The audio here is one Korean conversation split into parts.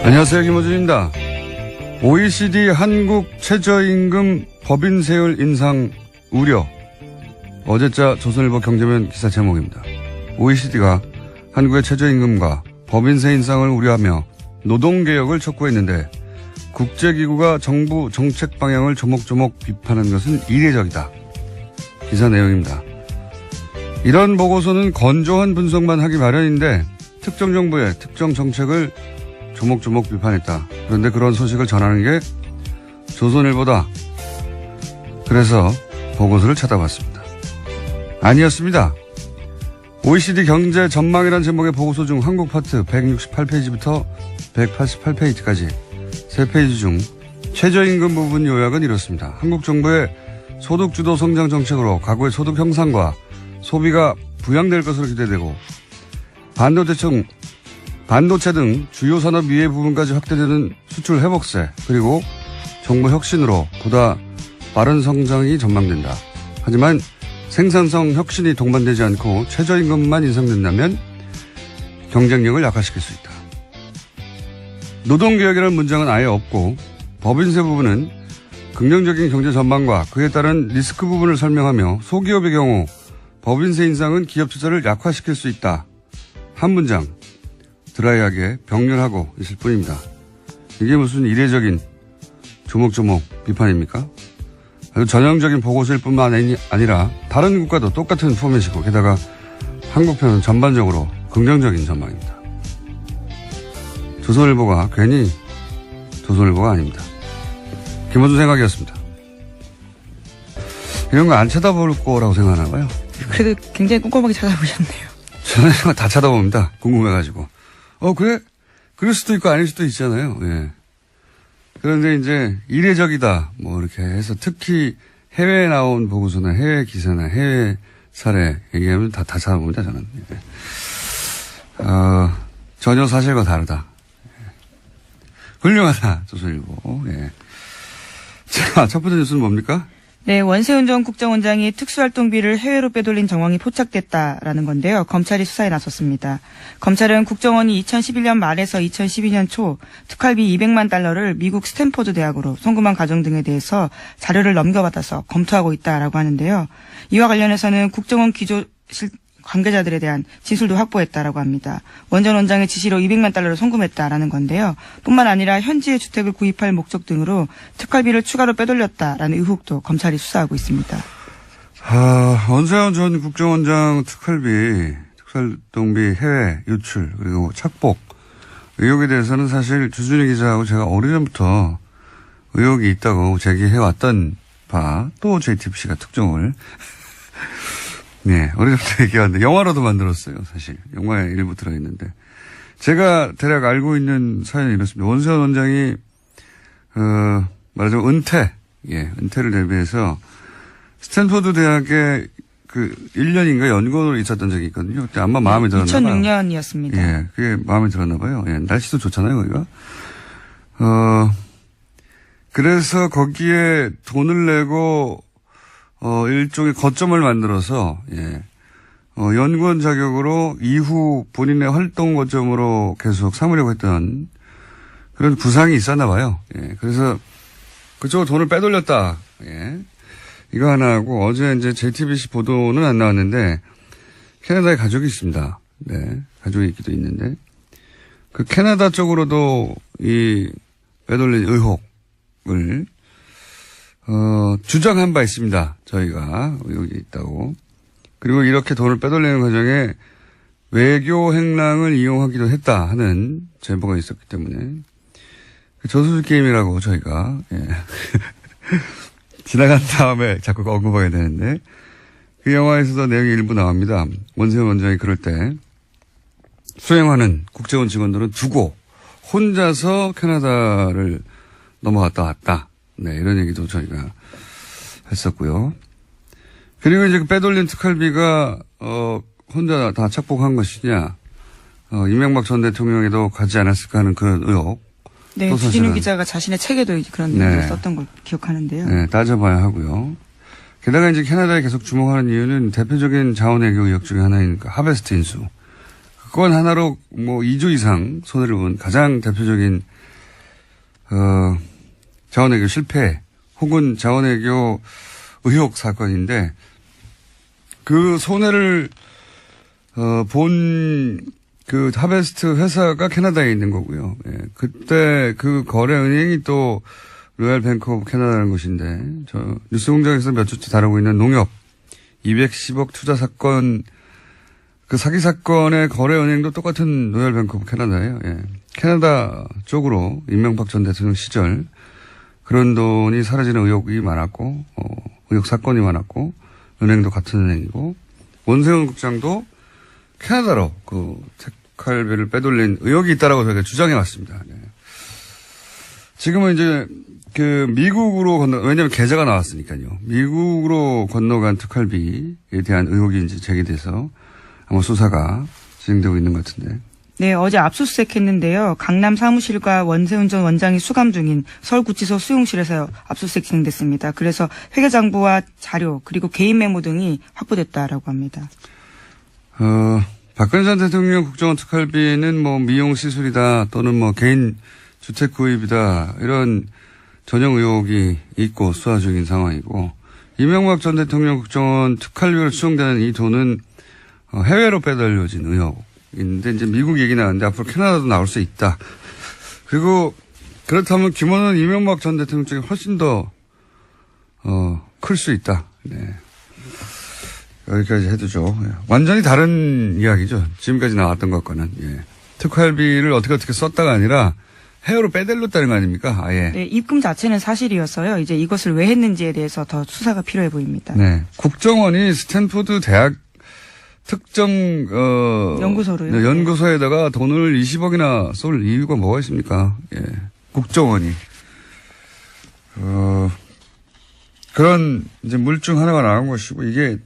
안녕하세요, 김호준입니다. OECD 한국 최저임금 법인 세율 인상 우려. 어제자 조선일보 경제면 기사 제목입니다. OECD가 한국의 최저임금과 법인세 인상을 우려하며 노동개혁을 촉구했는데 국제기구가 정부 정책 방향을 조목조목 비판한 것은 이례적이다. 기사 내용입니다. 이런 보고서는 건조한 분석만 하기 마련인데 특정 정부의 특정 정책을 조목조목 비판했다. 그런데 그런 소식을 전하는 게 조선일보다. 그래서 보고서를 찾아봤습니다. 아니었습니다. OECD 경제 전망이라는 제목의 보고서 중 한국 파트 168페이지부터 188페이지까지 3페이지 중 최저임금 부분 요약은 이렇습니다. 한국 정부의 소득주도 성장 정책으로 가구의 소득 형상과 소비가 부양될 것으로 기대되고 반도체 등 주요 산업 이해 부분까지 확대되는 수출 회복세 그리고 정부 혁신으로 보다 빠른 성장이 전망된다. 하지만 생산성 혁신이 동반되지 않고 최저임금만 인상된다면 경쟁력을 약화시킬 수 있다. 노동개혁이라는 문장은 아예 없고 법인세 부분은 긍정적인 경제 전망과 그에 따른 리스크 부분을 설명하며 소기업의 경우 법인세 인상은 기업 투자를 약화시킬 수 있다. 한 문장 드라이하게 병렬하고 있을 뿐입니다. 이게 무슨 이례적인 조목조목 비판입니까? 아주 전형적인 보고서일 뿐만 아니라 다른 국가도 똑같은 포맷이고 게다가 한국편은 전반적으로 긍정적인 전망입니다. 조선일보가 괜히 조선일보가 아닙니다. 김호준 생각이었습니다. 이런 거 안 쳐다볼 거라고 생각하나 봐요. 그래도 굉장히 꼼꼼하게 찾아보셨네요. 저는 다 쳐다봅니다. 궁금해가지고. 그래? 그럴 수도 있고 아닐 수도 있잖아요. 예. 그런데 이제 이례적이다. 뭐 이렇게 해서 특히 해외에 나온 보고서나 해외 기사나 해외 사례 얘기하면 다 찾아봅니다, 저는. 예. 전혀 사실과 다르다. 예. 훌륭하다, 조선일보. 예. 자, 첫 번째 뉴스는 뭡니까? 네, 원세훈 전 국정원장이 특수활동비를 해외로 빼돌린 정황이 포착됐다라는 건데요. 검찰이 수사에 나섰습니다. 검찰은 국정원이 2011년 말에서 2012년 초 특활비 200만 달러를 미국 스탠포드 대학으로 송금한 과정 등에 대해서 자료를 넘겨받아서 검토하고 있다라고 하는데요. 이와 관련해서는 국정원 기조실 관계자들에 대한 진술도 확보했다라고 합니다. 원 전 원장의 지시로 200만 달러를 송금했다라는 건데요. 뿐만 아니라 현지의 주택을 구입할 목적 등으로 특활비를 추가로 빼돌렸다라는 의혹도 검찰이 수사하고 있습니다. 원세훈 전 국정원장 특수활동비 해외 유출 그리고 착복 의혹에 대해서는 사실 주준희 기자하고 제가 오래전부터 의혹이 있다고 제기해왔던 바 또 JTBC가 특종을 네, 어려부터 얘기하는데 영화로도 만들었어요, 사실. 영화에 일부 들어있는데. 제가 대략 알고 있는 사연이 이렇습니다. 원세훈 원장이, 말하자면 은퇴를 대비해서 스탠포드 대학에 1년인가 연구원으로 있었던 적이 있거든요. 그때 아마 마음에 들었나 봐요. 2006년이었습니다. 예, 그게 마음에 들었나 봐요. 예, 날씨도 좋잖아요, 거기가. 그래서 거기에 돈을 내고 일종의 거점을 만들어서, 예, 연구원 자격으로 이후 본인의 활동 거점으로 계속 삼으려고 했던 그런 구상이 있었나 봐요. 예, 그래서 그쪽으로 돈을 빼돌렸다. 예. 이거 하나 하고 어제 이제 JTBC 보도는 안 나왔는데 캐나다에 가족이 있습니다. 네. 가족이 있기도 있는데 그 캐나다 쪽으로도 이 빼돌린 의혹을 주장한 바 있습니다. 저희가 여기 있다고. 그리고 이렇게 돈을 빼돌리는 과정에 외교 행랑을 이용하기도 했다 하는 제보가 있었기 때문에 저수지 게임이라고 저희가 예. 지나간 다음에 자꾸 언급하게 되는데 그 영화에서도 내용이 일부 나옵니다. 원세훈 원장이 그럴 때 수행하는 국제원 직원들은 두고 혼자서 캐나다를 넘어갔다 왔다. 네, 이런 얘기도 저희가 했었고요. 그리고 이제 그 빼돌린 특활비가, 혼자 다 착복한 것이냐, 이명박 전 대통령에도 가지 않았을까 하는 그런 의혹. 네, 주진우 기자가 자신의 책에도 그런 내용을 썼던 걸 기억하는데요. 네, 따져봐야 하고요. 게다가 이제 캐나다에 계속 주목하는 이유는 대표적인 자원외교 의혹 중에 하나인 그 하베스트 인수. 사건 하나로 뭐 2조 이상 손해를 본 가장 대표적인 자원외교 실패 혹은 자원외교 의혹 사건인데 그 손해를 본 그 하베스트 회사가 캐나다에 있는 거고요. 예. 그때 그 거래 은행이 또 로얄 뱅크 오브 캐나다라는 곳인데 저 뉴스공장에서 몇 주째 다루고 있는 농협 210억 투자 사건 그 사기 사건의 거래 은행도 똑같은 로얄 뱅크 오브 캐나다예요. 예. 캐나다 쪽으로 이명박 전 대통령 시절 그런 돈이 사라지는 의혹이 많았고 의혹 사건이 많았고 은행도 같은 은행이고 원세훈 국장도 캐나다로 그 특활비를 빼돌린 의혹이 있다라고 저희가 주장해 왔습니다. 네. 지금은 이제 그 미국으로 왜냐하면 계좌가 나왔으니까요. 미국으로 건너간 특활비에 대한 의혹이 이제 제기돼서 아마 수사가 진행되고 있는 것 같은데. 네, 어제 압수수색했는데요. 강남 사무실과 원세훈 전 원장이 수감 중인 서울구치소 수용실에서 압수수색 진행됐습니다. 그래서 회계장부와 자료 그리고 개인 메모 등이 확보됐다라고 합니다. 박근혜 전 대통령 국정원 특활비는 뭐 미용 시술이다 또는 뭐 개인 주택 구입이다 이런 전형 의혹이 있고 수사 중인 상황이고 이명박 전 대통령 국정원 특활비로 추정되는 이 돈은 해외로 빼돌려진 의혹인데 이제 미국 얘기 나왔는데 앞으로 캐나다도 나올 수 있다. 그리고 그렇다면 규모는 이명박 전 대통령 쪽이 훨씬 더 클 수 있다. 네. 여기까지 해두죠. 예. 완전히 다른 이야기죠. 지금까지 나왔던 것과는. 예. 특활비를 어떻게 썼다가 아니라 해외로 빼돌렸다는 거 아닙니까? 아예. 네, 입금 자체는 사실이었어요. 이제 이것을 왜 했는지에 대해서 더 수사가 필요해 보입니다. 네. 국정원이 스탠포드 대학 특정 연구소로요. 네, 연구소에다가 돈을 20억이나 쏠 이유가 뭐가 있습니까? 예. 국정원이 그런 이제 물증 하나가 나온 것이고 이게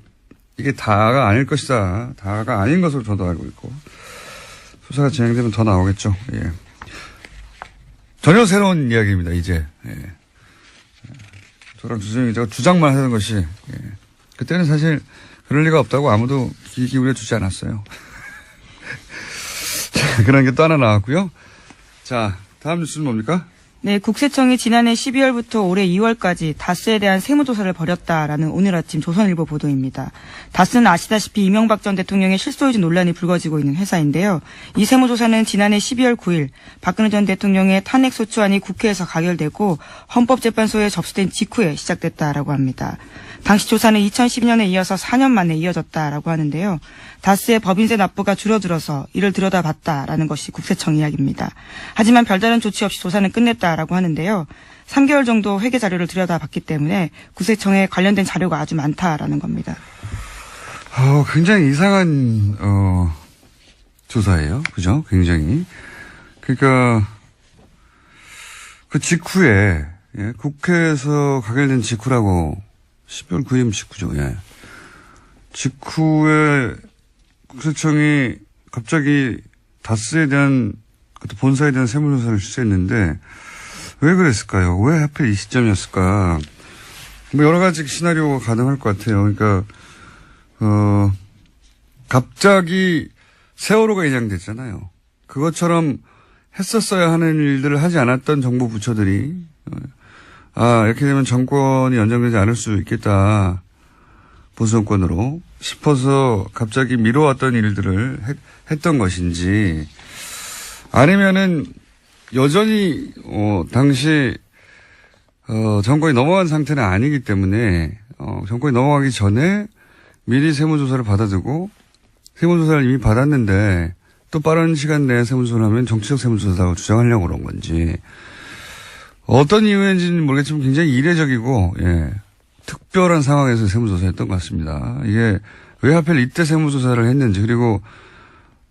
다가 아닐 것이다. 다가 아닌 것으로 저도 알고 있고 수사가 진행되면 더 나오겠죠. 예. 전혀 새로운 이야기입니다. 이제 예. 저랑 주정희 기자가 주장만 하던 것이 예. 그때는 사실 그럴 리가 없다고 아무도 귀 기울여 주지 않았어요. 자, 그런 게 또 하나 나왔고요. 자, 다음 뉴스는 뭡니까? 네, 국세청이 지난해 12월부터 올해 2월까지 다스에 대한 세무조사를 벌였다라는 오늘 아침 조선일보 보도입니다. 다스는 아시다시피 이명박 전 대통령의 실소유주 논란이 불거지고 있는 회사인데요. 이 세무조사는 지난해 12월 9일 박근혜 전 대통령의 탄핵소추안이 국회에서 가결되고 헌법재판소에 접수된 직후에 시작됐다라고 합니다. 당시 조사는 2012년에 이어서 4년 만에 이어졌다라고 하는데요. 다스의 법인세 납부가 줄어들어서 이를 들여다봤다라는 것이 국세청 이야기입니다. 하지만 별다른 조치 없이 조사는 끝냈다라고 하는데요. 3개월 정도 회계 자료를 들여다봤기 때문에 국세청에 관련된 자료가 아주 많다라는 겁니다. 굉장히 이상한 조사예요. 그죠? 굉장히. 그러니까 그 직후에 예, 국회에서 가결된 직후라고 12월 9일 직후죠. 예. 직후에 국세청이 갑자기 다스에 대한 본사에 대한 세무조사를 실시했는데 왜 그랬을까요? 왜 하필 이 시점이었을까? 뭐 여러 가지 시나리오가 가능할 것 같아요. 그러니까 갑자기 세월호가 인양됐잖아요. 그것처럼 했었어야 하는 일들을 하지 않았던 정부 부처들이 이렇게 되면 정권이 연장되지 않을 수 있겠다. 보수 정권으로 싶어서 갑자기 미뤄왔던 일들을 했던 것인지 아니면은 여전히 당시 정권이 넘어간 상태는 아니기 때문에 정권이 넘어가기 전에 미리 세무조사를 받아두고 세무조사를 이미 받았는데 또 빠른 시간 내에 세무조사를 하면 정치적 세무조사라고 주장하려고 그런 건지 어떤 이유인지는 모르겠지만 굉장히 이례적이고 예, 특별한 상황에서 세무조사했던 것 같습니다. 이게 왜 하필 이때 세무조사를 했는지 그리고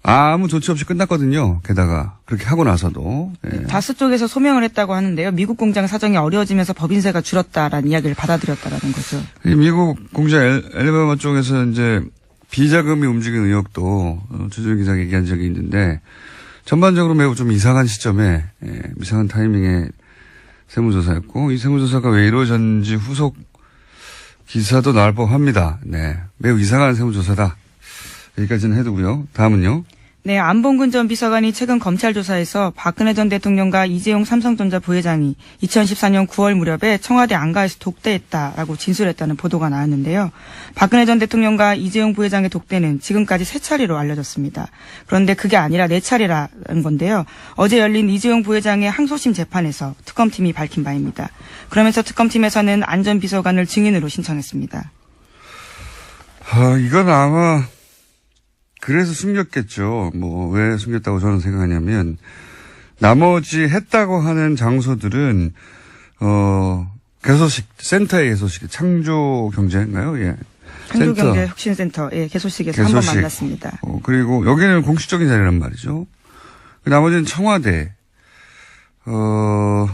아무 조치 없이 끝났거든요. 게다가 그렇게 하고 나서도. 예. 다스 쪽에서 소명을 했다고 하는데요. 미국 공장 사정이 어려워지면서 법인세가 줄었다라는 이야기를 받아들였다라는 거죠. 미국 공장 엘리바마 쪽에서 이제 비자금이 움직이는 의혹도 주준 기자가 얘기한 적이 있는데 전반적으로 매우 좀 이상한 시점에 이상한 타이밍에 세무조사였고 이 세무조사가 왜 이루어졌는지 후속 기사도 나올 법합니다. 네, 매우 이상한 세무조사다. 여기까지는 해두고요. 다음은요. 네, 안봉근 전 비서관이 최근 검찰 조사에서 박근혜 전 대통령과 이재용 삼성전자 부회장이 2014년 9월 무렵에 청와대 안가에서 독대했다라고 진술했다는 보도가 나왔는데요. 박근혜 전 대통령과 이재용 부회장의 독대는 지금까지 3차례로 알려졌습니다. 그런데 그게 아니라 4차례라는 건데요. 어제 열린 이재용 부회장의 항소심 재판에서 특검팀이 밝힌 바입니다. 그러면서 특검팀에서는 안 전 비서관을 증인으로 신청했습니다. 이건 아마 그래서 숨겼겠죠. 뭐 왜 숨겼다고 저는 생각하냐면 나머지 했다고 하는 장소들은 개소식 센터의 개소식 창조경제인가요? 예. 창조경제혁신센터 개소식에서 한번 만났습니다. 그리고 여기는 공식적인 자리란 말이죠. 나머지는 청와대. 뭐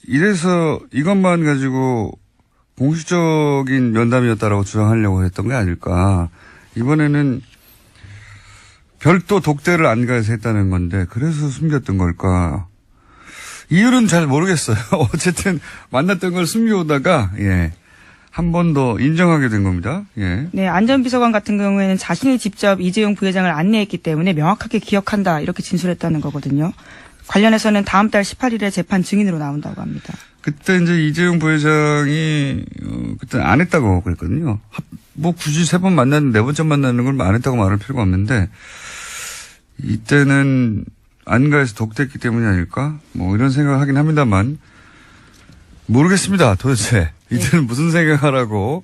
이래서 이것만 가지고 공식적인 면담이었다라고 주장하려고 했던 게 아닐까. 이번에는 별도 독대를 안가에서 했다는 건데 그래서 숨겼던 걸까. 이유는 잘 모르겠어요. 어쨌든 만났던 걸 숨겨오다가 한 번 더 인정하게 된 겁니다. 예. 네, 안 전 비서관 같은 경우에는 자신이 직접 이재용 부회장을 안내했기 때문에 명확하게 기억한다 이렇게 진술했다는 거거든요. 관련해서는 다음 달 18일에 재판 증인으로 나온다고 합니다. 그때 이제 이재용 부회장이 그때 안 했다고 그랬거든요. 뭐 굳이 3번 만났는데 4번째 만나는 걸 안 했다고 말할 필요가 없는데 이때는 안가에서 독대했기 때문이 아닐까? 뭐 이런 생각을 하긴 합니다만 모르겠습니다. 도대체 이때는 무슨 생각하라고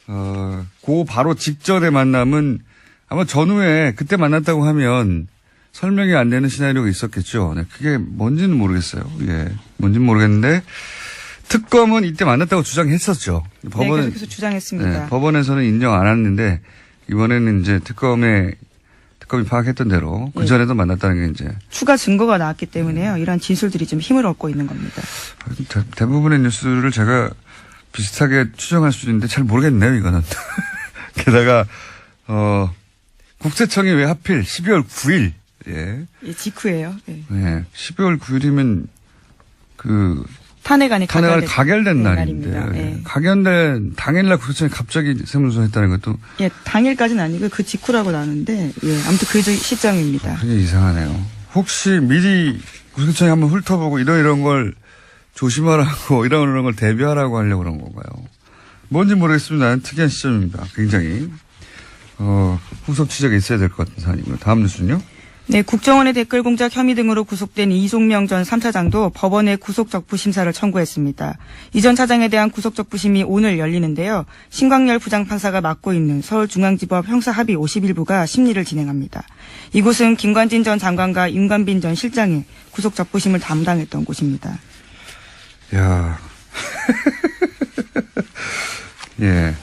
그 바로 직전의 만남은 아마 전후에 그때 만났다고 하면 설명이 안 되는 시나리오가 있었겠죠. 네, 그게 뭔지는 모르겠어요. 예, 뭔지는 모르겠는데 특검은 이때 만났다고 주장했었죠. 법원은 계속해서 주장했습니다. 네, 법원에서는 인정 안 했는데 이번에는 이제 특검이 파악했던 대로 그 전에도 만났다는 게 이제 추가 증거가 나왔기 때문에요. 이런 진술들이 좀 힘을 얻고 있는 겁니다. 대부분의 뉴스를 제가 비슷하게 추정할 수 있는데 잘 모르겠네요. 이거는 게다가 국세청이 왜 하필 12월 9일 예, 직후예요. 네, 12월 9일이면 탄핵안이 가결된 날인데 예. 가결된 당일날 국세청이 갑자기 세무조사했다는 것도 당일까지는 아니고 그 직후라고 나는데 아무튼 그 시점입니다. 그게 이상하네요. 혹시 미리 국세청이 한번 훑어보고 이런 걸 조심하라고 이런 걸 대비하라고 하려고 그런 건가요? 뭔지 모르겠습니다. 나는 특이한 시점입니다. 굉장히 후속 취재가 있어야 될 것 같은 사안이고요. 다음 뉴스는요? 네, 국정원의 댓글 공작 혐의 등으로 구속된 이송명 전 3차장도 법원에 구속적부 심사를 청구했습니다. 이 전 차장에 대한 구속적부심이 오늘 열리는데요. 신광열 부장판사가 맡고 있는 서울중앙지법 형사합의 51부가 심리를 진행합니다. 이곳은 김관진 전 장관과 윤관빈 전 실장이 구속적부심을 담당했던 곳입니다. 야, 예.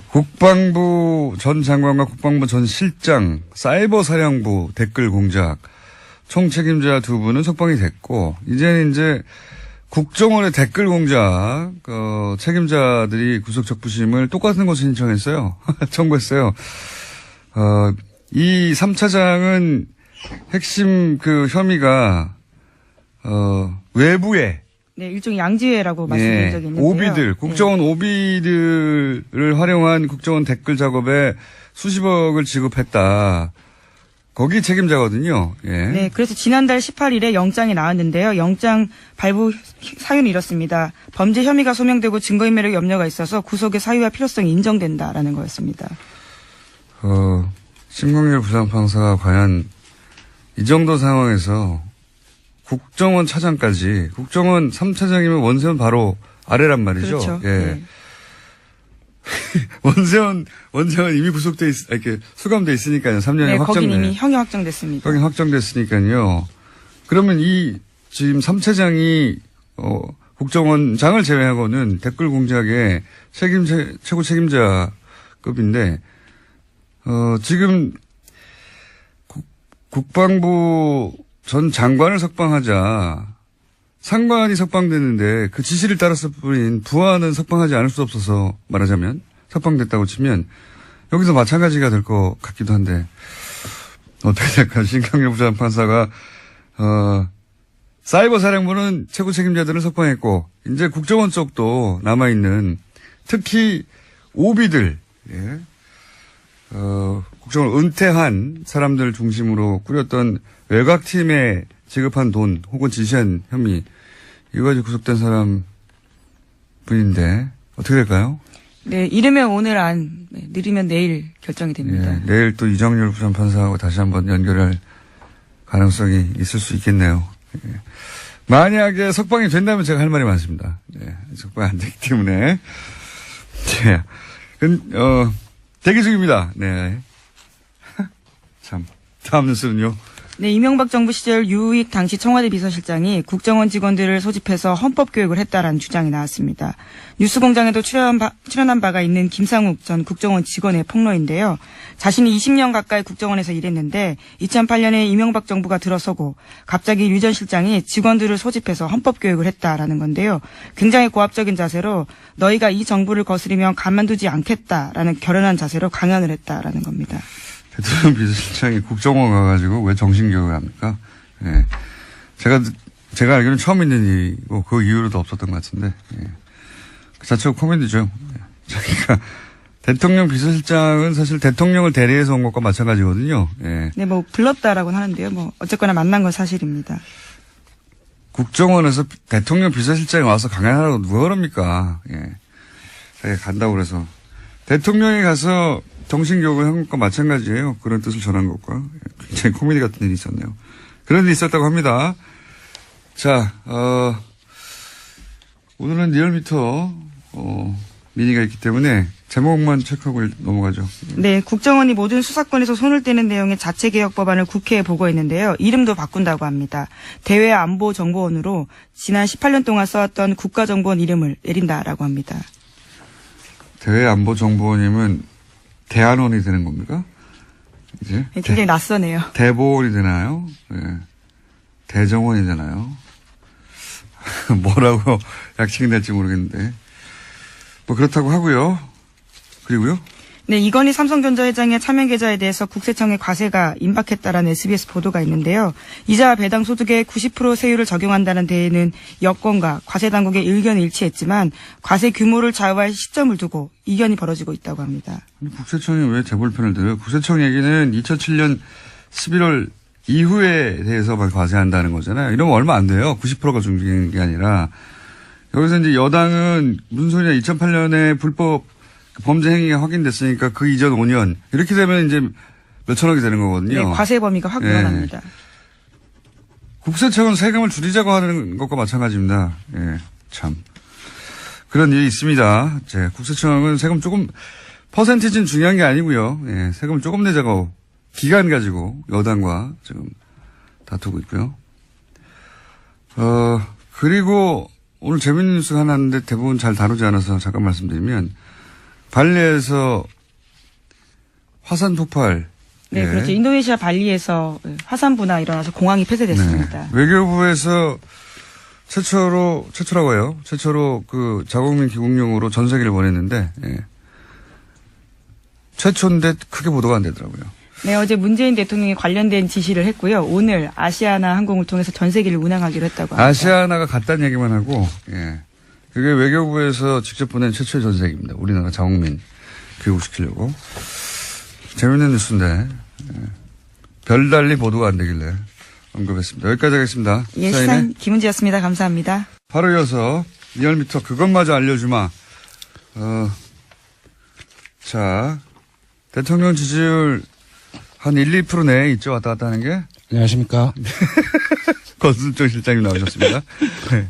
국방부 전 장관과 국방부 전 실장, 사이버 사령부 댓글 공작, 총 책임자 2분은 석방이 됐고, 이제는 이제 국정원의 댓글 공작, 책임자들이 구속적부심을 똑같은 곳에 신청했어요. 청구했어요. 이 3차장은 핵심 혐의가, 외부에 네, 일종의 양지회라고 말씀드린 적이 있는데요. 오비들, 국정원 오비들을 활용한 국정원 댓글 작업에 수십억을 지급했다. 거기 책임자거든요. 예. 네, 그래서 지난달 18일에 영장이 나왔는데요. 영장 발부 사유는 이렇습니다. 범죄 혐의가 소명되고 증거인멸의 염려가 있어서 구속의 사유와 필요성이 인정된다라는 거였습니다. 신광열 부장판사가 과연 이 정도 상황에서 국정원 차장까지, 국정원 3차장이면 원세훈 바로 아래란 말이죠. 그렇죠. 예. 네. 원세훈 이미 이렇게 수감돼 있으니까요. 3년이 네, 확정돼. 거긴 이미 형이 확정됐습니다. 형이 확정됐으니까요. 그러면 지금 3차장이, 국정원장을 제외하고는 댓글 공작의 최고 책임자급인데, 지금 국방부 전 장관을 석방하자 상관이 석방됐는데 그 지시를 따랐을 뿐인 부하는 석방하지 않을 수 없어서 말하자면 석방됐다고 치면 여기서 마찬가지가 될 것 같기도 한데 어떻게 될까. 신광열 부장판사가 사이버 사령부는 최고 책임자들을 석방했고 이제 국정원 쪽도 남아있는 특히 오비들 국정을 은퇴한 사람들 중심으로 꾸렸던 외곽팀에 지급한 돈 혹은 지시한 혐의 이거 가지고 구속된 사람 분인데 어떻게 될까요? 네, 이르면 오늘 느리면 내일 결정이 됩니다. 예, 내일 또 이정열 부장판사하고 다시 한번 연결할 가능성이 있을 수 있겠네요. 예. 만약에 석방이 된다면 제가 할 말이 많습니다. 예, 석방이 안 되기 때문에. 예. 대기 중입니다. 네. 참. 다음 뉴스는요. 네, 이명박 정부 시절 유익 당시 청와대 비서실장이 국정원 직원들을 소집해서 헌법 교육을 했다라는 주장이 나왔습니다. 뉴스공장에도 출연한 바가 있는 김상욱 전 국정원 직원의 폭로인데요. 자신이 20년 가까이 국정원에서 일했는데 2008년에 이명박 정부가 들어서고 갑자기 유 전 실장이 직원들을 소집해서 헌법 교육을 했다라는 건데요. 굉장히 고압적인 자세로 너희가 이 정부를 거스리면 가만두지 않겠다라는 결연한 자세로 강연을 했다라는 겁니다. 대통령 비서실장이 국정원 가가지고 왜 정신교육을 합니까? 예. 제가 알기로는 처음 있는 일이고 그 이후로도 없었던 것 같은데, 예. 그 자체가 코미디죠. 예. 자기가 대통령 비서실장은 사실 대통령을 대리해서 온 것과 마찬가지거든요. 예. 네, 뭐 불렀다라고는 하는데요. 뭐 어쨌거나 만난 건 사실입니다. 국정원에서 대통령 비서실장이 와서 강연하라고 누가 그럽니까? 예. 자기가 간다고 그래서 대통령이 가서 정신교육을 한 것과 마찬가지예요. 그런 뜻을 전한 것과. 굉장히 코미디 같은 일이 있었네요. 그런 일이 있었다고 합니다. 자, 오늘은 리얼미터, 미니가 있기 때문에 제목만 체크하고 넘어가죠. 네, 국정원이 모든 수사권에서 손을 떼는 내용의 자체개혁 법안을 국회에 보고했는데요. 이름도 바꾼다고 합니다. 대외안보정보원으로 지난 18년 동안 써왔던 국가정보원 이름을 내린다라고 합니다. 대외안보정보원이면 대안원이 되는 겁니까? 이제? 네, 굉장히 낯서네요. 대보원이 되나요? 네. 대정원이 되나요? 뭐라고 약칭이 될지 모르겠는데. 뭐 그렇다고 하고요. 그리고요. 네, 이건희 삼성전자 회장의 차명 계좌에 대해서 국세청에 과세가 임박했다라는 SBS 보도가 있는데요. 이자 배당 소득의 90% 세율을 적용한다는 데에는 여권과 과세 당국의 의견이 일치했지만 과세 규모를 좌우할 시점을 두고 이견이 벌어지고 있다고 합니다. 국세청이 왜 재벌편을 들어요? 국세청 얘기는 2007년 11월 이후에 대해서만 과세한다는 거잖아요. 이러면 얼마 안 돼요. 90%가 중요한 게 아니라. 여기서 이제 여당은 무슨 소리냐. 2008년에 불법 범죄 행위가 확인됐으니까 그 이전 5년. 이렇게 되면 이제 몇천억이 되는 거거든요. 네, 과세 범위가 확 늘어납니다. 국세청은 세금을 줄이자고 하는 것과 마찬가지입니다. 예, 참. 그런 일이 있습니다. 국세청은 세금 조금, 퍼센티지는 중요한 게 아니고요. 예, 세금을 조금 내자고 기간 가지고 여당과 지금 다투고 있고요. 그리고 오늘 재밌는 뉴스가 하나 있는데 대부분 잘 다루지 않아서 잠깐 말씀드리면 발리에서 화산 폭발. 네, 예. 그렇죠. 인도네시아 발리에서 화산 분화 일어나서 공항이 폐쇄됐습니다. 네. 외교부에서 최초라고 해요. 최초로 그 자국민 귀국용으로 전 세계를 보냈는데, 예. 최초인데 크게 보도가 안 되더라고요. 네, 어제 문재인 대통령이 관련된 지시를 했고요. 오늘 아시아나 항공을 통해서 전 세계를 운항하기로 했다고 합니다. 아시아나가 갔다는 얘기만 하고, 예. 그게 외교부에서 직접 보낸 최초의 전세기입니다. 우리나라 자국민 교육시키려고. 재밌는 뉴스인데, 예. 별달리 보도가 안 되길래 언급했습니다. 여기까지 하겠습니다. 예, 시사인 김은지였습니다. 감사합니다. 바로 이어서 리얼미터 그것마저 알려주마. 자, 대통령 지지율 한 1, 2% 내에 있죠. 왔다 갔다 하는 게. 안녕하십니까. 권순정 실장님 나오셨습니다. 네.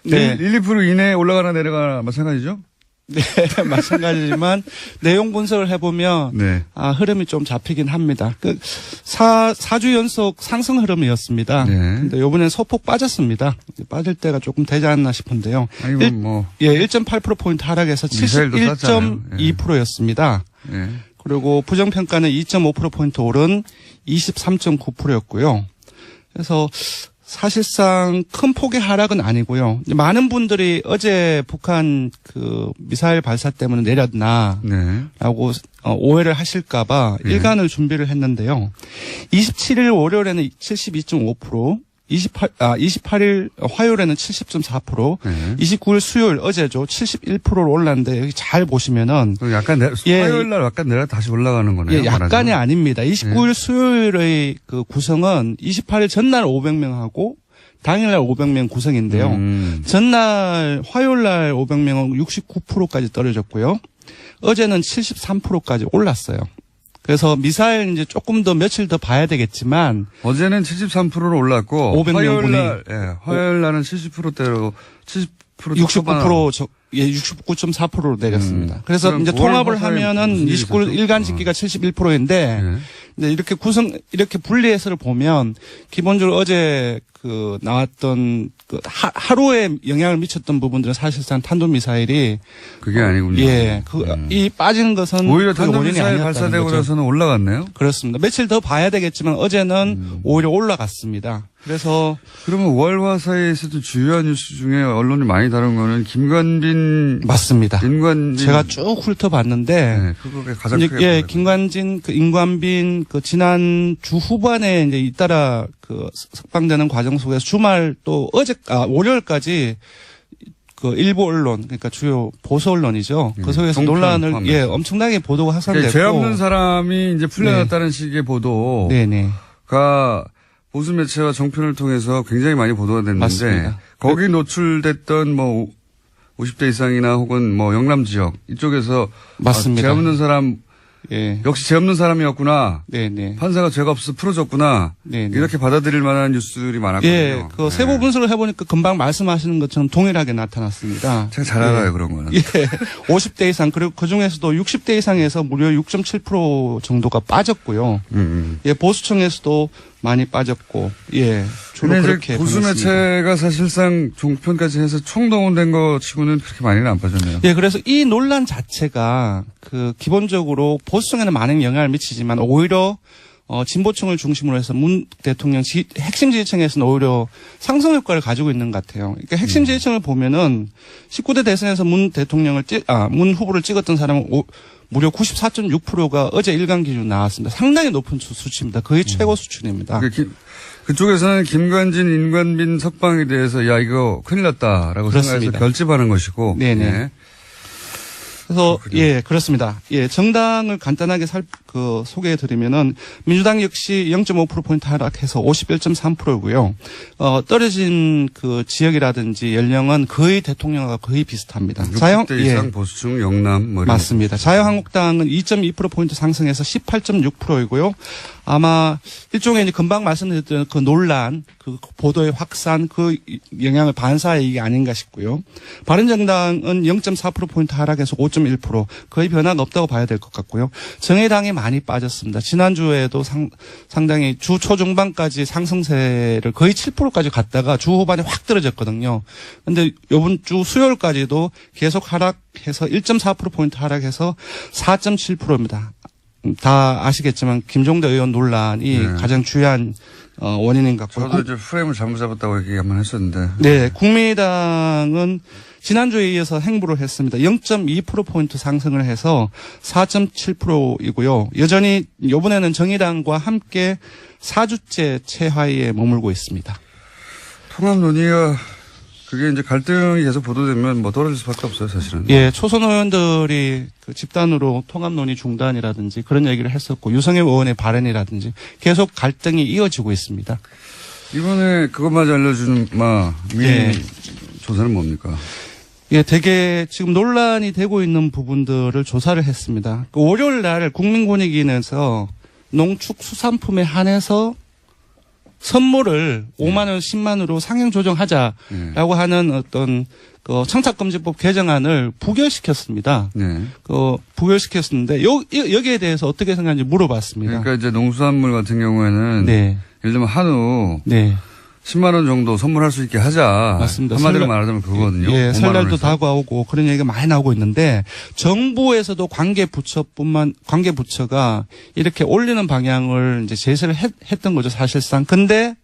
네. 1, 2% 이내에 올라가나 내려가나 마찬가지죠? 네, 마찬가지지만 내용 분석을 해보면 네. 흐름이 좀 잡히긴 합니다. 4주 연속 상승 흐름이었습니다. 네. 근데 요번엔 소폭 빠졌습니다. 빠질 때가 조금 되지 않나 싶은데요. 아니, 1.8%포인트 하락해서 미사일도 쐈잖아요. 71.2%였습니다. 네. 그리고 부정평가는 2.5%포인트 오른 23.9%였고요. 그래서 사실상 큰 폭의 하락은 아니고요. 많은 분들이 어제 북한 그 미사일 발사 때문에 내렸나 네. 라고 오해를 하실까봐 네. 일간을 준비를 했는데요. 27일 월요일에는 72.5%, 28일 화요일에는 70.4%, 네. 29일 수요일 어제죠. 71%로 올랐는데 여기 잘 보시면은 약간 화요일 날 약간 내려 다시 올라가는 거네요. 예, 약간이 말하자면. 아닙니다. 29일 수요일의 그 구성은 28일 전날 500명하고 당일날 500명 구성인데요. 전날 화요일날 500명은 69%까지 떨어졌고요. 어제는 73%까지 올랐어요. 그래서 미사일 이제 조금 더 며칠 더 봐야 되겠지만 어제는 73%로 올랐고 500명 분이 화요일 날은 70%대로 70% 69% 69.4%로 내렸습니다. 그래서 그럼 이제 5월 통합을 화사에 하면은 무슨 일이 29일 있었죠? 일간 집기가 71%인데 네. 근데 이렇게 분리해서를 보면 기본적으로 어제 그 나왔던 그 하루에 영향을 미쳤던 부분들은 사실상 탄도미사일이 그게 아니군요. 예, 이 빠진 것은 오히려 그 원인이 탄도미사일 아니었다는 발사되고 거죠. 나서는 올라갔네요. 그렇습니다. 며칠 더 봐야 되겠지만 어제는 오히려 올라갔습니다. 그래서 그러면 월화사에 있었던 주요한 뉴스 중에 언론이 많이 다룬 거는 김관빈 맞습니다. 인관빈 제가 쭉 훑어봤는데 네, 그거가 가장 이제, 크게 예, 보여요. 김관진, 인관빈, 지난 주 후반에 이제 잇따라 석방되는 과정 속에서 주말 또 월요일까지 일부 언론, 그러니까 주요 보수 언론이죠. 그 속에서 종편 논란을, 포함해서. 엄청나게 보도가 확산됐고. 죄 없는 사람이 이제 풀려났다는 식의 보도가 네네. 보수 매체와 정편을 통해서 굉장히 많이 보도가 됐는데 맞습니다. 거기 노출됐던 50대 이상이나 혹은 영남 지역 이쪽에서 맞습니다. 죄 없는 사람 예. 역시 죄 없는 사람이었구나. 네네. 판사가 죄가 없어서 풀어줬구나. 네네. 이렇게 받아들일 만한 뉴스들이 많았거든요. 예, 세부 분석을 해보니까 금방 말씀하시는 것처럼 동일하게 나타났습니다. 제가 잘 알아요, 그런 거는. 예, 50대 이상 그리고 그 중에서도 60대 이상에서 무려 6.7% 정도가 빠졌고요. 예, 보수층에서도 많이 빠졌고, 예, 주로 근데 그렇게 이제 보수 변했습니다. 매체가 사실상 종편까지 해서 총동원된 거 치고는 그렇게 많이는 안 빠졌네요. 예, 그래서 이 논란 자체가 기본적으로 보수층에는 많은 영향을 미치지만 오히려 진보층을 중심으로 해서 문 대통령 핵심 지지층에서는 오히려 상승 효과를 가지고 있는 것 같아요. 그러니까 핵심 지지층을 보면은 19대 대선에서 문 후보를 찍었던 사람은 무려 94.6%가 어제 일간 기준 나왔습니다. 상당히 높은 수치입니다. 거의 최고 수준입니다. 그쪽에서는 김관진, 인관빈 석방에 대해서 야 이거 큰일 났다라고 그렇습니다. 생각해서 결집하는 것이고. 네네. 예. 그래서 그렇군요. 예, 그렇습니다. 예, 정당을 간단하게 소개해 드리면은 민주당 역시 0.5%포인트 하락해서 51.3%고요. 떨어진 지역이라든지 연령은 거의 대통령과 거의 비슷합니다. 60대 이상 보수층 영남 맞습니다. 자유한국당은 2.2%포인트 상승해서 18.6%이고요. 아마 일종의 이제 금방 말씀드렸던 그 논란, 그 보도의 확산, 그 영향을 반사의 이게 아닌가 싶고요. 바른정당은 0.4%포인트 하락해서 5.1%, 거의 변화가 없다고 봐야 될 것 같고요. 정의당이 많이 빠졌습니다. 지난주에도 상당히 주 초중반까지 상승세를 거의 7%까지 갔다가 주 후반에 확 떨어졌거든요. 근데 이번 주 수요일까지도 계속 하락해서 1.4%포인트 하락해서 4.7%입니다. 다 아시겠지만 김종대 의원 논란이 가장 주요한 원인인 것 같고요. 저도 이제 프레임을 잘못 잡았다고 얘기 한번 했었는데. 네, 국민의당은 지난주에 이어서 행보를 했습니다. 0.2%포인트 상승을 해서 4.7%이고요. 여전히 이번에는 정의당과 함께 4주째 최하위에 머물고 있습니다. 통합 논의가 그게 이제 갈등이 계속 보도되면 떨어질 수밖에 없어요, 사실은. 예, 초선 의원들이 집단으로 통합 논의 중단이라든지 그런 얘기를 했었고 유성엽 의원의 발언이라든지 계속 갈등이 이어지고 있습니다. 이번에 그것마저 알려주는 조사는 뭡니까? 예, 되게 지금 논란이 되고 있는 부분들을 조사를 했습니다. 월요일 날 국민권익위원회에서 농축수산품에 한해서 선물을 5만 원, 10만 원으로 상향 조정하자라고 하는 어떤 청탁금지법 개정안을 부결시켰습니다. 네. 부결시켰는데 여기에 대해서 어떻게 생각하는지 물어봤습니다. 그러니까 이제 농수산물 같은 경우에는 네. 예를 들면 한우 네. 10만 원 정도 선물할 수 있게 하자. 맞습니다. 한마디로 말하자면 그거거든요. 예, 5만 설날도 원에서. 다가오고 그런 얘기가 많이 나오고 있는데 정부에서도 관계 부처가 이렇게 올리는 방향을 이제 제시를 했던 거죠, 사실상. 근데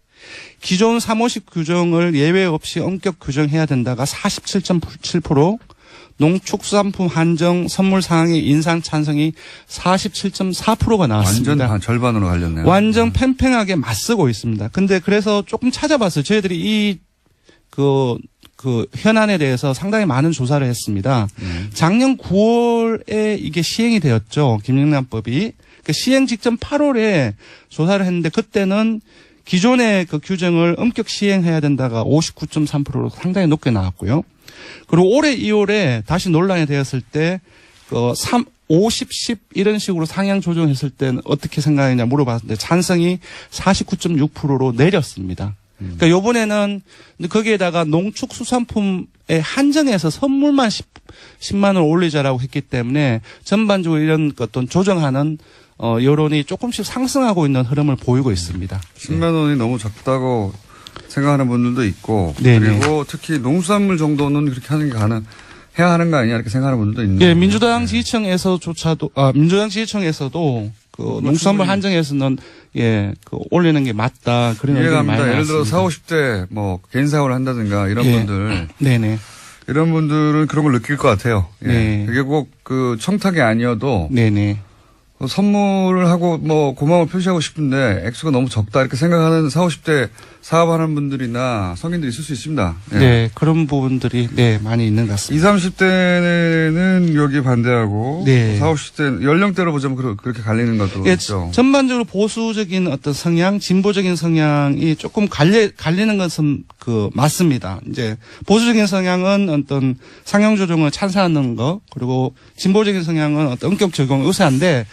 기존 350 규정을 예외 없이 엄격 규정해야 된다가 47.7%, 농축수산품 한정 선물 사항의 인상 찬성이 47.4%가 나왔습니다. 완전 절반으로 갈렸네요. 완전 팽팽하게 맞서고 있습니다. 근데 그래서 조금 찾아봤어요. 저희들이 그 현안에 대해서 상당히 많은 조사를 했습니다. 작년 9월에 이게 시행이 되었죠. 김영란법이. 그 시행 직전 8월에 조사를 했는데 그때는 기존의 그 규정을 엄격 시행해야 된다가 59.3%로 상당히 높게 나왔고요. 그리고 올해 2월에 다시 논란이 되었을 때 50, 10 이런 식으로 상향 조정했을 때는 어떻게 생각하느냐 물어봤는데 찬성이 49.6%로 내렸습니다. 그러니까 요번에는 거기에다가 농축수산품에 한정해서 선물만 10만 원 올리자라고 했기 때문에 전반적으로 이런 어떤 조정하는 여론이 조금씩 상승하고 있는 흐름을 보이고 있습니다. 10만 원이 너무 적다고 생각하는 분들도 있고 네네. 그리고 특히 농수산물 정도는 그렇게 하는 게 해야 하는 거 아니냐 이렇게 생각하는 분들도 있는 예, 거예요. 민주당 지지층에서도 그 농수산물 한정에서는 올리는 게 맞다. 그런 의견이 이해가 많이 갑니다. 예를 들어 나왔습니다. 40, 50대 뭐 개인 사업을 한다든가 이런 예. 분들 네네. 이런 분들은 그런 걸 느낄 것 같아요. 예. 네. 그게 꼭 그 청탁이 아니어도 네네. 선물을 하고 뭐 고마움을 표시하고 싶은데 액수가 너무 적다 이렇게 생각하는 40, 50대 사업하는 분들이나 성인들이 있을 수 있습니다. 예. 네, 그런 부분들이 많이 있는 것 같습니다. 20, 30대는 여기 반대하고 네. 40, 50대 연령대로 보자면 그렇게 갈리는 것도 예, 있죠. 전반적으로 보수적인 어떤 성향, 진보적인 성향이 조금 갈리는 것은 맞습니다. 이제 보수적인 성향은 어떤 상향 조정을 찬성하는 거, 그리고 진보적인 성향은 어떤 원격 적용을 의사한데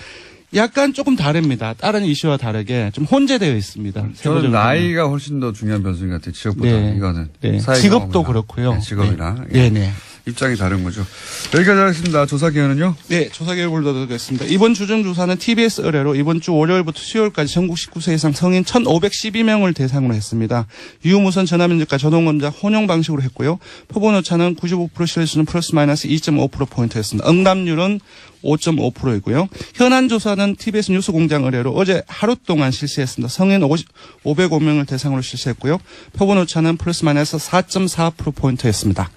약간 조금 다릅니다. 다른 이슈와 다르게 좀 혼재되어 있습니다. 저는 세부적으로. 나이가 훨씬 더 중요한 변수인 것 같아요. 지역보다 네. 이거는. 네. 사회 직업도 경험이나, 그렇고요. 네, 직업이나 네. 예. 네네. 입장이 다른 거죠. 여기까지 하겠습니다. 조사 기간은요? 네, 조사 결과를 드리겠습니다. 이번 주정조사는 TBS 의뢰로 이번 주 월요일부터 수요일까지 전국 19세 이상 성인 1,512명을 대상으로 했습니다. 유무선 전화면접과 자동응답 혼용 방식으로 했고요. 표본 오차는 95% 실수는 플러스 마이너스 2.5%포인트였습니다. 응답률은 5.5%이고요. 현안 조사는 TBS 뉴스공장 의뢰로 어제 하루 동안 실시했습니다. 성인 505명을 대상으로 실시했고요. 표본 오차는 플러스 마이너스 4.4%포인트였습니다.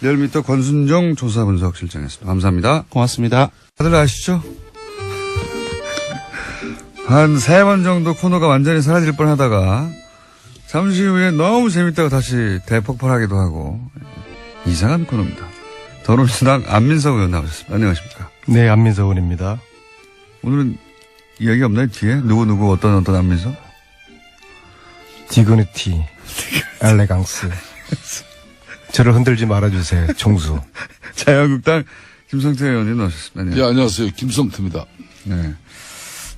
리얼미터 권순정 조사 분석 실장이었습니다. 감사합니다. 고맙습니다. 다들 아시죠? 한 3번 정도 코너가 완전히 사라질 뻔 하다가 잠시 후에 너무 재밌다고 다시 대폭발하기도 하고 이상한 코너입니다. 더불어민주당 안민석 의원 나오셨습니다. 안녕하십니까? 네, 안민석 의원입니다. 오늘은 이야기 없나요? 뒤에? 누구 어떤 안민석? 디그니티, 엘레강스. 저를 흔들지 말아주세요. 총수. 자유한국당 김성태 의원님 나오셨습니다. 예, 안녕하세요. 김성태입니다. 네.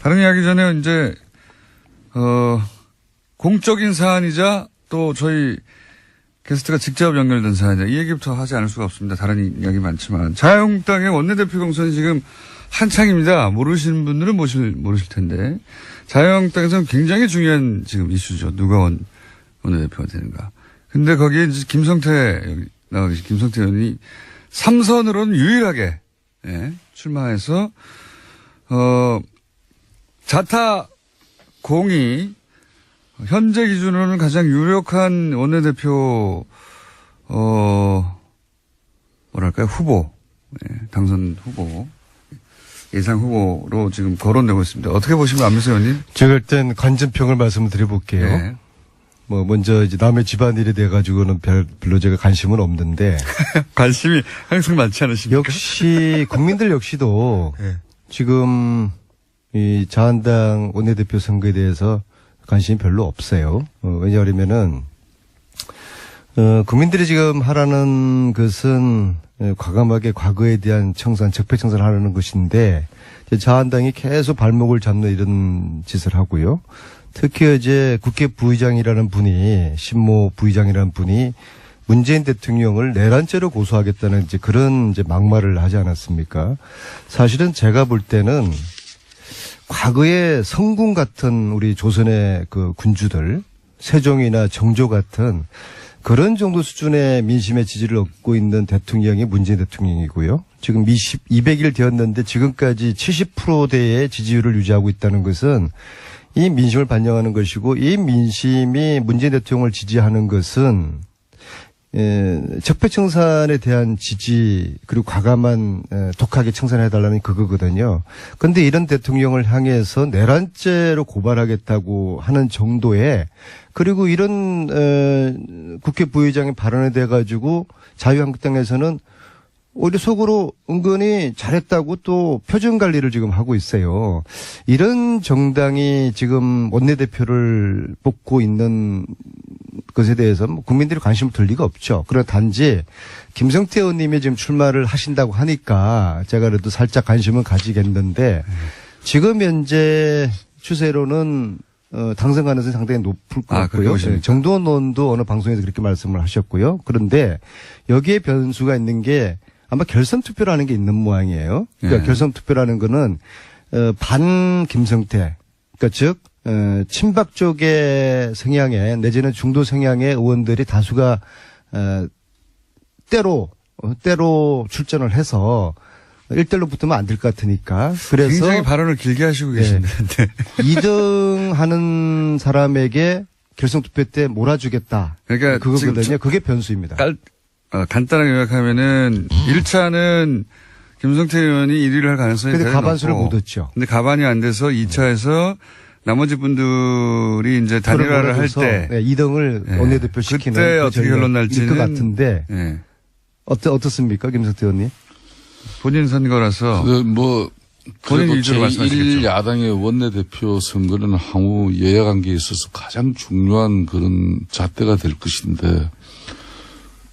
다른 이야기 전에 이제, 공적인 사안이자 또 저희 게스트가 직접 연결된 사안이자 이 얘기부터 하지 않을 수가 없습니다. 다른 이야기 많지만. 자유한국당의 원내대표 경선이 지금 한창입니다. 모르시는 분들은 모르실 텐데. 자유한국당에서는 굉장히 중요한 지금 이슈죠. 누가 원내대표가 되는가. 근데 거기에 이제 김성태 의원이 3선으로는 유일하게, 출마해서, 자타 공이 현재 기준으로는 가장 유력한 원내대표, 후보, 당선 후보, 예상 후보로 지금 거론되고 있습니다. 어떻게 보시면 안민석 의원님? 제가 일단 관전평을 말씀드려볼게요. 네. 먼저 이제 남의 집안일에 대해가지고는 별로 제가 관심은 없는데. 관심이 항상 많지 않으십니까? 역시, 국민들 역시도 네. 지금 이 자한당 원내대표 선거에 대해서 관심이 별로 없어요. 왜냐하면은, 국민들이 지금 하라는 것은 과감하게 과거에 대한 청산, 적폐청산을 하려는 것인데, 자한당이 계속 발목을 잡는 이런 짓을 하고요. 특히 어제 국회 부의장이라는 분이, 신모 부의장이라는 분이 문재인 대통령을 내란죄로 고소하겠다는 이제 그런 이제 막말을 하지 않았습니까? 사실은 제가 볼 때는 과거에 성군 같은 우리 조선의 그 군주들, 세종이나 정조 같은 그런 정도 수준의 민심의 지지를 얻고 있는 대통령이 문재인 대통령이고요. 지금 200일 되었는데 지금까지 70%대의 지지율을 유지하고 있다는 것은 이 민심을 반영하는 것이고 이 민심이 문재인 대통령을 지지하는 것은 적폐청산에 대한 지지 그리고 과감한 독하게 청산해달라는 그거거든요. 그런데 이런 대통령을 향해서 내란죄로 고발하겠다고 하는 정도의 그리고 이런 국회 부의장의 발언에 대해 가지고 자유한국당에서는 오히려 속으로 은근히 잘했다고 또 표정 관리를 지금 하고 있어요. 이런 정당이 지금 원내대표를 뽑고 있는 것에 대해서 국민들이 관심을 들 리가 없죠. 그러나 단지 김성태 의원님이 지금 출마를 하신다고 하니까 제가 그래도 살짝 관심은 가지겠는데 지금 현재 추세로는 당선 가능성이 상당히 높을 것 같고요. 정두원 의원도 어느 방송에서 그렇게 말씀을 하셨고요. 그런데 여기에 변수가 있는 게 아마 결선 투표라는 게 있는 모양이에요. 그러니까 결선 투표라는 거는 반 김성태, 그러니까 즉 친박 쪽의 성향의 내지는 중도 성향의 의원들이 다수가 때로 출전을 해서 1대1로 붙으면 안 될 것 같으니까. 그래서 굉장히 발언을 길게 하시고 계신데. 2등 하는 사람에게 결선 투표 때 몰아주겠다. 그러니까 그거거든요. 그게 변수입니다. 간단하게 요약하면은 1차는 김성태 의원이 1위를 할 가능성이 근데 대단히 가반수를 높고 못 얻죠. 근데 가반이 안 돼서 2차에서 나머지 분들이 이제 단일화를 할 때 2등을 원내대표 시키는 그때 어떻게 결론 날지는 것 같은데 예. 어떻습니까, 김성태 의원님? 본인 선거라서 뭐 본인 그래도 위주로 말씀하시겠죠. 제1야당의 원내대표 선거는 향후 여야 관계에 있어서 가장 중요한 그런 잣대가 될 것인데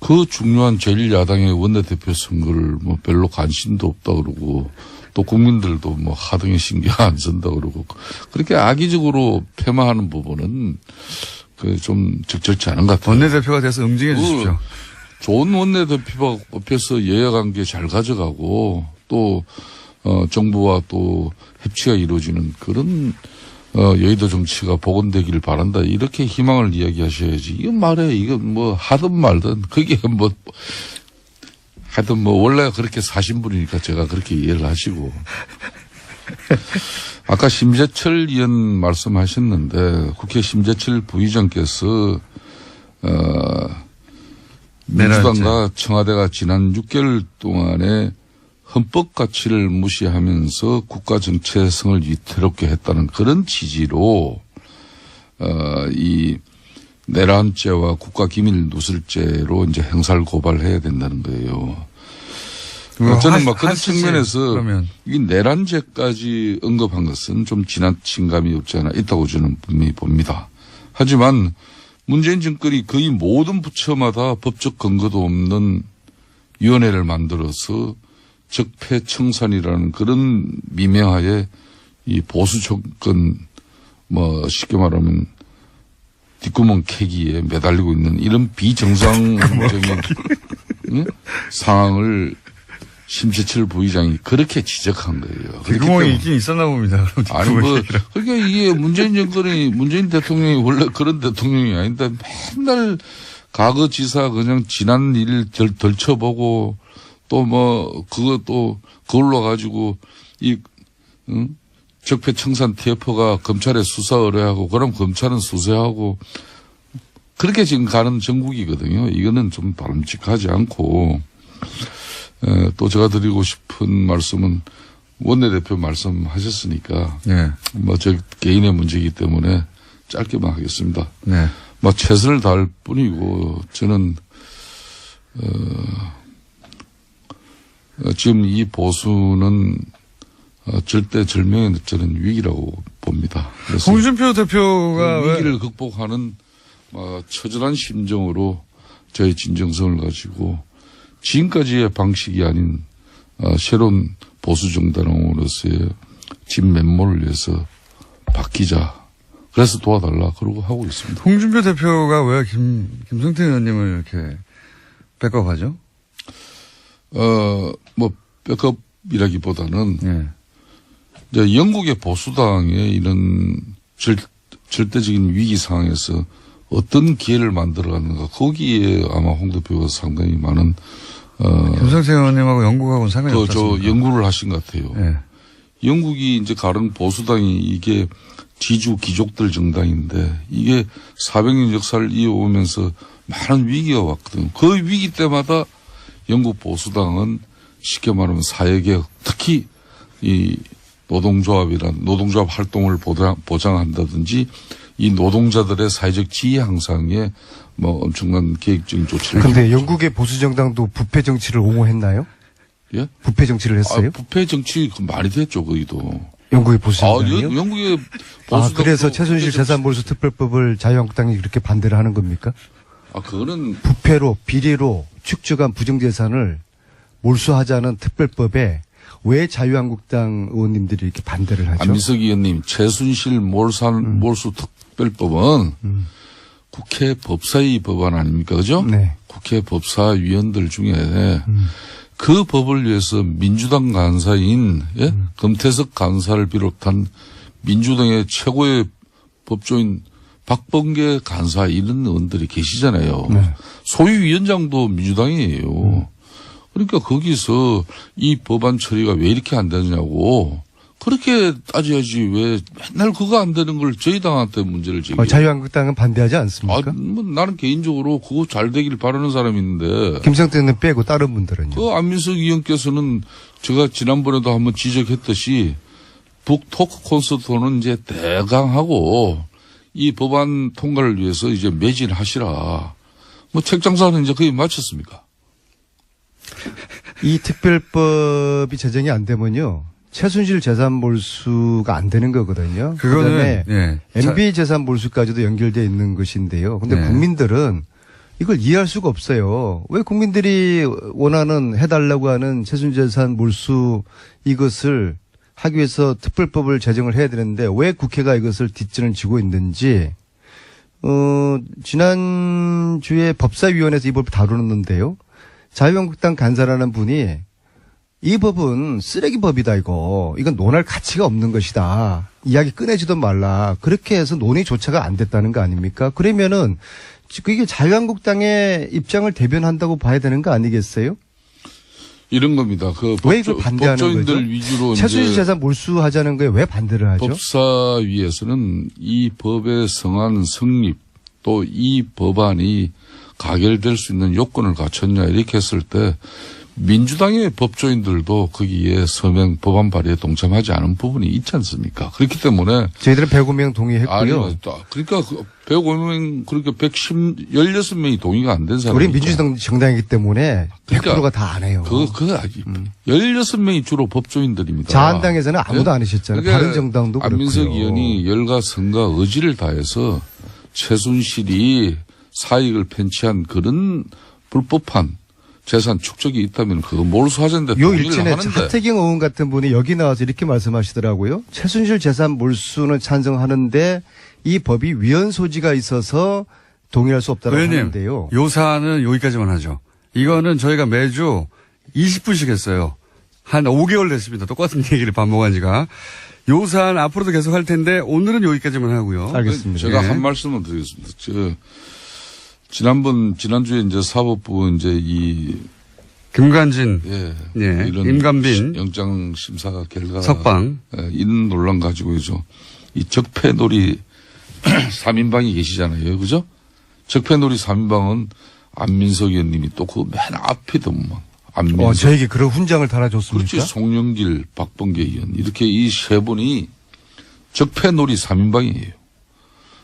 그 중요한 제1야당의 원내대표 선거를 뭐 별로 관심도 없다 그러고 또 국민들도 뭐 하등에 신경 안 쓴다 그러고 그렇게 악의적으로 폄하하는 부분은 그 좀 적절치 않은 것 같아요. 원내대표가 돼서 응징해 주십시오. 좋은 원내대표가 뽑혀서 여야 관계 잘 가져가고 또 정부와 또 협치가 이루어지는 그런 여의도 정치가 복원되기를 바란다. 이렇게 희망을 이야기하셔야지. 이건 말해. 이건 뭐 하든 말든 그게 뭐 하여튼 뭐 원래 그렇게 사신 분이니까 제가 그렇게 이해를 하시고. 아까 심재철 의원 말씀하셨는데 국회 심재철 부의장께서 민주당과 청와대가 지난 6개월 동안에 헌법 가치를 무시하면서 국가 정체성을 위태롭게 했다는 그런 취지로 이 내란죄와 국가기밀 누설죄로 이제 형사를 고발해야 된다는 거예요. 저는 뭐 그런 측면에서 그러면. 이 내란죄까지 언급한 것은 좀 지나친 감이 없지 않아 있다고 저는 분명히 봅니다. 하지만 문재인 정권이 거의 모든 부처마다 법적 근거도 없는 위원회를 만들어서 적폐청산이라는 그런 미명하에 이 보수 정권 뭐 쉽게 말하면 뒷구멍 캐기에 매달리고 있는 이런 비정상적인 상황을 심재철 부의장이 그렇게 지적한 거예요. 뒷구멍이 있긴 있었나 봅니다. 아니 뭐 그러니까 이게 문재인 정권이 문재인 대통령이 원래 그런 대통령이 아닌데 맨날 과거 지사 그냥 지난 일 덜쳐보고 또 뭐 그것도 그걸로 가지고 이 적폐청산 TF가 검찰에 수사 의뢰하고 그럼 검찰은 수사하고 그렇게 지금 가는 정국이거든요. 이거는 좀 바람직하지 않고 또 제가 드리고 싶은 말씀은 원내대표 말씀하셨으니까 네. 뭐 저 개인의 문제이기 때문에 짧게만 하겠습니다. 네. 뭐 최선을 다할 뿐이고 저는 지금 이 보수는 절대절명의 저는 위기라고 봅니다. 그래서 홍준표 대표가 그 위기를 극복하는 처절한 심정으로 저희 진정성을 가지고 지금까지의 방식이 아닌 새로운 보수 정당으로서의 진면모를 위해서 바뀌자. 그래서 도와달라 그러고 하고 있습니다. 홍준표 대표가 왜 김성태 의원님을 이렇게 백업하죠? 뭐 백업이라기보다는 네. 이제 영국의 보수당의 이런 절대적인 위기 상황에서 어떤 기회를 만들어가는가 거기에 아마 홍 대표가 상당히 많은 김성태 의원님하고 영국하고는 상관이 없었습니다. 저 연구를 하신 것 같아요. 네. 영국이 이제 가령 보수당이 이게 지주 귀족들 정당인데 이게 400년 역사를 이어오면서 많은 위기가 왔거든요. 그 위기 때마다 영국 보수당은 쉽게 말하면 사회개혁, 특히 이 노동조합 활동을 보장한다든지 이 노동자들의 사회적 지위 향상에 뭐 엄청난 계획적인 조치를. 근데 영국의 보수 정당도 부패 정치를 옹호했나요? 예? 부패 정치를 했어요? 부패 정치 많이 됐죠, 거기도. 영국의 보수 정당이요? 영국의 보수당도. 그래서 최순실 재산몰수 특별법을 자유한국당이 그렇게 반대를 하는 겁니까? 그거는 부패로 비리로 축적한 부정재산을 몰수하자는 특별법에 왜 자유한국당 의원님들이 이렇게 반대를 하죠? 안민석 의원님, 최순실 몰수 특별법은 국회 법사위 법안 아닙니까? 그죠? 네. 국회 법사위원들 중에 그 법을 위해서 민주당 간사인 금태섭 간사를 비롯한 민주당의 최고의 법조인 박범계 간사 이런 의원들이 계시잖아요. 네. 소위위원장도 민주당이에요. 그러니까 거기서 이 법안 처리가 왜 이렇게 안 되느냐고 그렇게 따져야지 왜 맨날 그거 안 되는 걸 저희 당한테 문제를 제기해요. 자유한국당은 반대하지 않습니까? 뭐 나는 개인적으로 그거 잘 되길 바라는 사람인데 김성태 의원은 빼고 다른 분들은요? 그 안민석 의원께서는 제가 지난번에도 한번 지적했듯이 북토크 콘서트는 이제 대강하고 이 법안 통과를 위해서 이제 매진하시라. 뭐 책장사는 이제 거의 마쳤습니까? 이 특별법이 제정이 안 되면요. 최순실 재산 몰수가 안 되는 거거든요. 그거는, 그다음에 예. MB 재산 몰수까지도 연결되어 있는 것인데요. 근데 네. 국민들은 이걸 이해할 수가 없어요. 왜 국민들이 원하는 해달라고 하는 최순실 재산 몰수 이것을 하기 위해서 특별법을 제정을 해야 되는데 왜 국회가 이것을 뒷전을 지고 있는지 지난주에 법사위원회에서 이 법을 다루는데요. 자유한국당 간사라는 분이 이 법은 쓰레기법이다 이거. 이건 논할 가치가 없는 것이다. 이야기 꺼내지도 말라. 그렇게 해서 논의조차가 안 됐다는 거 아닙니까? 그러면은 이게 자유한국당의 입장을 대변한다고 봐야 되는 거 아니겠어요? 이런 겁니다. 그 왜 이걸 반대하는 법조인들 거죠? 위주로 최순실 이제 재산 몰수하자는 거에 왜 반대를 하죠? 법사위에서는 이 법의 성안 성립 또 이 법안이 가결될 수 있는 요건을 갖췄냐 이렇게 했을 때 민주당의 법조인들도 거기에 서명 법안 발의에 동참하지 않은 부분이 있지 않습니까? 그렇기 때문에 저희들은 105명 동의했고요. 아니, 그러니까 105명 그러니까 16명이 동의가 안 된 사람. 우리 민주당 정당이기 때문에 그러니까 100%가 다 안 해요. 그거 아니. 16명이 주로 법조인들입니다. 자한당에서는 아무도 예? 안 하셨잖아요. 그러니까 다른 정당도 안민석 그렇고요. 의원이 열과 성과 의지를 다해서 최순실이 사익을 편취한 그런 불법한 재산 축적이 있다면 그거 몰수하자는데 요 동의를 일전에 하는데 하태경 의원 같은 분이 여기 나와서 이렇게 말씀하시더라고요. 최순실 재산 몰수는 찬성하는데 이 법이 위헌 소지가 있어서 동의할 수 없다고 의원님, 하는데요. 요 사안은 여기까지만 하죠. 이거는 저희가 매주 20분씩 했어요. 한 5개월 됐습니다. 똑같은 얘기를 반복한 지가. 요 사안 앞으로도 계속 할 텐데 오늘은 여기까지만 하고요. 알겠습니다. 제가 예. 한 말씀을 드리겠습니다. 지난주에 이제 사법부 이제 김관진, 예, 예, 이런 임관빈, 영장 심사 결과 석방. 이런 논란 가지고죠. 이 적폐놀이 3인방이 계시잖아요. 그죠? 적폐놀이 3인방은 안민석 의원님이 또 그 맨 앞이더만. 안민석. 저에게 그런 훈장을 달아줬습니까? 그렇지. 송영길, 박범계 의원. 이렇게 이 세 분이 적폐놀이 3인방이에요.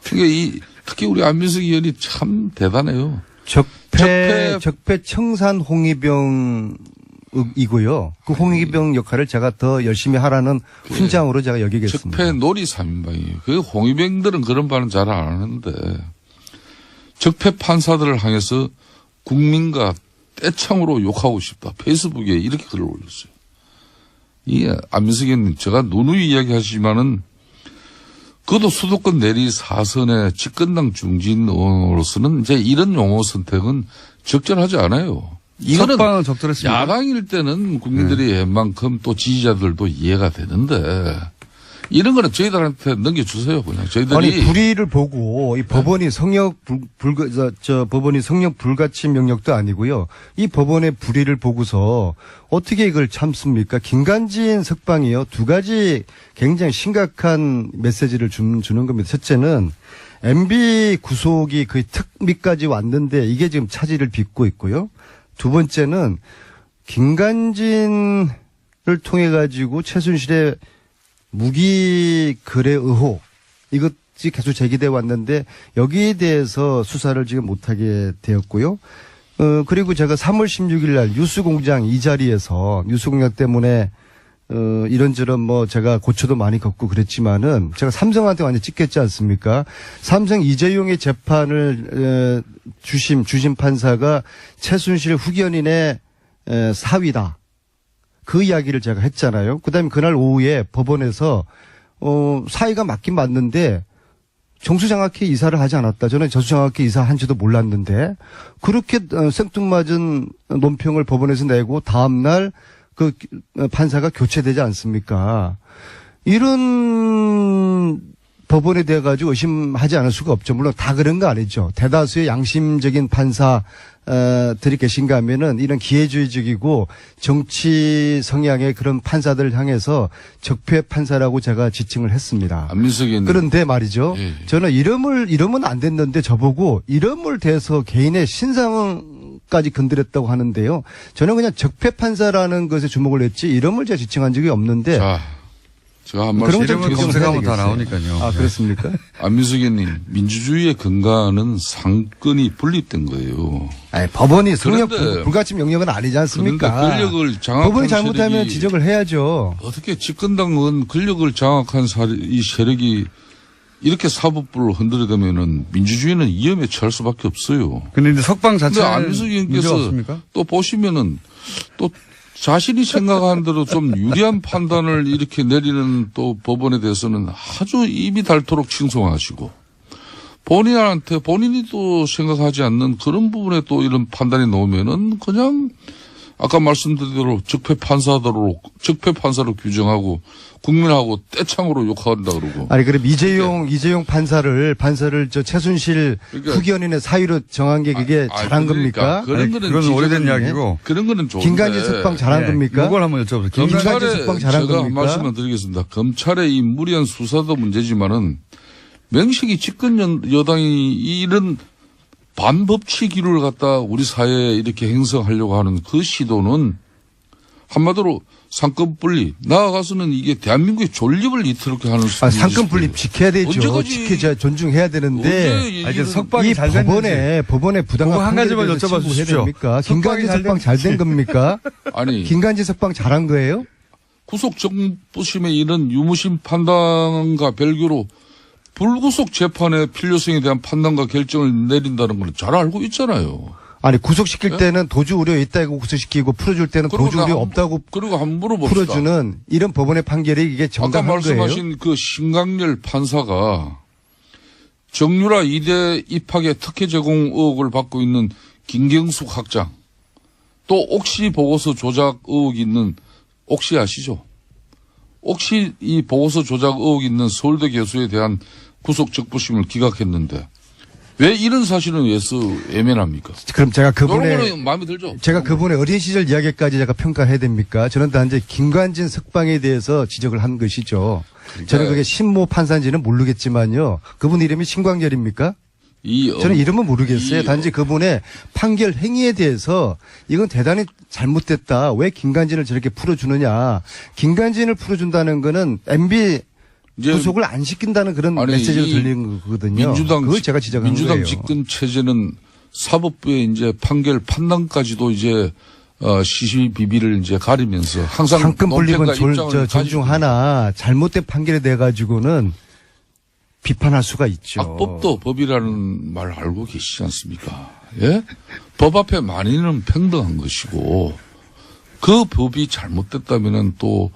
그러니까 특히 우리 안민석 의원이 참 대단해요. 적폐 청산 홍위병이고요. 그 홍위병 역할을 제가 더 열심히 하라는 훈장으로 제가 여기겠습니다. 적폐놀이 3인방이에요. 그 홍위병들은 그런 말은 잘 안 하는데 적폐 판사들을 향해서 국민과 떼창으로 욕하고 싶다. 페이스북에 이렇게 글을 올렸어요. 이 안민석 의원님 제가 누누이 이야기하시지만은 그것도 수도권 내리 4선의 집권당 중진 의원으로서는 이제 이런 용어 선택은 적절하지 않아요. 이거는 석방은 적절했습니다. 야당일 때는 국민들이 웬만큼 또 지지자들도 이해가 되는데 이런 거는 저희들한테 넘겨주세요. 그냥 저희들이. 아니 불의를 보고 이 법원이 법원이 성역 불가침 명령도 아니고요. 이 법원의 불의를 보고서 어떻게 이걸 참습니까? 김관진 석방이요. 두 가지 굉장히 심각한 메시지를 주는 겁니다. 첫째는 MB 구속이 거의 특미까지 왔는데 이게 지금 차질을 빚고 있고요. 두 번째는 김관진을 통해 가지고 최순실의 무기 거래 의혹 이것이 계속 제기돼 왔는데 여기에 대해서 수사를 지금 못하게 되었고요. 그리고 제가 3월 16일 날 뉴스공장 이 자리에서 뉴스공장 때문에 이런저런 뭐 제가 고초도 많이 겪고 그랬지만은 제가 삼성한테 완전 찍혔지 않습니까? 삼성 이재용의 재판을 주심 판사가 최순실 후견인의 사위다. 그 이야기를 제가 했잖아요. 그다음에 그날 오후에 법원에서 사위가 맞긴 맞는데 정수장학회 이사를 하지 않았다. 저는 정수장학회 이사한지도 몰랐는데 그렇게 생뚱맞은 논평을 법원에서 내고 다음 날 그 판사가 교체되지 않습니까? 이런 법원에 대해 가지고 의심하지 않을 수가 없죠. 물론 다 그런 거 아니죠. 대다수의 양심적인 판사들이 계신가 하면은 이런 기회주의적이고 정치 성향의 그런 판사들을 향해서 적폐 판사라고 제가 지칭을 했습니다. 안민석 의원님. 그런데 말이죠. 예. 저는 이러면 안 됐는데 저보고 이름을 대서 개인의 신상까지 건드렸다고 하는데요. 저는 그냥 적폐 판사라는 것에 주목을 했지 이름을 제가 지칭한 적이 없는데. 자, 제가 한 그런 말씀 좀 이름을 조정을 검색하면 해야 다 되겠어요. 나오니까요. 아, 그렇습니까? 안민석 의원님, 민주주의의 근간은 상권이 분립된 거예요. 아니, 법원이 성역 그런데- 불가침 영역은 아니지 않습니까? 그런데 권력을 장악한 법원이 잘못하면 세력이- 지적을 해야죠. 어떻게 집권당은 권력을 장악한 이 세력이 이렇게 사법부를 흔들어가면은 민주주의는 위험에 처할 수밖에 없어요. 근데 이제 석방 근데 자체는 안민석 문제가 의원께서 없습니까? 또 보시면은 또 자신이 생각하는 대로 좀 유리한 판단을 이렇게 내리는 또 법원에 대해서는 아주 입이 닳도록 칭송하시고 본인한테 본인이 또 생각하지 않는 그런 부분에 또 이런 판단이 나오면은 그냥 아까 말씀드린 대로 적폐 판사로 규정하고 국민하고 떼창으로 욕한다 그러고. 아니, 그럼 이재용 판사를 저 최순실 그러니까- 후견인의 사위로 정한 게 그게 잘한 겁니까? 그런 아니, 거는 그건 오래된 지적은- 이야기고. 그런 거는 좋은데. 김관진 석방 잘한 예, 겁니까? 이걸 한번 여쭤보세요. 김관진 검찰의 석방 잘한 제가 한 겁니까? 말씀만 드리겠습니다. 검찰의 이 무리한 수사도 문제지만은 명식이 집권 여당이 이런 반법치기를 갖다 우리 사회에 이렇게 행성하려고 하는 그 시도는 한마디로 상권 분립, 나아가서는 이게 대한민국의 존립을 이틀게 하는 수준이 상권 분립 지켜야 되죠. 언제까지- 지켜줘야 존중해야 되는데 이제 석방이 이 잘 됐는지. 법원에 부당한 그거 한 가지만 판결에 대해서 여쭤봐 신고해야 주십시오. 됩니까? 석방이 김관진 잘 석방 잘 된 됐는지. 겁니까? 아니 김관진 석방 잘한 거예요? 구속 정부심의 이런 유무심 판단과 별개로 불구속 재판의 필요성에 대한 판단과 결정을 내린다는 걸 잘 알고 있잖아요. 아니 구속시킬 때는 도주 우려 있다고 구속시키고 풀어줄 때는 그리고 도주 나 우려 한- 없다고 그리고 한번 물어봅시다. 풀어주는 이런 법원의 판결이 이게 아까 정당한 거예요? 말씀하신 그 신강렬 판사가 정유라 2대 입학의 특혜 제공 의혹을 받고 있는 김경숙 학장, 또 옥시 보고서 조작 의혹이 있는 옥시 아시죠? 옥시 이 보고서 조작 의혹이 있는 서울대 교수에 대한 구속 적부심을 기각했는데 왜 이런 사실은 외면합니까? 그럼 제가 이런 그분의 거는 마음에 들죠? 제가 그분의 어린 시절 이야기까지 제가 평가해야 됩니까? 저는 단지 김관진 석방에 대해서 지적을 한 것이죠. 저는 그게 신모 판사인지는 모르겠지만요. 그분 이름이 신광렬입니까? 저는 이름은 모르겠어요. 단지 그분의 판결 행위에 대해서 이건 대단히 잘못됐다. 왜 김관진을 저렇게 풀어주느냐. 김관진을 풀어준다는 거는 MB 이제 구속을 안 시킨다는 그런 아니, 메시지로 이 들리는 거거든요. 그걸 제가 지적한 민주당 거예요. 집권 체제는 사법부의 이제 판단까지도 이제 시시비비를 이제 가리면서 항상 상권 분립은 논평과 입장을 존중하나 잘못된 판결에 대해 가지고는 비판할 수가 있죠. 악법도 법이라는 말 알고 계시지 않습니까? 예? 법 앞에 만인은 평등한 것이고 그 법이 잘못됐다면은 또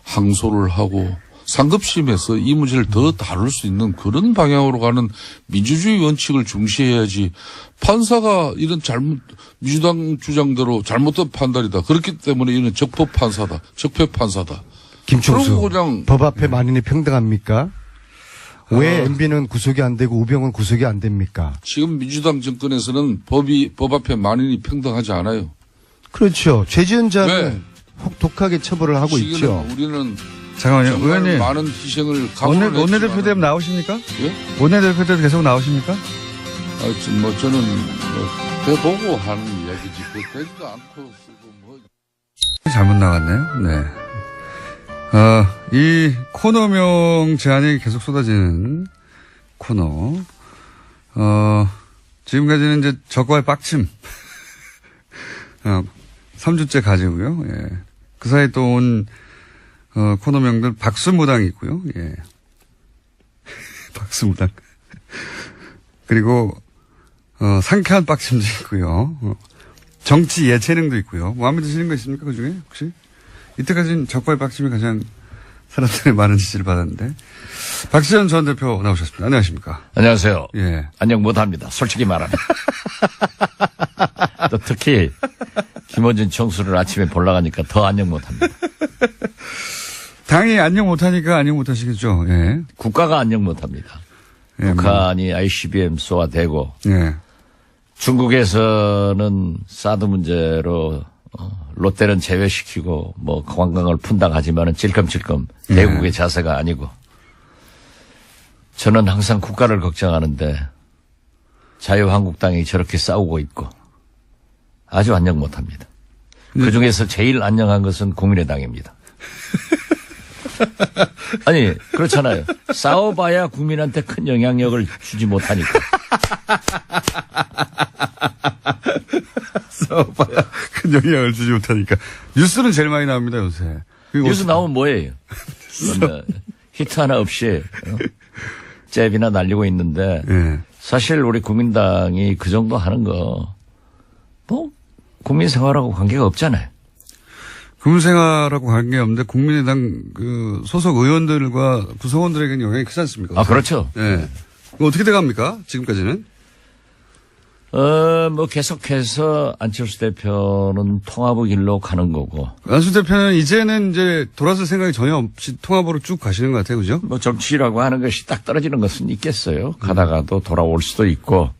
항소를 하고 상급심에서 이 문제를 더 다룰 수 있는 그런 방향으로 가는 민주주의 원칙을 중시해야지 판사가 이런 민주당 주장대로 잘못된 판단이다. 그렇기 때문에 이는 적폐 판사다. 김충수, 그러고 그냥 법 앞에 만인이 평등합니까? 왜 MB는 구속이 안 되고 우병은 구속이 안 됩니까? 지금 민주당 정권에서는 법 앞에 만인이 평등하지 않아요. 그렇죠. 죄 지은 자는 왜? 혹독하게 처벌을 하고 지금 있죠. 우리는 잠깐만요. 정말 의원님. 많은 희생을 각오를 원내대표 했지만은- 되면 나오십니까? 예? 원내대표 때도 계속 나오십니까? 저는 대보고 하는 이야기지. 되지도 않고 쓰고 뭐. 잘못 나갔네요. 네. 이 코너명 제안이 계속 쏟아지는 코너. 지금까지는 이제 적과의 빡침. 3주째 가지고요. 예. 그 사이 또 온, 코너명들 박수무당이 있고요. 예. 박수무당. 그리고, 상쾌한 빡침도 있고요. 정치 예체능도 있고요. 마음에 드시는 거 있습니까? 그 중에 혹시? 이때까지는 적과의 빡침이 가장 사람들의 많은 지지를 받았는데. 박지원 전 대표 나오셨습니다. 안녕하십니까? 안녕하세요. 예. 안녕 못합니다. 솔직히 말하면. 또 특히 김어준 총수를 아침에 보러 가니까 더 안녕 못합니다. 당이 안녕 못하니까 안녕 못하시겠죠. 예. 국가가 안녕 못합니다. 예, 북한이 ICBM 쏘아대고 예. 중국에서는 사드 문제로 롯데는 제외시키고 뭐 관광을 푼다 하지만은 찔끔찔끔 대국의 자세가 아니고 저는 항상 국가를 걱정하는데 자유한국당이 저렇게 싸우고 있고 아주 안녕 못합니다. 그중에서 제일 안녕한 것은 국민의당입니다. 아니 그렇잖아요. 싸워봐야 국민한테 큰 영향력을 주지 못하니까. 싸워봐야 큰 영향을 주지 못하니까. 뉴스는 제일 많이 나옵니다, 요새. 뉴스 나오면 뭐예요? 히트 하나 없이 잽이나 날리고 있는데 예. 사실 우리 국민당이 그 정도 하는 거 뭐 국민 생활하고 관계가 없잖아요. 군생활하고 관계없는데 국민의당 그 소속 의원들과 구성원들에게는 영향이 크지 않습니까? 아 그렇죠. 예. 그거 어떻게 돼갑니까? 지금까지는? 뭐 계속해서 안철수 대표는 통합의 길로 가는 거고 안수 대표는 이제는 이제 돌아설 생각이 전혀 없이 통합으로 쭉 가시는 것 같아요, 그죠? 뭐 정치라고 하는 것이 딱 떨어지는 것은 있겠어요. 가다가도 돌아올 수도 있고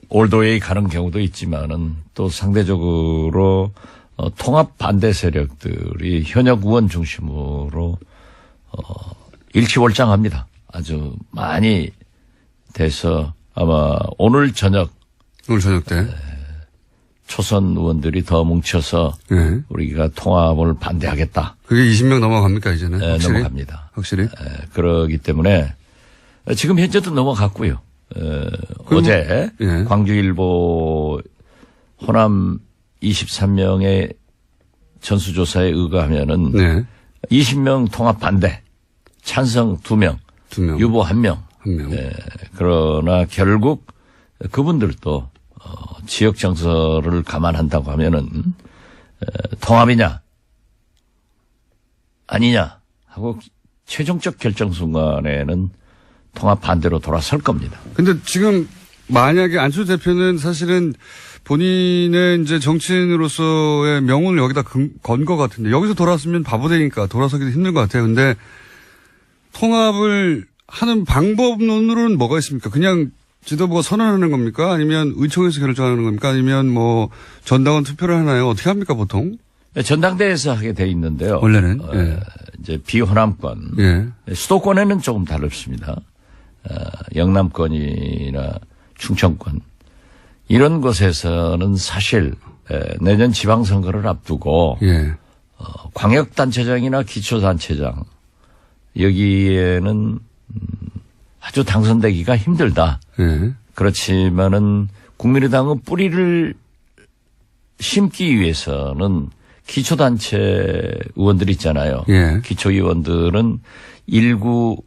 올드웨이 가는 경우도 있지만은 또 상대적으로 통합 반대 세력들이 현역 의원 중심으로 일치월장합니다. 아주 많이 돼서 아마 오늘 저녁 때 초선 의원들이 더 뭉쳐서 예. 우리가 통합을 반대하겠다. 그게 20명 넘어갑니까, 이제는? 네, 확실히? 넘어갑니다. 확실히? 그러기 때문에 지금 현재도 넘어갔고요. 어제 예. 광주일보 호남 23명의 전수조사에 의거하면은 네. 20명 통합 반대, 찬성 2명, 2명. 유보 1명. 1명. 그러나 결국 그분들도 지역 정서를 감안한다고 하면은 통합이냐 아니냐 하고 최종적 결정 순간에는 통합 반대로 돌아설 겁니다. 근데 지금 만약에 안철수 대표는 사실은 본인의 이제 정치인으로서의 명운을 여기다 건 것 같은데 여기서 돌아서면 바보 되니까 돌아서기도 힘든 것 같아요. 근데 통합을 하는 방법론으로는 뭐가 있습니까? 그냥 지도부가 선언하는 겁니까? 아니면 의총에서 결정하는 겁니까? 아니면 뭐 전당원 투표를 하나요? 어떻게 합니까 보통? 전당대회에서 하게 돼 있는데요. 원래는 예. 이제 비호남권, 예. 수도권에는 조금 다릅니다. 영남권이나 충청권 이런 곳에서는 사실 내년 지방선거를 앞두고 예. 광역단체장이나 기초단체장 여기에는 아주 당선되기가 힘들다. 예. 그렇지만은 국민의당은 뿌리를 심기 위해서는 기초단체 의원들 있잖아요. 예. 기초의원들은 1구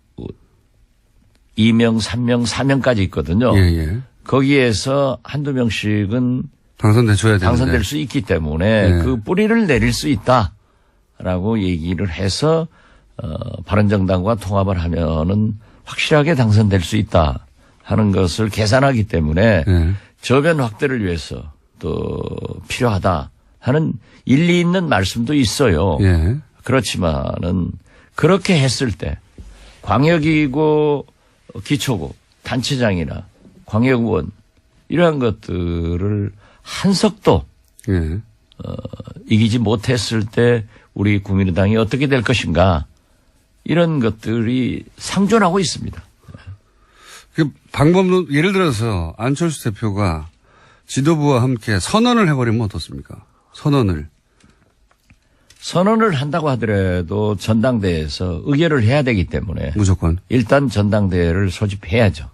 2명, 3명, 4명까지 있거든요. 예, 예. 거기에서 한두 명씩은 당선돼줘야 되는데. 당선될 수 있기 때문에 예. 그 뿌리를 내릴 수 있다라고 얘기를 해서 바른정당과 통합을 하면은 확실하게 당선될 수 있다 하는 것을 계산하기 때문에 예. 저변 확대를 위해서 또 필요하다 하는 일리 있는 말씀도 있어요. 예. 그렇지만은 그렇게 했을 때 광역이고 기초고 단체장이나 광역의원 이러한 것들을 한석도 예. 이기지 못했을 때 우리 국민의당이 어떻게 될 것인가 이런 것들이 상존하고 있습니다. 그 방법론, 예를 들어서 안철수 대표가 지도부와 함께 선언을 해버리면 어떻습니까? 선언을 한다고 하더라도 전당대회에서 의결을 해야 되기 때문에 무조건. 일단 전당대회를 소집해야죠.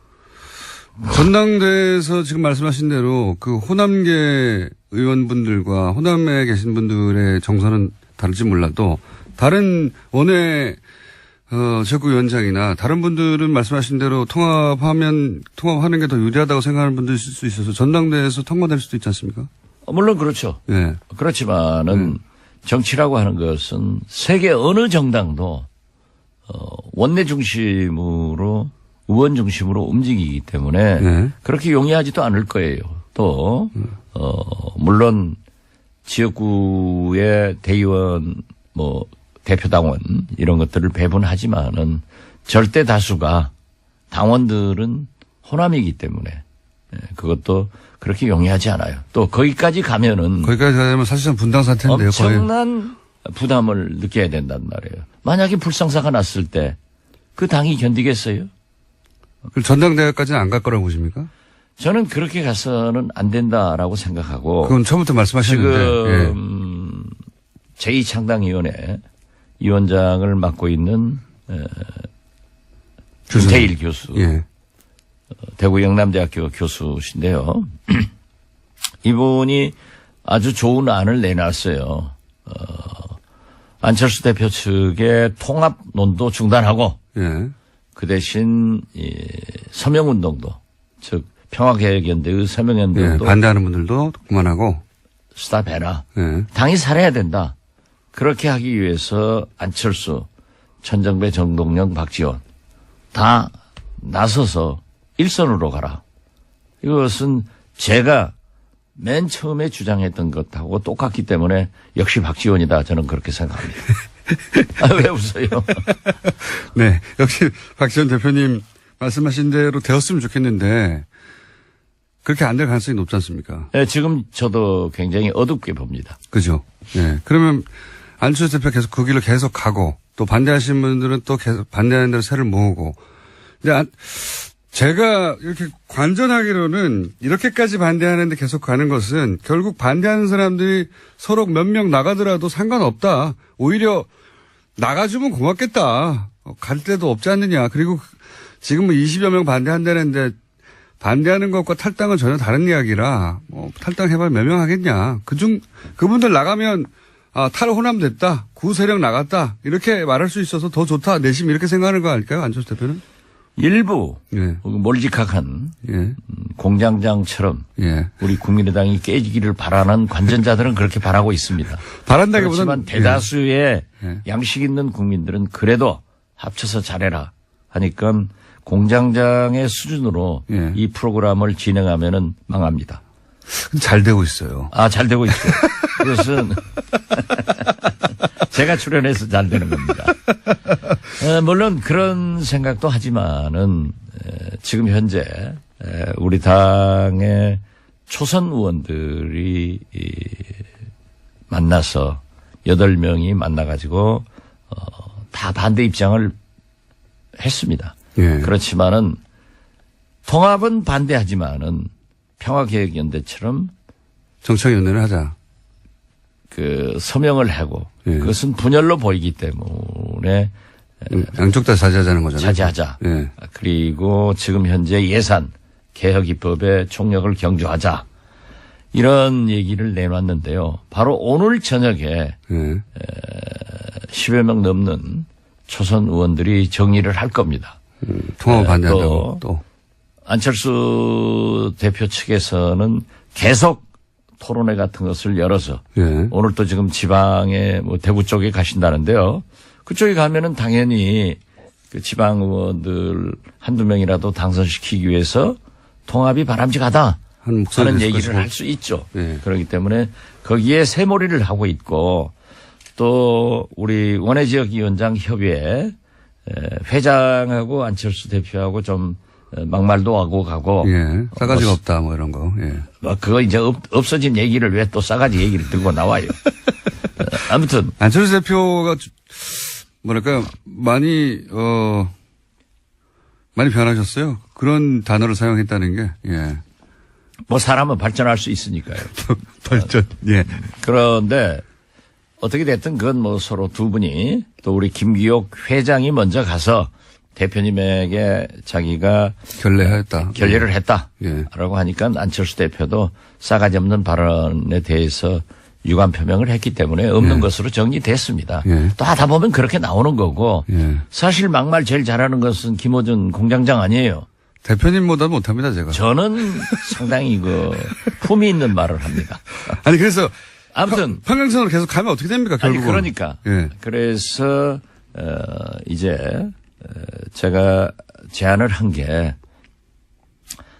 전당대회에서 지금 말씀하신 대로 그 호남계 의원분들과 호남에 계신 분들의 정서는 다를지 몰라도 다른 원외 지역구위원장이나 다른 분들은 말씀하신 대로 통합하는 게 더 유리하다고 생각하는 분들 있을 수 있어서 전당대회에서 통과될 수도 있지 않습니까? 물론 그렇죠. 예. 그렇지만은 정치라고 하는 것은 세계 어느 정당도 원내 중심으로 의원 중심으로 움직이기 때문에 네. 그렇게 용이하지도 않을 거예요. 또 물론 지역구의 대의원 대표당원 이런 것들을 배분하지만은 절대 다수가 당원들은 호남이기 때문에 그것도 그렇게 용이하지 않아요. 또 거기까지 가면은 거기까지 가면 사실상 분당 사태인데요. 거의. 엄청난 부담을 느껴야 된단 말이에요. 만약에 불상사가 났을 때 그 당이 견디겠어요? 그럼 전당대회까지는 안 갈 거라고 보십니까? 저는 그렇게 가서는 안 된다라고 생각하고 그건 처음부터 말씀하셨는데. 지금 제2창당위원회 위원장을 맡고 있는 김태일 교수, 예. 대구 영남대학교 교수신데요. 이분이 아주 좋은 안을 내놨어요. 안철수 대표 측의 통합론도 중단하고 예. 그 대신 서명운동도 즉 평화개혁연대의 서명운동도 반대하는 분들도 그만하고. 스탑해라. 예. 당이 살아야 된다. 그렇게 하기 위해서 안철수, 천정배, 정동영, 박지원 다 나서서 일선으로 가라. 이것은 제가 맨 처음에 주장했던 것하고 똑같기 때문에 역시 박지원이다. 저는 그렇게 생각합니다. 왜 웃어요? 네. 역시 박지원 대표님 말씀하신 대로 되었으면 좋겠는데 그렇게 안 될 가능성이 높지 않습니까? 네, 지금 저도 굉장히 어둡게 봅니다. 그죠? 예. 그러면 안철수 대표 계속 그 길로 계속 가고 또 반대하시는 분들은 또 계속 반대하는 대로 새를 모으고. 근데 제가 이렇게 관전하기로는 이렇게까지 반대하는데 계속 가는 것은 결국 반대하는 사람들이 서로 몇 명 나가더라도 상관없다. 오히려 나가주면 고맙겠다. 갈 데도 없지 않느냐. 그리고 지금 20여 명 반대한다는데 반대하는 것과 탈당은 전혀 다른 이야기라 탈당해봐야 몇 명 하겠냐. 그분들 나가면 탈호남 됐다. 구세력 나갔다. 이렇게 말할 수 있어서 더 좋다. 내심 이렇게 생각하는 거 아닐까요? 안철수 대표는? 일부 예. 몰직학한 예. 공장장처럼 예. 우리 국민의당이 깨지기를 바라는 관전자들은 그렇게 바라고 있습니다. 바란다기보다는 그렇지만 대다수의 예. 양식 있는 국민들은 그래도 합쳐서 잘해라 하니까 공장장의 수준으로 예. 이 프로그램을 진행하면은 망합니다. 잘 되고 있어요. 잘 되고 있죠. 그것은 제가 출연해서 잘 되는 겁니다. 물론 그런 생각도 하지만은 지금 현재 우리 당의 초선 의원들이 만나서 8명이 만나가지고 다 반대 입장을 했습니다. 예. 그렇지만은 통합은 반대하지만은 평화개혁연대처럼 정책위원회를 하자. 그 서명을 하고 예. 그것은 분열로 보이기 때문에 양쪽 다 자제하자는 거잖아요. 자제하자. 예. 그리고 지금 현재 예산 개혁 입법의 총력을 경주하자. 이런 얘기를 내놨는데요. 바로 오늘 저녁에 예. 10여 명 넘는 초선 의원들이 정리를 할 겁니다. 통합을 반대한다고 또. 안철수 대표 측에서는 계속 토론회 같은 것을 열어서 예. 오늘 또 지금 지방에 대구 쪽에 가신다는데요. 그쪽에 가면은 당연히 그 지방 의원들 한두 명이라도 당선시키기 위해서 통합이 바람직하다 하는 얘기를 할 수 있죠. 예. 그렇기 때문에 거기에 새몰이를 하고 있고 또 우리 원외지역위원장 협의회 회장하고 안철수 대표하고 좀 막말도 하고 가고. 예. 싸가지가 없다 뭐 이런 거. 예. 그거 이제 없어진 얘기를 왜 또 싸가지 얘기를 들고 나와요. 아무튼 안철수 대표가 뭐랄까, 많이 변하셨어요. 그런 단어를 사용했다는 게, 예. 뭐 사람은 발전할 수 있으니까요. 발전, 예. 그런데 어떻게 됐든 그건 뭐 서로 두 분이 또 우리 김기옥 회장이 먼저 가서 대표님에게 자기가 결례하였다. 결례를 했다라고 예. 하니까 안철수 대표도 싸가지 없는 발언에 대해서 유감 표명을 했기 때문에 없는 것으로 정리됐습니다. 예. 또 하다 보면 그렇게 나오는 거고 예. 사실 막말 제일 잘하는 것은 김어준 공장장 아니에요. 대표님보다 못합니다, 제가. 저는 상당히 품이 있는 말을 합니다. 아니, 그래서 아무튼 평행선으로 계속 가면 어떻게 됩니까, 아니 결국은. 그러니까 예. 그래서 이제 제가 제안을 한 게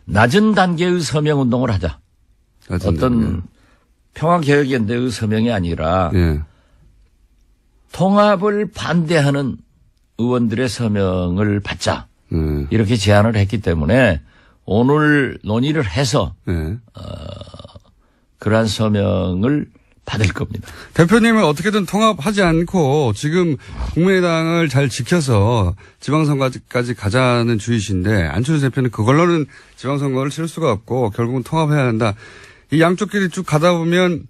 낮은 단계의 서명 운동을 하자. 어떤 평화개혁연대의 서명이 아니라 예. 통합을 반대하는 의원들의 서명을 받자. 예. 이렇게 제안을 했기 때문에 오늘 논의를 해서 예. 그러한 서명을 받을 겁니다. 대표님은 어떻게든 통합하지 않고 지금 국민의당을 잘 지켜서 지방선거까지 가자는 주의신데 안철수 대표는 그걸로는 지방선거를 치를 수가 없고 결국은 통합해야 한다. 이 양쪽끼리 쭉 가다 보면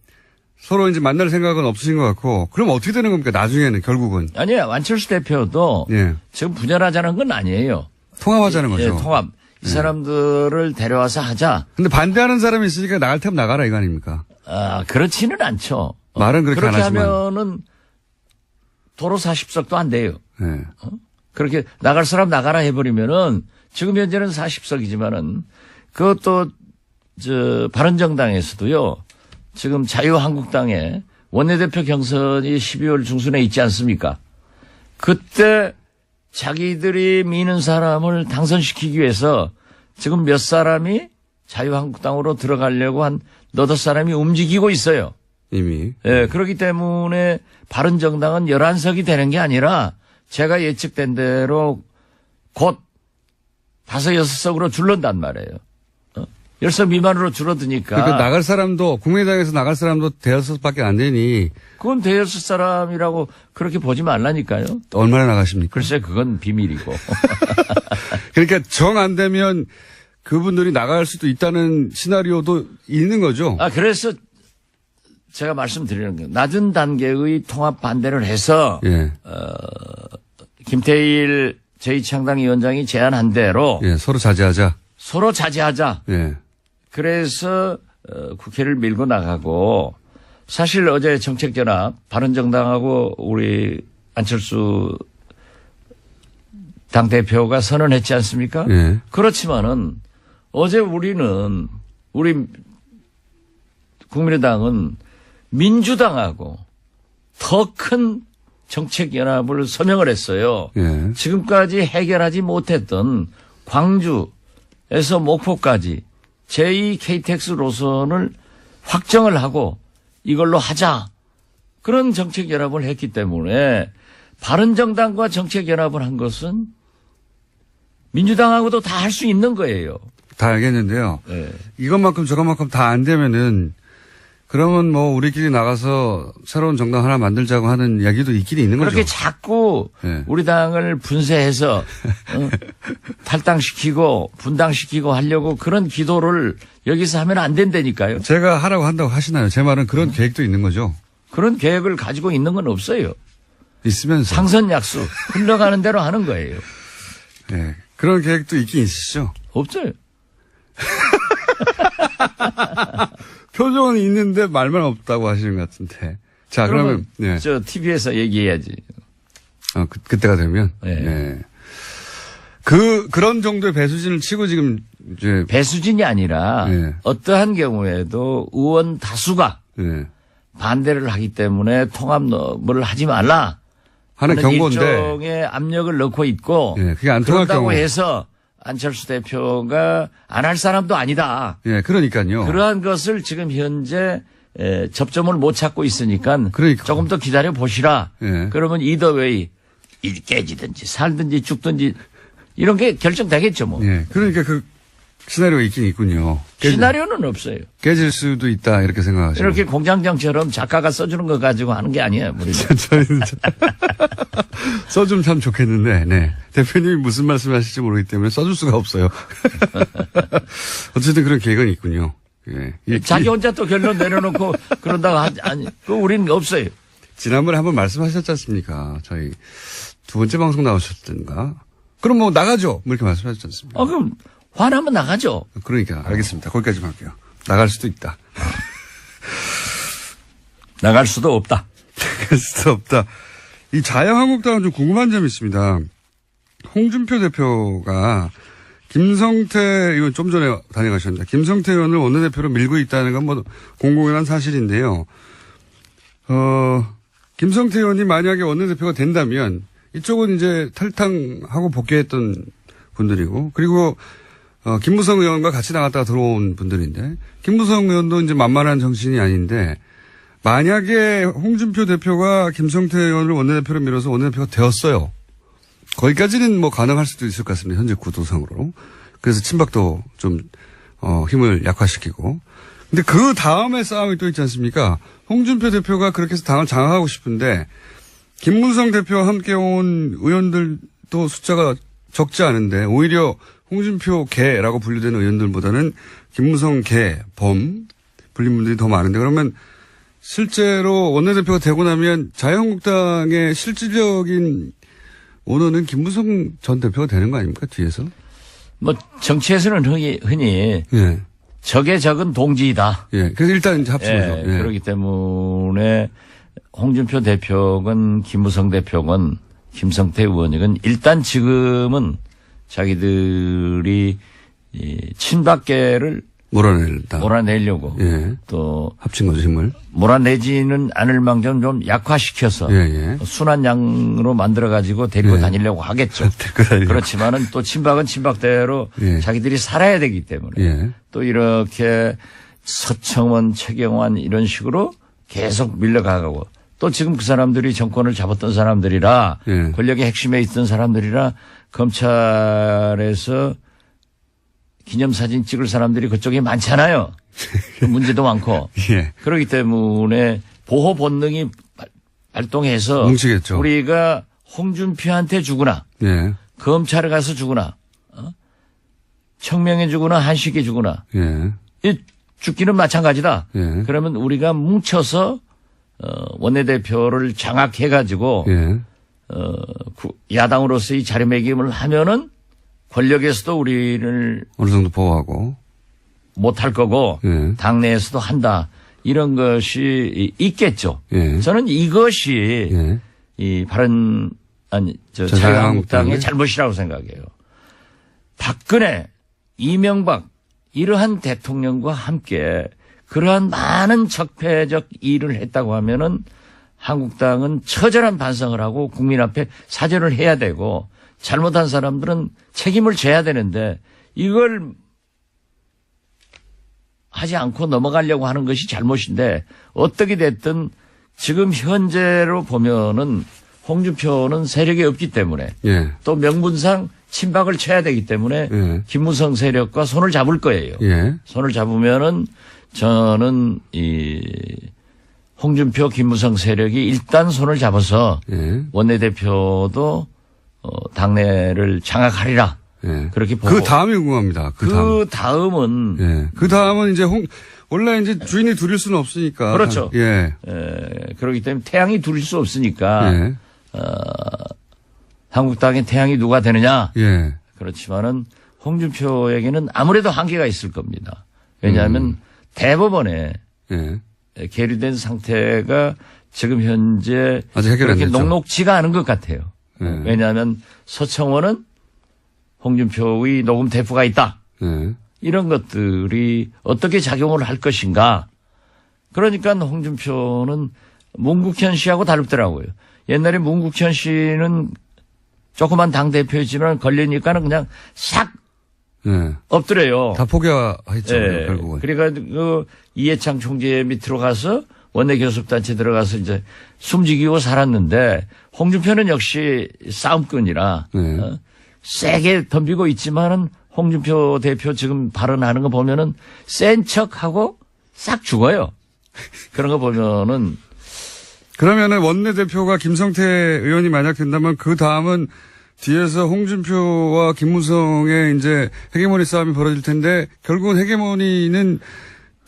서로 이제 만날 생각은 없으신 것 같고 그럼 어떻게 되는 겁니까? 나중에는 결국은. 아니요. 안철수 대표도 예. 지금 분열하자는 건 아니에요. 통합하자는 거죠. 예, 통합. 이 사람들을 데려와서 하자. 근데 반대하는 사람이 있으니까 나갈 테면 나가라 이거 아닙니까? 아, 그렇지는 않죠. 말은 그렇게 안 하지만. 하면은 도로 40석도 안 돼요. 예. 그렇게 나갈 사람 나가라 해버리면은 지금 현재는 40석이지만은 그것도 바른정당에서도요. 지금 자유한국당에 원내대표 경선이 12월 중순에 있지 않습니까? 그때 자기들이 미는 사람을 당선시키기 위해서 지금 몇 사람이 자유한국당으로 들어가려고 한 너댓 사람이 움직이고 있어요. 이미. 예, 그렇기 때문에 바른정당은 11석이 되는 게 아니라 제가 예측된 대로 곧 5, 6석으로 줄는단 말이에요. 10석 미만으로 줄어드니까. 그러니까 나갈 사람도 국민의당에서 나갈 사람도 대여섯밖에 안 되니 그건 대여섯 사람이라고 그렇게 보지 말라니까요. 얼마나 나가십니까? 글쎄 그건 비밀이고. 그러니까 정 안 되면 그분들이 나갈 수도 있다는 시나리오도 있는 거죠. 아, 그래서 제가 말씀드리는 거예요. 낮은 단계의 통합 반대를 해서 예. 김태일 제2창당위원장이 제안한 대로 예, 서로 자제하자. 서로 자제하자. 예. 그래서 국회를 밀고 나가고 사실 어제 정책연합 바른정당하고 우리 안철수 당대표가 선언했지 않습니까? 예. 그렇지만은 어제 우리 국민의당은 민주당하고 더 큰 정책연합을 서명을 했어요. 예. 지금까지 해결하지 못했던 광주에서 목포까지 제2 KTX 노선을 확정을 하고 이걸로 하자. 그런 정책연합을 했기 때문에 바른정당과 정책연합을 한 것은 민주당하고도 다 할 수 있는 거예요. 다 알겠는데요. 네. 이것만큼 저것만큼 다 안 되면은 그러면 뭐 우리끼리 나가서 새로운 정당 하나 만들자고 하는 이야기도 있긴 있는 거죠. 그렇게 자꾸 네. 우리 당을 분쇄해서 탈당시키고 분당시키고 하려고 그런 기도를 여기서 하면 안 된다니까요. 제가 하라고 한다고 하시나요? 제 말은 그런 계획도 있는 거죠. 그런 계획을 가지고 있는 건 없어요. 있으면서. 상선 약속 흘러가는 대로 하는 거예요. 예. 그런 계획도 있긴 있으시죠. 없어요. 표정은 있는데 말만 없다고 하시는 것 같은데. 자, 그러면 예. 저 TV에서 얘기해야지. 그때가 되면. 네. 예. 그런 정도의 배수진을 치고 지금 이제 배수진이 아니라 예. 어떠한 경우에도 의원 다수가 예. 반대를 하기 때문에 통합을 하지 말라 하는 경고인데. 일종의 압력을 넣고 있고 예, 그게 안 통할 그런다고 경우. 해서 안철수 대표가 안 할 사람도 아니다. 예, 그러니까요. 그러한 것을 지금 현재 접점을 못 찾고 있으니까 그러니까. 조금 더 기다려 보시라. 예. 그러면 이더웨이 일 깨지든지 살든지 죽든지 이런 게 결정되겠죠 뭐. 예. 그러니까 시나리오가 있긴 있군요. 시나리오는 없어요. 깨질 수도 있다 이렇게 생각하시고. 이렇게 공장장처럼 작가가 써주는 거 가지고 하는 게 아니에요. 우리는. 저희는 써주면 참 좋겠는데, 네. 대표님이 무슨 말씀을 하실지 모르기 때문에 써줄 수가 없어요. 어쨌든 그런 계획은 있군요. 예. 자기 혼자 또 결론 내려놓고 그런다고 아니, 그 우리는 없어요. 지난번에 한번 말씀하셨지 않습니까? 저희 두 번째 방송 나오셨던가? 그럼 뭐 나가죠? 뭐 이렇게 말씀하셨지 않습니까? 그럼 화나면 나가죠. 그러니까 알겠습니다. 거기까지만 할게요. 나갈 수도 있다. 나갈 수도 없다. 나갈 수도 없다. 이 자유한국당은 좀 궁금한 점이 있습니다. 홍준표 대표가 김성태 의원 좀 전에 다녀가셨는데 김성태 의원을 원내대표로 밀고 있다는 건 뭐 공공연한 사실인데요. 김성태 의원이 만약에 원내대표가 된다면 이쪽은 이제 탈당하고 복귀했던 분들이고 그리고 김무성 의원과 같이 나갔다가 들어온 분들인데 김무성 의원도 이제 만만한 정신이 아닌데 만약에 홍준표 대표가 김성태 의원을 원내대표로 밀어서 원내대표가 되었어요. 거기까지는 뭐 가능할 수도 있을 것 같습니다. 현재 구도상으로. 그래서 친박도 좀 힘을 약화시키고. 근데 그 다음에 싸움이 또 있지 않습니까? 홍준표 대표가 그렇게 해서 당을 장악하고 싶은데 김무성 대표와 함께 온 의원들도 숫자가 적지 않은데 오히려 홍준표 개라고 분류되는 의원들보다는 김무성 개, 범 불린 분들이 더 많은데 그러면 실제로 원내대표가 되고 나면 자유한국당의 실질적인 오너는 김무성 전 대표가 되는 거 아닙니까? 뒤에서? 뭐 정치에서는 흔히 예. 적의 적은 동지이다. 예. 그래서 일단 이제 합친 거죠. 예. 그렇기 때문에 홍준표 대표건 김무성 대표건 김성태 의원이건 일단 지금은 자기들이 이 친박계를 몰아낸다. 몰아내려고 예. 또 합친 거죠, 힘을. 몰아내지는 않을 망정 좀 약화시켜서 예. 순한 양으로 만들어 가지고 데리고 예. 다니려고 하겠죠. 데리고 다니려고. 그렇지만은 또 친박은 친박대로 예. 자기들이 살아야 되기 때문에 예. 또 이렇게 서청원, 최경환 이런 식으로 계속 밀려가고 또 지금 그 사람들이 정권을 잡았던 사람들이라 예. 권력의 핵심에 있던 사람들이라 검찰에서 기념사진 찍을 사람들이 그쪽에 많잖아요. 문제도 많고. 예. 그렇기 때문에 보호 본능이 발동해서 뭉치겠죠. 우리가 홍준표한테 주거나 예. 검찰에 가서 주거나 청명해 주거나 한식해 주거나 예. 이 죽기는 마찬가지다. 예. 그러면 우리가 뭉쳐서 원내대표를 장악해 가지고 예. 야당으로서의 자리매김을 하면은 권력에서도 우리를 어느 정도 보호하고. 못할 거고 예. 당내에서도 한다. 이런 것이 있겠죠. 예. 저는 이것이 예. 이 자유한국당의 자유한국당의 잘못이라고 생각해요. 박근혜, 이명박 이러한 대통령과 함께 그러한 많은 적폐적 일을 했다고 하면은 한국당은 처절한 반성을 하고 국민 앞에 사죄를 해야 되고 잘못한 사람들은 책임을 져야 되는데 이걸 하지 않고 넘어가려고 하는 것이 잘못인데 어떻게 됐든 지금 현재로 보면은 홍준표는 세력이 없기 때문에 예. 또 명분상 친박을 쳐야 되기 때문에 예. 김무성 세력과 손을 잡을 거예요. 예. 손을 잡으면은 저는 이 홍준표 김무성 세력이 일단 손을 잡아서 예. 원내대표도 당내를 장악하리라. 예. 그렇게 보고 그 다음이 궁금합니다. 그 다음. 다음은 예. 그 다음은 이제 원래 이제 주인이 둘일 수는 없으니까. 그렇죠. 예. 그렇기 때문에 태양이 둘일 수 없으니까 예. 한국당의 태양이 누가 되느냐. 예. 그렇지만은 홍준표에게는 아무래도 한계가 있을 겁니다. 왜냐하면 대법원에 예. 계류된 상태가 지금 현재 아직 해결 안 그렇게 됐죠. 녹록지가 않은 것 같아요. 예. 왜냐하면 서청원은 홍준표의 녹음 대포가 있다. 예. 이런 것들이 어떻게 작용을 할 것인가. 그러니까 홍준표는 문국현 씨하고 다르더라고요. 옛날에 문국현 씨는 조그만 당대표였지만 걸리니까는 그냥 싹 예. 엎드려요. 다 포기했죠. 예. 결국은. 그러니까 그 이해창 총재 밑으로 가서 원내교섭단체 들어가서 이제 숨지기고 살았는데 홍준표는 역시 싸움꾼이라 네. 세게 덤비고 있지만은 홍준표 대표 지금 발언하는 거 보면은 센 척하고 싹 죽어요. 그런 거 보면은 그러면은 원내대표가 김성태 의원이 만약 된다면 그 다음은 뒤에서 홍준표와 김무성의 이제 헤게모니 싸움이 벌어질 텐데 결국은 헤게모니는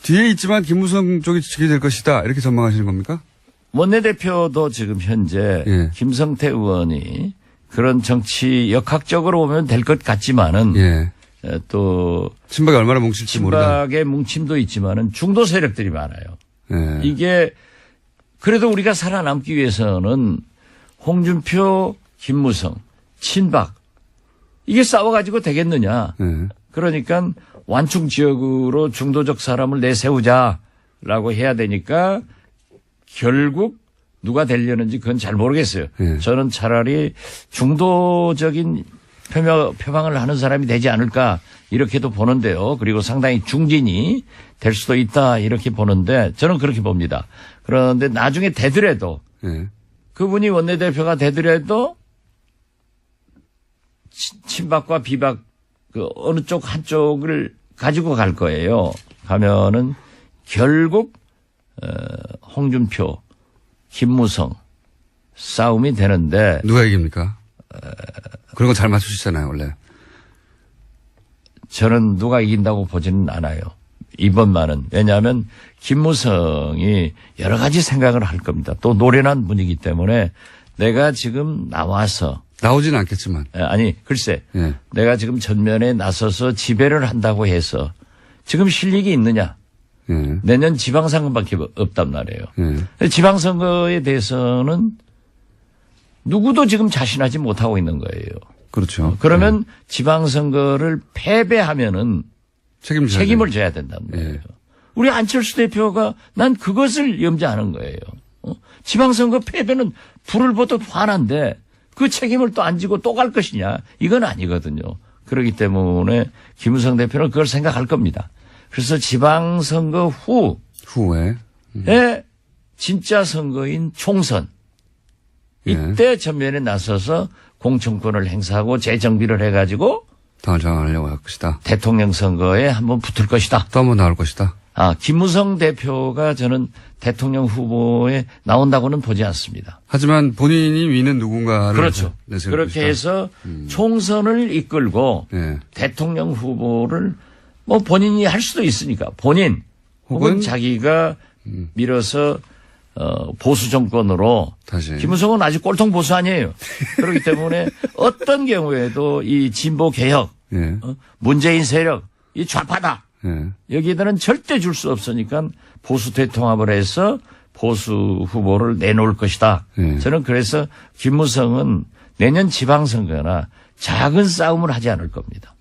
뒤에 있지만 김무성 쪽이 지게 될 것이다. 이렇게 전망하시는 겁니까? 원내대표도 지금 현재 예. 김성태 의원이 그런 정치 역학적으로 보면 될 것 같지만은 예. 또 친박이 얼마나 뭉칠지 모르다. 친박의 뭉침도 있지만은 중도 세력들이 많아요. 예. 이게 그래도 우리가 살아남기 위해서는 홍준표, 김무성, 친박 이게 싸워가지고 되겠느냐. 예. 그러니까 완충 지역으로 중도적 사람을 내세우자라고 해야 되니까 결국 누가 되려는지 그건 잘 모르겠어요. 예. 저는 차라리 중도적인 표방을 하는 사람이 되지 않을까 이렇게도 보는데요. 그리고 상당히 중진이 될 수도 있다 이렇게 보는데 저는 그렇게 봅니다. 그런데 나중에 되더라도 예. 그분이 원내대표가 되더라도 친박과 비박 그 어느 쪽 한쪽을 가지고 갈 거예요. 가면은 결국 홍준표, 김무성 싸움이 되는데 누가 이깁니까? 그런 거 잘 맞추시잖아요, 원래. 저는 누가 이긴다고 보지는 않아요. 이번만은. 왜냐하면 김무성이 여러 가지 생각을 할 겁니다. 또 노련한 분이기 때문에 내가 지금 나와서 나오지는 않겠지만. 아니 글쎄 예. 내가 지금 전면에 나서서 지배를 한다고 해서 지금 실력이 있느냐. 예. 내년 지방선거밖에 없단 말이에요. 예. 지방선거에 대해서는 누구도 지금 자신하지 못하고 있는 거예요. 그렇죠. 그러면 지방선거를 패배하면은 책임져야 책임을 져야 된단 말이에요. 예. 우리 안철수 대표가 난 그것을 염려하는 거예요. 지방선거 패배는 불을 보듯 화난데 그 책임을 또 안 지고 또 갈 것이냐. 이건 아니거든요. 그렇기 때문에 김무성 대표는 그걸 생각할 겁니다. 그래서 지방선거 후에. 후에 진짜 선거인 총선. 이때 전면에 나서서 공천권을 행사하고 재정비를 해가지고 당을 장악하려고 할 것이다. 대통령 선거에 한번 붙을 것이다. 또 한 번 나올 것이다. 김무성 대표가 저는 대통령 후보에 나온다고는 보지 않습니다. 하지만 본인이 위는 누군가를 그렇죠. 내세울 그렇게 것이다. 해서 총선을 이끌고 예. 대통령 후보를 뭐 본인이 할 수도 있으니까 본인 혹은 혹은 자기가 밀어서 보수 정권으로 다시. 김무성은 아직 꼴통 보수 아니에요. 그렇기 때문에 어떤 경우에도 이 진보 개혁, 예. 문재인 세력, 이 좌파다. 예. 여기에들은 절대 줄 수 없으니까 보수 대통합을 해서 보수 후보를 내놓을 것이다. 예. 저는 그래서 김무성은 내년 지방선거나 작은 싸움을 하지 않을 겁니다.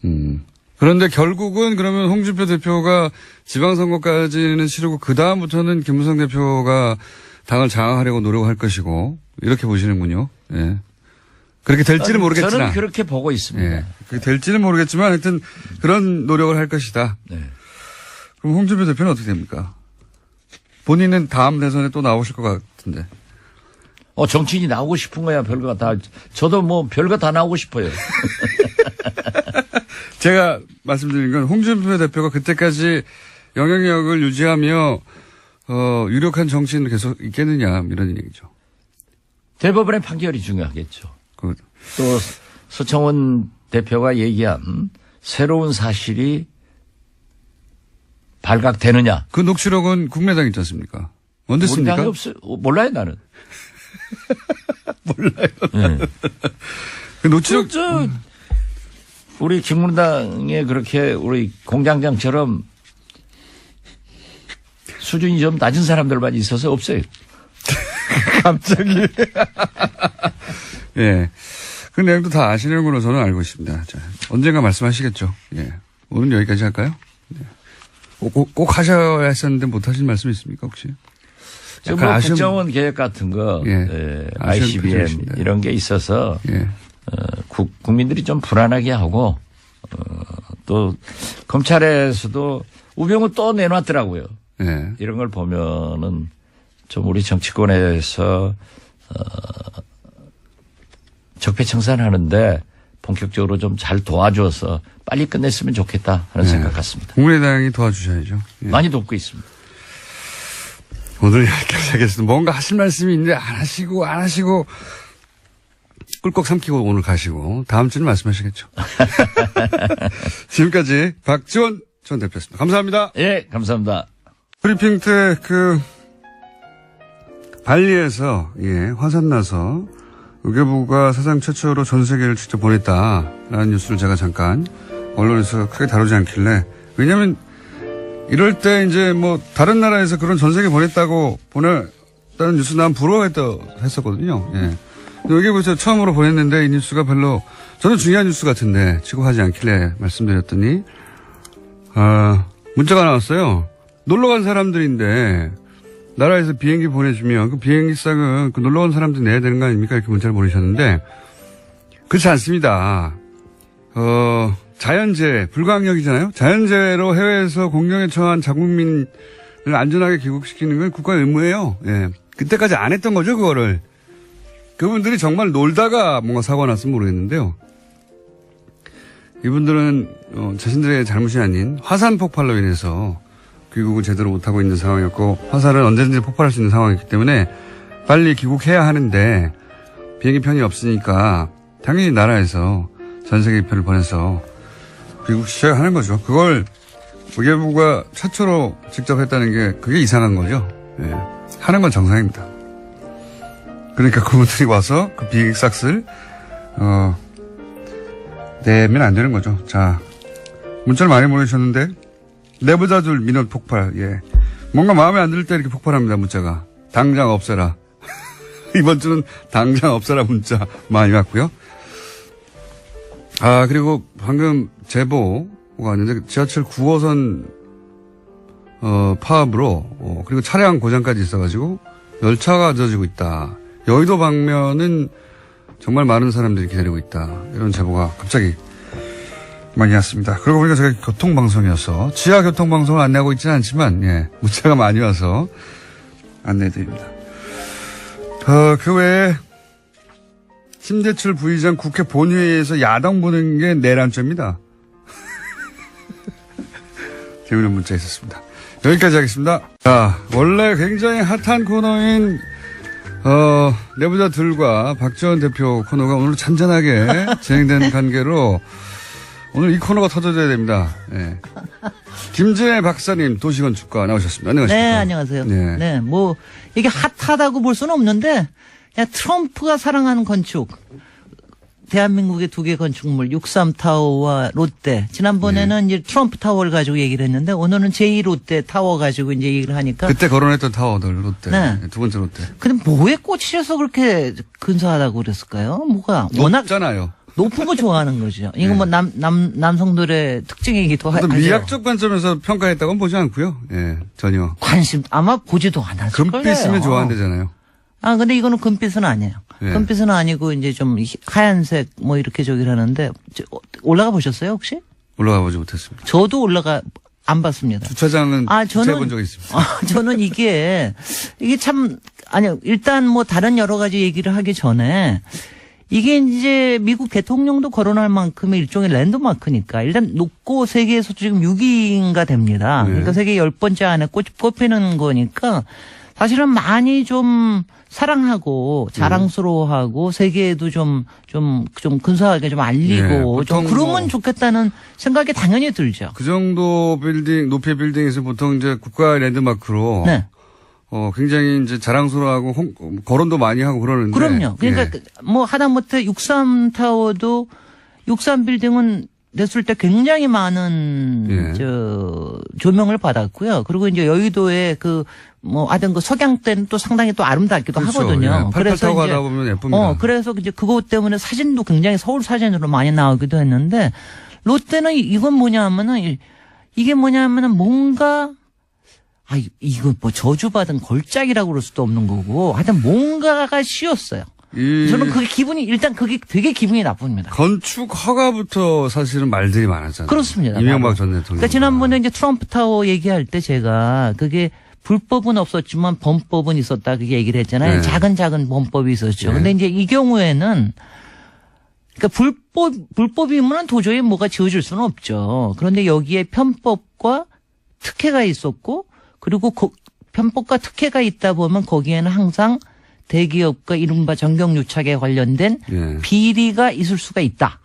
그런데 결국은 그러면 홍준표 대표가 지방선거까지는 치르고 그 다음부터는 김무성 대표가 당을 장악하려고 노력할 것이고 이렇게 보시는군요. 예. 그렇게 될지는 모르겠지만. 저는 그렇게 보고 있습니다. 예. 그렇게 될지는 모르겠지만 하여튼 그런 노력을 할 것이다. 네. 그럼 홍준표 대표는 어떻게 됩니까? 본인은 다음 대선에 또 나오실 것 같은데. 정치인이 나오고 싶은 거야, 별거 다. 저도 뭐 별거 다 나오고 싶어요. 제가 말씀드린 건 홍준표 대표가 그때까지 영향력을 유지하며 유력한 정치인을 계속 있겠느냐 이런 얘기죠. 대법원의 판결이 중요하겠죠. 또 서청원 대표가 얘기한 새로운 사실이 발각되느냐. 그 녹취록은 국민의당 있지 않습니까? 언제 우리 씁니까? 당이 없어요. 몰라요, 나는. 몰라요. 네. 그 녹취록 우리 김문당에 그렇게 우리 공장장처럼 수준이 좀 낮은 사람들만 있어서 없어요. 갑자기. 예. 그 내용도 다 아시는 걸로 저는 알고 있습니다. 자, 언젠가 말씀하시겠죠. 예. 오늘 여기까지 할까요? 네. 꼭 하셔야 했었는데 못 하신 말씀 있습니까, 혹시? 지금 뭐 국정원 개혁 같은 거, 예. ICBM 표정이십니다. 이런 게 있어서 예. 국민들이 좀 불안하게 하고 또 검찰에서도 우병우 또 내놨더라고요. 예. 이런 걸 보면은 좀 우리 정치권에서 적폐청산하는데 본격적으로 좀 잘 도와줘서 빨리 끝냈으면 좋겠다 하는 생각 같습니다. 국민의당이 도와주셔야죠. 예. 많이 돕고 있습니다. 오늘 여기까지 하겠습니다. 뭔가 하실 말씀이 있는데 안 하시고 꿀꺽 삼키고 오늘 가시고 다음 주는 말씀하시겠죠. 지금까지 박지원 전 대표였습니다. 감사합니다. 예, 감사합니다. 브리핑 때 발리에서 화산 나서 의료부가 사상 최초로 전 세계를 직접 보냈다라는 뉴스를 제가 잠깐 언론에서 크게 다루지 않길래, 왜냐면 이럴 때 이제 뭐 다른 나라에서 그런 전 세계 보냈다는 뉴스 난 부러워했었거든요. 예. 의료부에서 처음으로 보냈는데 이 뉴스가 별로 저는 중요한 뉴스 같은데 취급하지 않길래 말씀드렸더니 문자가 나왔어요. 놀러 간 사람들인데 나라에서 비행기 보내주면 그 비행기상은 그 놀러 간 사람들 내야 되는 거 아닙니까? 이렇게 문자를 보내셨는데 그렇지 않습니다. 자연재해, 불가항력이잖아요. 자연재해로 해외에서 공경에 처한 자국민을 안전하게 귀국시키는 건 국가의 의무예요. 예. 그때까지 안 했던 거죠, 그거를. 그분들이 정말 놀다가 뭔가 사고가 났으면 모르겠는데요. 이분들은 자신들의 잘못이 아닌 화산 폭발로 인해서 귀국을 제대로 못하고 있는 상황이었고, 화산은 언제든지 폭발할 수 있는 상황이기 때문에 빨리 귀국해야 하는데 비행기 편이 없으니까 당연히 나라에서 전 세계 편을 보내서 귀국시켜야 하는 거죠. 그걸 의료부가 최초로 직접 했다는 게 그게 이상한 거죠. 예. 하는 건 정상입니다. 그러니까 그분들이 와서 그 비행기 싹을 내면 안 되는 거죠. 자, 문자를 많이 보내주셨는데 내부자 줄 민원 폭발. 예. 뭔가 마음에 안 들 때 이렇게 폭발합니다. 문자가. 당장 없애라. 이번 주는 당장 없애라 문자 많이 왔고요. 그리고 방금 제보가 왔는데 지하철 9호선 파업으로 그리고 차량 고장까지 있어가지고 열차가 늦어지고 있다. 여의도 방면은 정말 많은 사람들이 기다리고 있다. 이런 제보가 갑자기 많이 왔습니다. 그러고 보니까 제가 교통방송이어서 지하 교통방송을 안내하고 있지는 않지만 문자가 많이 와서 안내해드립니다. 그 외에 심재철 부의장 국회 본회의에서 야당 보는 게 내란죄입니다. 재미있는 문자 있었습니다. 여기까지 하겠습니다. 자, 원래 굉장히 핫한 코너인 내부자들과 박지원 대표 코너가 오늘 잔잔하게 진행된 관계로 오늘 이 코너가 터져줘야 됩니다. 네. 김진애 박사님 도시건축가 나오셨습니다. 안녕하십니까? 네, 안녕하세요. 네. 네, 뭐 이게 핫하다고 볼 수는 없는데 그냥 트럼프가 사랑하는 건축. 대한민국의 두 개 건축물 63타워와 롯데. 지난번에는 이제 트럼프 타워를 가지고 얘기를 했는데 오늘은 제2 롯데 타워 가지고 이제 얘기를 하니까. 그때 거론했던 타워들 롯데. 네. 두 번째 롯데. 근데 뭐에 꽂히셔서 그렇게 근사하다고 그랬을까요? 뭐가 워낙 높잖아요. 높은 거 좋아하는 거죠. 이거 뭐 남성들의 특징이기도 하죠. 미학적 관점에서 평가했다고는 보지 않고요. 예, 전혀. 관심 아마 보지도 않았을 거예요. 금빛이면 좋아한대잖아요. 근데 이거는 금빛은 아니에요. 예. 금빛은 아니고 이제 좀 하얀색 뭐 이렇게 저기를 하는데 올라가 보셨어요 혹시? 올라가 보지 못했습니다. 저도 안 봤습니다. 주차장은 주차해본 적이 있습니다. 저는 이게 참 아니요 일단 뭐 다른 여러 가지 얘기를 하기 전에 이게 이제 미국 대통령도 거론할 만큼의 일종의 랜드마크니까 일단 높고 세계에서 지금 6위인가 됩니다. 네. 그러니까 세계 10번째 안에 꼽히는 거니까 사실은 많이 좀 사랑하고 자랑스러워하고 세계에도 좀 근사하게 좀 알리고 좀 그러면 좋겠다는 생각이 당연히 들죠. 그 정도 높이의 빌딩에서 보통 이제 국가 랜드마크로 네. 굉장히 이제 자랑스러워하고 거론도 많이 하고 그러는데. 그럼요. 그러니까 뭐 하다못해 63타워도 63빌딩은 냈을 때 굉장히 많은 조명을 받았고요. 그리고 이제 여의도에 하여튼 석양 때는 또 상당히 또 아름답기도 그렇죠. 하거든요. 그래서 타고 가다 보면 예쁩니다. 그래서 이제 그것 때문에 사진도 굉장히 서울 사진으로 많이 나오기도 했는데 롯데는 이건 뭐냐면은 이게 뭐냐면은 뭔가 이거 뭐 저주받은 걸작이라고 그럴 수도 없는 거고 하여튼 뭔가가 씌었어요. 저는 그게 되게 기분이 나쁩니다. 건축 허가부터 사실은 말들이 많았잖아요. 그렇습니다. 이명박 전 대통령. 그러니까 지난번에 이제 트럼프 타워 얘기할 때 제가 그게 불법은 없었지만 범법은 있었다 그게 얘기를 했잖아요. 네. 작은 범법이 있었죠. 네. 근데 이제 이 경우에는 그러니까 불법이면 도저히 뭐가 지어질 수는 없죠. 그런데 여기에 편법과 특혜가 있었고, 그리고 편법과 특혜가 있다 보면 거기에는 항상 대기업과 이른바 정경유착에 관련된 예. 비리가 있을 수가 있다.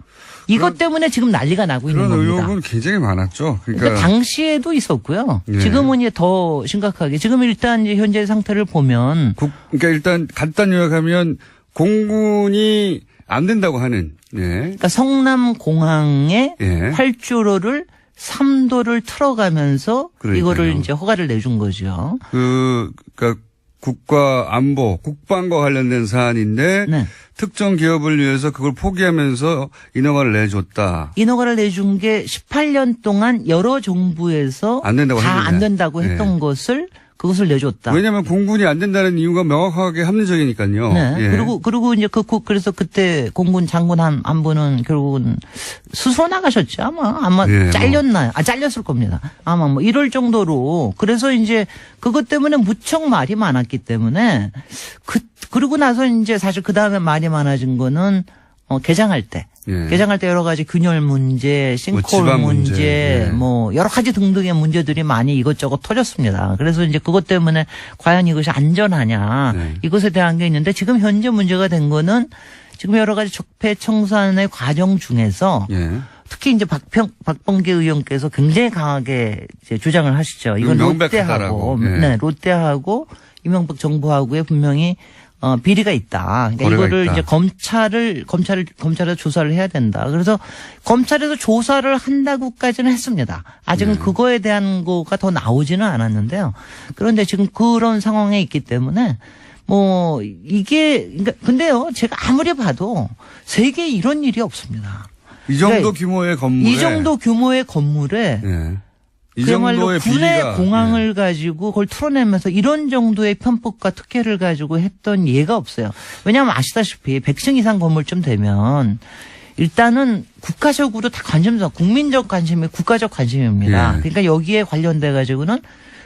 이것 때문에 지금 난리가 나고 있는 그런 겁니다. 의혹은 굉장히 많았죠. 그러니까 당시에도 있었고요. 예. 지금은 이제 더 심각하게. 지금 일단 이제 현재 상태를 보면 그러니까 일단 간단 요약하면 공군이 안 된다고 하는 예. 그러니까 성남 공항에 예. 활주로를 3도를 틀어가면서 그러니까요. 이거를 이제 허가를 내준 거죠. 그러니까 국가 안보, 국방과 관련된 사안인데 네. 특정 기업을 위해서 그걸 포기하면서 인허가를 내줬다. 인허가를 내준 게 18년 동안 여러 정부에서 안 된다고 다 안 했는데. 된다고 했던 네. 그것을 내줬다. 왜냐하면 공군이 안 된다는 이유가 명확하게 합리적이니까요. 네. 예. 그리고 이제 그래서 그때 공군 장군 한 분은 결국은 스스로 나가셨죠. 아마 예, 잘렸나요? 잘렸을 겁니다. 아마 뭐 이럴 정도로. 그래서 이제 그것 때문에 무척 말이 많았기 때문에 그러고 나서 이제 사실 그 다음에 말이 많아진 거는 개장할 때. 예. 개장할 때 여러 가지 균열 문제, 싱크홀 집안 문제, 문제, 예. 뭐 여러 가지 등등의 문제들이 많이 이것저것 터졌습니다. 그래서 이제 그것 때문에 과연 이것이 안전하냐 네. 이것에 대한 게 있는데 지금 현재 문제가 된 거는 지금 여러 가지 적폐청산의 과정 중에서 예. 특히 이제 박범계 의원께서 굉장히 강하게 이제 주장을 하시죠. 이건 명백하다라고. 롯데하고, 예. 네, 롯데하고 이명박 정부하고의 분명히 비리가 있다. 그러니까 이거를 있다. 이제 검찰에서 조사를 해야 된다. 그래서 검찰에서 조사를 한다고까지는 했습니다. 아직은 그거에 대한 거가 더 나오지는 않았는데요. 그런데 지금 그런 상황에 있기 때문에 뭐 그러니까 근데요, 제가 아무리 봐도 세계에 이런 일이 없습니다. 이 정도 그러니까 규모의 건물에 이 정도 규모의 건물에 예. 이 그야말로 정도의 군의 비리가 공항을 가지고 그걸 틀어내면서 이런 정도의 편법과 특혜를 가지고 했던 예가 없어요. 왜냐하면 아시다시피 100층 이상 건물쯤 되면 일단은 국가적으로 다 국민적 관심이 국가적 관심입니다. 예. 그러니까 여기에 관련돼 가지고는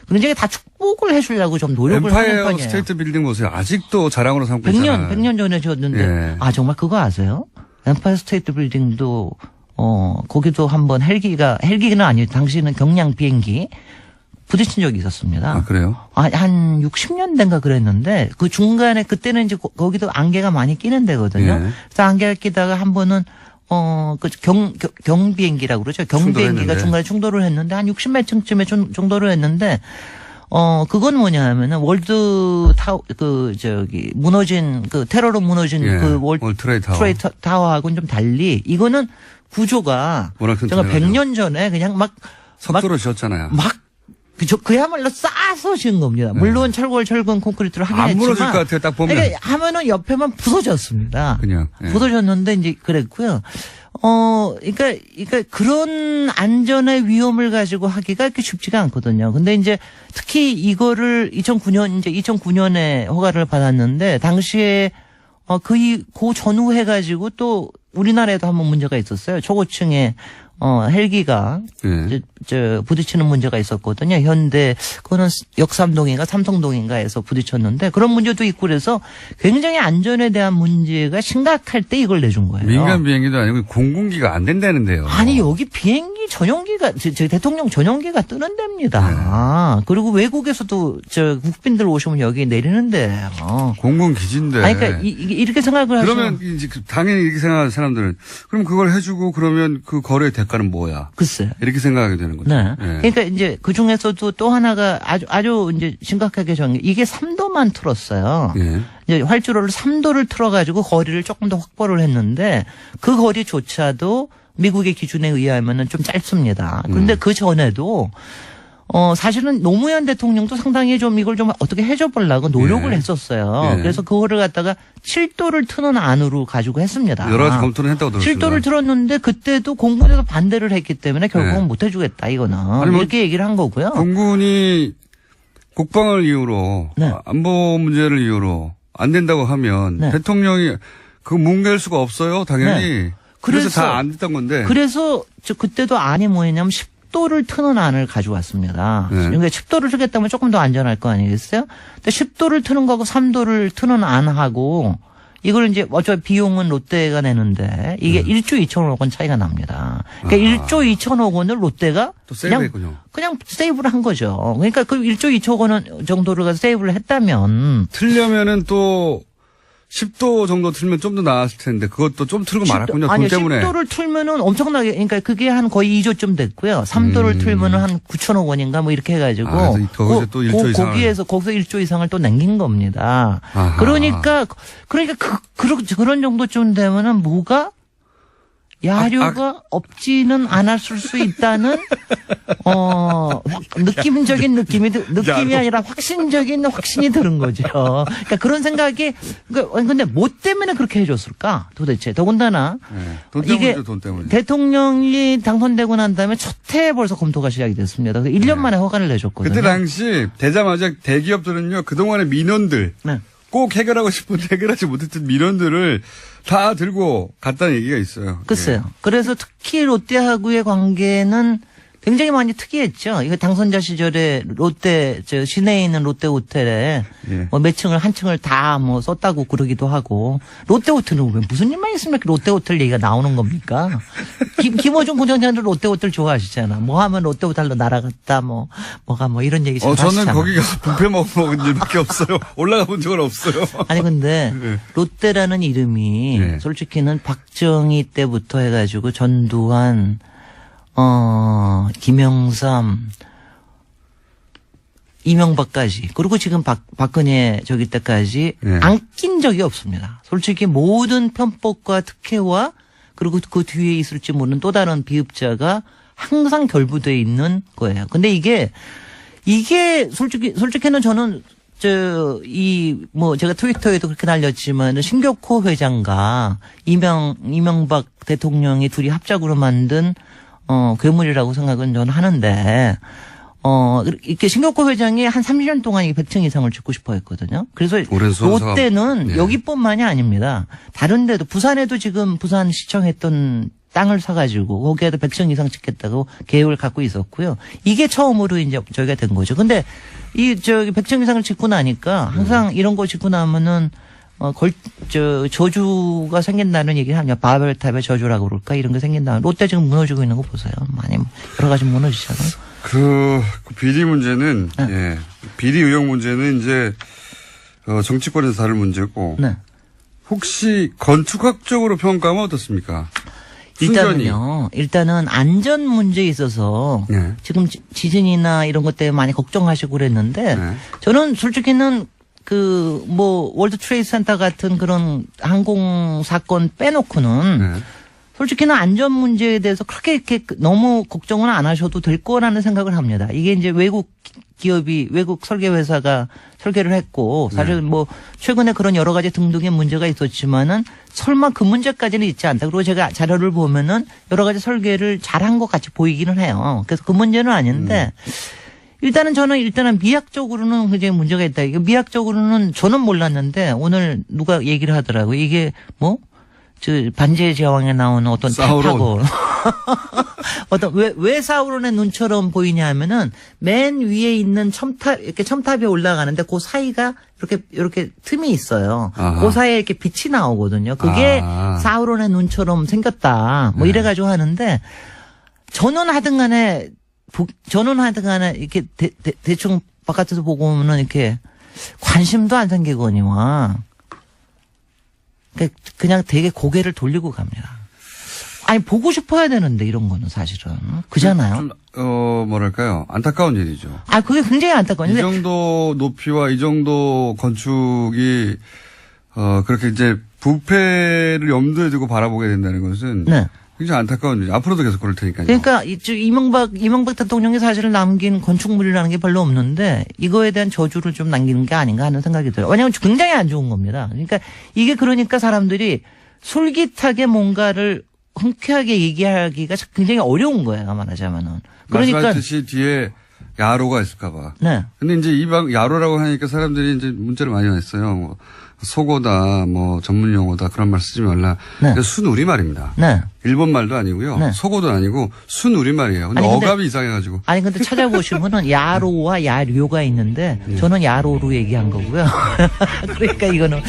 굉장히 다 축복을 해주려고 좀 노력을 하는 엠파이어 편이에요. 스테이트 빌딩 보세요. 아직도 자랑으로 삼고 있잖아요. 100년 전에 지었는데 예. 정말 그거 아세요? 엠파이어 스테이트 빌딩도 거기도 한번 헬기는 아니에요. 당시에는 경량 비행기 부딪힌 적이 있었습니다. 아, 그래요? 한 60년대인가 그랬는데 그 중간에 그때는 이제 거기도 안개가 많이 끼는 데거든요. 예. 그래서 안개가 끼다가 한 번은 경비행기라고 그러죠. 경비행기가 충돌했는데. 중간에 충돌을 했는데 한 60몇 층쯤에 충돌을 했는데 그건 뭐냐 하면은 무너진 테러로 무너진 예. 그 월트레이드 타워. 트레이드 타워하고는 좀 달리 이거는 구조가 워낙 제가 튼튼해가지고. 100년 전에 그냥 석조로 지었잖아요. 그야말로 싸서 지은 겁니다. 물론 철근 콘크리트를 하긴 안 했지만 무너질 것 같아요. 딱 보면. 그러니까 하면은 옆에만 부서졌습니다. 그냥. 예. 부서졌는데 이제 그랬고요. 그러니까 그런 안전의 위험을 가지고 하기가 그렇게 쉽지가 않거든요. 근데 이제 특히 이거를 2009년에 허가를 받았는데 당시에 그 전후 해가지고 또 우리나라에도 한번 문제가 있었어요. 초고층에 헬기가 예. 부딪히는 문제가 있었거든요. 현대 그거는 역삼동인가 삼성동인가에서 부딪혔는데 그런 문제도 있고 그래서 굉장히 안전에 대한 문제가 심각할 때 이걸 내준 거예요. 민간 비행기도 아니고 공군기가 안 된다는데요. 아니 여기 비행기 전용기가 대통령 전용기가 뜨는 데입니다. 그리고 외국에서도 국빈들 오시면 여기 내리는데. 공군 기지인데. 아니 그러니까 이렇게 생각을 그러면 하시면 이제 당연히 이렇게 생각하는 사람들은 그럼 그걸 해주고 그러면 그 거래의 대가는 뭐야? 글쎄. 이렇게 생각하게 되는 거죠. 네. 예. 그러니까 이제 그 중에서도 또 하나가 아주 이제 심각하게 정해 이게 3도만 틀었어요. 예. 이제 활주로를 3도를 틀어가지고 거리를 조금 더 확보를 했는데 그 거리조차도 미국의 기준에 의하면은 좀 짧습니다. 그런데 그 전에도 사실은 노무현 대통령도 상당히 좀 이걸 좀 어떻게 해줘 보려고 노력을 예. 했었어요. 예. 그래서 그거를 갖다가 7도를 트는 안으로 가지고 했습니다. 여러 가지 검토를 했다고 들었습니다. 7도를 틀었는데 그때도 공군에서 반대를 했기 때문에 결국은 예. 못 해주겠다 이거는 아니, 뭐 이렇게 얘기를 한 거고요. 공군이 국방을 이유로 네. 안보 문제를 이유로 안 된다고 하면 네. 대통령이 그 뭉갤 수가 없어요. 당연히. 그래서 다 안 됐던 건데. 그래서 그때도 안이 뭐였냐면 10도를 트는 안을 가져왔습니다. 네. 그러니까 10도를 트겠다면 조금 더 안전할 거 아니겠어요? 근데 10도를 트는 거하고 3도를 트는 안하고 이걸 이제 어차피 비용은 롯데가 내는데 이게 1조 2천억 원 차이가 납니다. 그러니까 1조 2천억 원을 롯데가 또 세이브했군요. 그냥 세이브를 한 거죠. 그러니까 그 1조 2천억 원 정도를 가서 세이브를 했다면 틀려면은 또 10도 정도 틀면 좀 더 나았을 텐데 그것도 좀 틀고 말았군요. 돈 아니요, 때문에. 10도를 틀면은 엄청나게, 그러니까 그게 한 거의 2조쯤 됐고요. 3도를 틀면은 한 9천억 원인가 뭐 이렇게 해가지고. 그래서 거기서 또 1조 이상을. 거기서 1조 이상을 또 남긴 겁니다. 아하. 그러니까 그런 정도쯤 되면은 뭐가 야류가 없지는 않았을 수 있다는 느낌적인 느낌이 아니라 확신적인 확신이 드는 거죠. 그러니까 그런 생각이 근데 뭐 때문에 그렇게 해줬을까 도대체. 더군다나 네. 돈 이게 때문이죠, 돈 때문에. 대통령이 당선되고 난 다음에 첫 해에 벌써 검토가 시작이 됐습니다. 그래서 1년 만에 허가를 내줬거든요. 그때 당시 되자마자 대기업들은요 그동안의 민원들 네. 꼭 해결하고 싶은데 해결하지 못했던 민원들을 다 들고 갔다는 얘기가 있어요. 글쎄요. 그래서 특히 롯데하고의 관계는 굉장히 많이 특이했죠. 이거 당선자 시절에 롯데, 시내에 있는 롯데 호텔에 예. 뭐 몇 층을 한 층을 다 뭐 썼다고 그러기도 하고 롯데 호텔은 왜 무슨 일만 있으면 롯데 호텔 얘기가 나오는 겁니까? 김어준 부장장도 롯데 호텔 좋아하시잖아. 뭐 하면 롯데 호텔로 날아갔다 뭐가 이런 얘기 잘 저는 하시잖아. 거기 가서 뷔페 먹은 일밖에 없어요. 올라가 본 적은 없어요. 아니 근데 네. 롯데라는 이름이 네. 솔직히는 박정희 때부터 해가지고 전두환 김영삼, 이명박까지, 그리고 지금 박근혜 저기 때까지 네. 안 낀 적이 없습니다. 솔직히 모든 편법과 특혜와 그리고 그 뒤에 있을지 모르는 또 다른 비읍자가 항상 결부되어 있는 거예요. 근데 이게 솔직히는 저는 제가 트위터에도 그렇게 날렸지만, 신격호 회장과 이명박 대통령이 둘이 합작으로 만든 괴물이라고 생각은 저는 하는데, 이렇게 신격호 회장이 한 30년 동안 100층 이상을 짓고 싶어 했거든요. 그래서 오랜 수원사가- 롯데는 네. 여기뿐만이 아닙니다. 다른 데도, 부산에도 지금 부산시청 했던 땅을 사가지고 거기에도 100층 이상 짓겠다고 계획을 갖고 있었고요. 이게 처음으로 이제 저희가 된 거죠. 근데 100층 이상을 짓고 나니까 항상 이런 거 짓고 나면은 저주가 생긴다는 얘기를 하냐. 바벨탑의 저주라고 그럴까? 이런 게 생긴다. 롯데 지금 무너지고 있는 거 보세요. 많이 여러 가지 무너지잖아요. 그 비리 문제는 네. 예. 비리 의혹 문제는 이제 정치권에서 다룰 문제고 네. 혹시 건축학적으로 평가하면 어떻습니까? 순전히. 일단은 안전 문제에 있어서 네. 지금 지진이나 이런 것 때문에 많이 걱정하시고 그랬는데 네. 저는 솔직히는 월드 트레이드 센터 같은 그런 항공 사건 빼놓고는 네. 솔직히는 안전 문제에 대해서 그렇게 이렇게 너무 걱정은 안 하셔도 될 거라는 생각을 합니다. 이게 이제 외국 설계 회사가 설계를 했고, 사실 최근에 그런 여러 가지 등등의 문제가 있었지만은 설마 그 문제까지는 있지 않다. 그리고 제가 자료를 보면은 여러 가지 설계를 잘한 것 같이 보이기는 해요. 그래서 그 문제는 아닌데, 저는 미학적으로는 굉장히 문제가 있다. 이게 미학적으로는 저는 몰랐는데 오늘 누가 얘기를 하더라고요. 이게 반지의 제왕에 나오는 어떤 사우론. 왜 사우론의 눈처럼 보이냐 하면은 맨 위에 있는 첨탑이 올라가는데 그 사이가 이렇게 틈이 있어요. 아하. 그 사이에 이렇게 빛이 나오거든요. 그게 사우론의 눈처럼 생겼다. 네. 이래가지고 하는데 저는 하든 간에 이렇게 대충 바깥에서 보고 오면은 이렇게 관심도 안 생기거니와 그냥 되게 고개를 돌리고 갑니다. 아니, 보고 싶어야 되는데, 이런 거는 사실은. 그잖아요. 뭐랄까요. 안타까운 일이죠. 그게 굉장히 안타까워요. 이 정도 높이와 이 정도 건축이, 그렇게 이제 부패를 염두에 두고 바라보게 된다는 것은. 네. 굉장히 안타까운 일이죠. 앞으로도 계속 그럴 테니까요. 그러니까, 이명박 대통령이 사실은 남긴 건축물이라는 게 별로 없는데, 이거에 대한 저주를 좀 남기는 게 아닌가 하는 생각이 들어요. 왜냐하면 굉장히 안 좋은 겁니다. 그러니까 사람들이 솔깃하게 뭔가를 흔쾌하게 얘기하기가 굉장히 어려운 거예요, 말하자면은. 말씀하셨듯이 뒤에 야로가 있을까봐. 네. 근데 이제 야로라고 하니까 사람들이 이제 문자를 많이 왔어요. 뭐 속어다, 뭐 전문 용어다 그런 말 쓰지 말라. 네. 근데 순우리말입니다. 네. 일본 말도 아니고요. 네. 속어도 아니고 순우리말이에요. 근데 아니, 근데- 어감이 이상해가지고. 아니 근데 찾아보시면은 야로와 야료가 있는데 저는 야로로 얘기한 거고요. 그러니까 이거는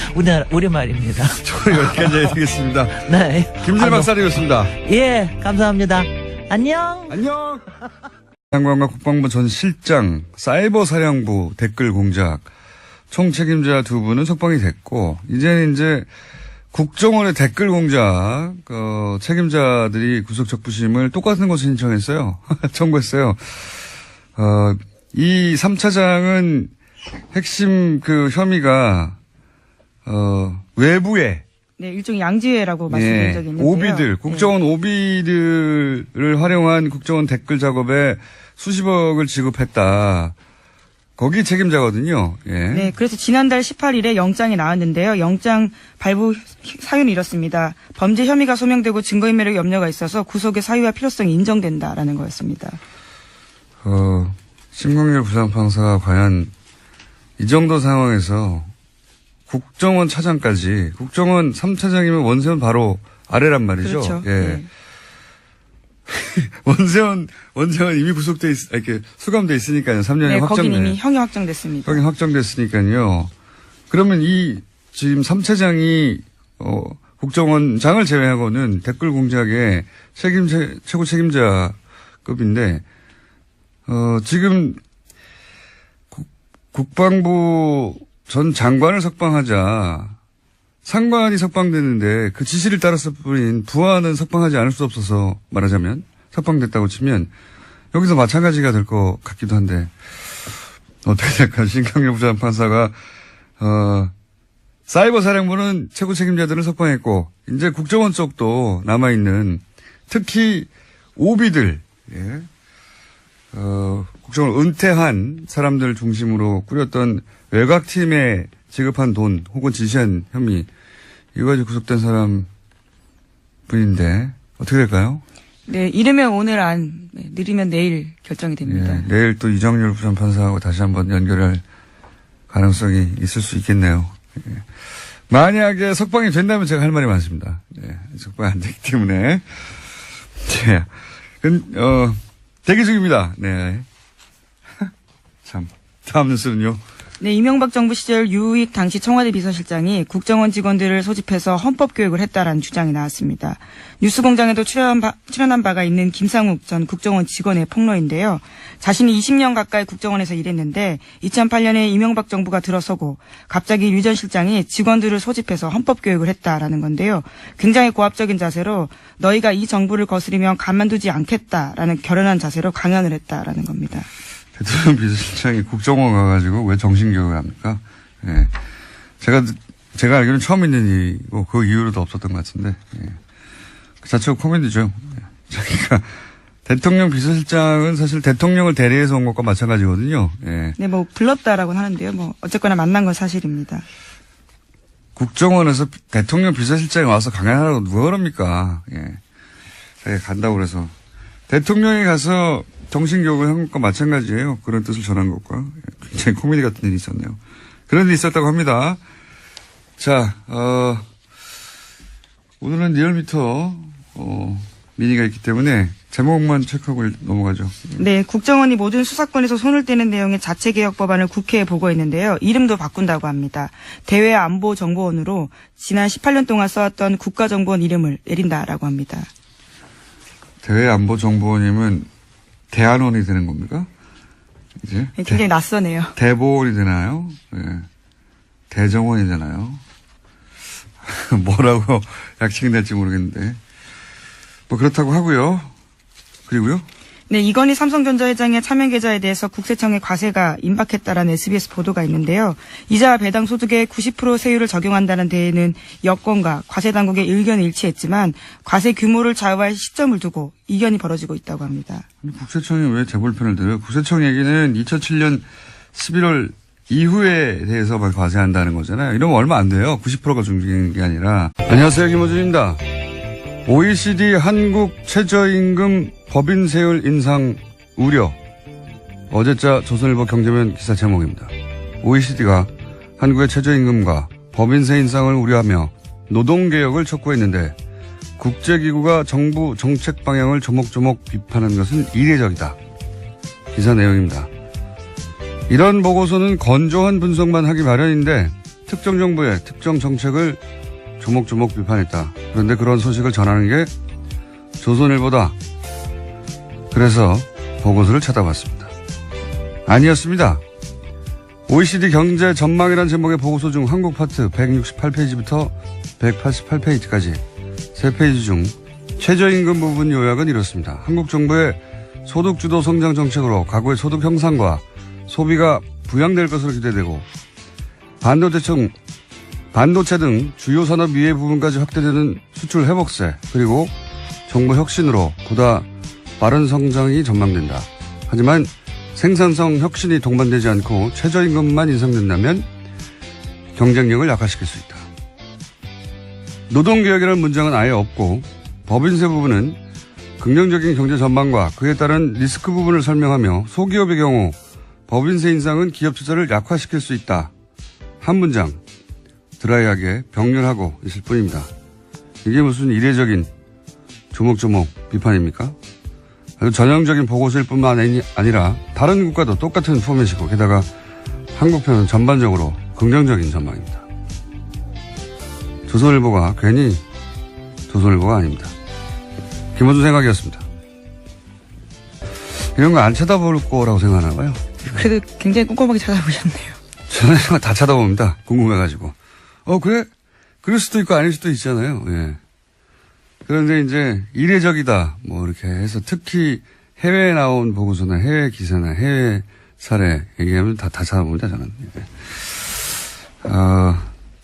우리말입니다. 저는 여기까지 해드리겠습니다. 네. 김질 박사님이었습니다. 예, 감사합니다. 안녕. 안녕. 장관과 국방부 전 실장, 사이버 사령부 댓글 공작, 총 책임자 두 분은 석방이 됐고, 이제는 이제 국정원의 댓글 공작, 책임자들이 구속 적부심을 똑같은 곳에 신청했어요. 청구했어요. 이 3차장은 핵심 혐의가, 외부에, 네, 일종의 양지회라고 말씀드린 적이 있는데요. 오비들, 국정원 오비들을 활용한 국정원 댓글 작업에 수십억을 지급했다. 거기 책임자거든요. 예. 네, 그래서 지난달 18일에 영장이 나왔는데요. 영장 발부 사유는 이렇습니다. 범죄 혐의가 소명되고 증거인멸의 염려가 있어서 구속의 사유와 필요성이 인정된다라는 거였습니다. 심광렬 부장판사가 과연 이 정도 상황에서 국정원 차장까지, 국정원 3차장이면 원세훈 바로 아래란 말이죠. 그렇죠. 예. 네. 원세훈 이미 이렇게 수감돼 있으니까요. 3년이 네, 확정돼. 거긴 이미 형이 확정됐습니다. 형이 확정됐으니까요. 그러면 지금 3차장이, 국정원장을 제외하고는 댓글 공작의 최고 책임자급인데, 지금 국방부 전 장관을 석방하자 상관이 석방됐는데 그 지시를 따랐을 뿐인 부하는 석방하지 않을 수 없어서 말하자면 석방됐다고 치면 여기서 마찬가지가 될 것 같기도 한데 어떻게 될까? 신강렬 부장판사가 사이버 사령부는 최고 책임자들을 석방했고 이제 국정원 쪽도 남아있는 특히 오비들 국정을 은퇴한 사람들 중심으로 꾸렸던 외곽팀에 지급한 돈 혹은 지시한 혐의 이거 가지고 구속된 사람 분인데 어떻게 될까요? 네, 이르면 오늘 느리면 내일 결정이 됩니다. 예, 내일 또 이정렬 부장판사하고 다시 한번 연결할 가능성이 있을 수 있겠네요. 예. 만약에 석방이 된다면 제가 할 말이 많습니다. 예, 석방이 안 되기 때문에. 네. 대기 중입니다. 네. 참. 다음 뉴스는요. 네, 이명박 정부 시절 유익 당시 청와대 비서실장이 국정원 직원들을 소집해서 헌법 교육을 했다라는 주장이 나왔습니다. 뉴스공장에도 출연한 바가 있는 김상욱 전 국정원 직원의 폭로인데요. 자신이 20년 가까이 국정원에서 일했는데 2008년에 이명박 정부가 들어서고 갑자기 유 전 실장이 직원들을 소집해서 헌법 교육을 했다라는 건데요. 굉장히 고압적인 자세로 너희가 이 정부를 거스리면 가만두지 않겠다라는 결연한 자세로 강연을 했다라는 겁니다. 대통령 비서실장이 국정원 가가지고 왜 정신교육을 합니까? 예. 제가 알기로는 처음 있는 일이고 그 이후로도 없었던 것 같은데, 예. 그 자체가 코미디죠. 예. 그러니까 대통령 비서실장은 사실 대통령을 대리해서 온 것과 마찬가지거든요. 예. 네, 뭐 불렀다라고는 하는데요. 어쨌거나 만난 건 사실입니다. 국정원에서 대통령 비서실장이 와서 강연하라고 누가 그럽니까? 예. 자기가 간다고 그래서. 대통령이 가서 정신교육을 한 것과 마찬가지예요. 그런 뜻을 전한 것과. 굉장히 코미디 같은 일이 있었네요. 그런 일이 있었다고 합니다. 자, 오늘은 리얼미터, 미니가 있기 때문에 제목만 체크하고 넘어가죠. 네, 국정원이 모든 수사권에서 손을 떼는 내용의 자체개혁 법안을 국회에 보고했는데요. 이름도 바꾼다고 합니다. 대외안보정보원으로 지난 18년 동안 써왔던 국가정보원 이름을 내린다라고 합니다. 대외안보정보원이면 대안원이 되는 겁니까? 이제? 네, 굉장히 낯서네요. 대보원이 되나요? 네. 대정원이 되나요? 뭐라고 약칭이 될지 모르겠는데. 뭐 그렇다고 하고요. 그리고요. 네, 이건희 삼성전자 회장의 차명 계좌에 대해서 국세청에 과세가 임박했다라는 SBS 보도가 있는데요. 이자 배당 소득의 90% 세율을 적용한다는 데에는 여권과 과세 당국의 의견이 일치했지만 과세 규모를 좌우할 시점을 두고 이견이 벌어지고 있다고 합니다. 국세청이 왜 재벌편을 들어요? 국세청 얘기는 2007년 11월 이후에 대해서만 과세한다는 거잖아요. 이러면 얼마 안 돼요. 90%가 중요한 게 아니라. 안녕하세요. 김호준입니다. OECD 한국 최저임금 법인 세율 인상 우려. 어제자 조선일보 경제면 기사 제목입니다. OECD가 한국의 최저임금과 법인세 인상을 우려하며 노동개혁을 촉구했는데 국제기구가 정부 정책 방향을 조목조목 비판한 것은 이례적이다. 기사 내용입니다. 이런 보고서는 건조한 분석만 하기 마련인데 특정 정부의 특정 정책을 조목조목 비판했다. 그런데 그런 소식을 전하는 게 조선일보다. 그래서 보고서를 찾아봤습니다. 아니었습니다. OECD 경제 전망이라는 제목의 보고서 중 한국 파트 168페이지부터 188페이지까지 3페이지 중 최저임금 부분 요약은 이렇습니다. 한국 정부의 소득주도 성장 정책으로 가구의 소득 형상과 소비가 부양될 것으로 기대되고 반도체 등 주요 산업 이외 부분까지 확대되는 수출 회복세 그리고 정부 혁신으로 보다 빠른 성장이 전망된다. 하지만 생산성 혁신이 동반되지 않고 최저임금만 인상된다면 경쟁력을 약화시킬 수 있다. 노동개혁이라는 문장은 아예 없고 법인세 부분은 긍정적인 경제 전망과 그에 따른 리스크 부분을 설명하며 소기업의 경우 법인세 인상은 기업 투자를 약화시킬 수 있다. 한 문장 드라이하게 병렬하고 있을 뿐입니다. 이게 무슨 이례적인 조목조목 비판입니까? 아주 전형적인 보고서일 뿐만 아니라 다른 국가도 똑같은 포맷이고 게다가 한국편은 전반적으로 긍정적인 전망입니다. 조선일보가 괜히 조선일보가 아닙니다. 김원준 생각이었습니다. 이런 거 안 쳐다볼 거라고 생각하나 봐요. 그래도 굉장히 꼼꼼하게 찾아보셨네요. 저는 다 쳐다봅니다. 궁금해가지고. 그래? 그럴 수도 있고 아닐 수도 있잖아요. 예. 그런데 이제 이례적이다. 뭐 이렇게 해서 특히 해외에 나온 보고서나 해외 기사나 해외 사례 얘기하면 다 찾아봅니다. 저는. 예.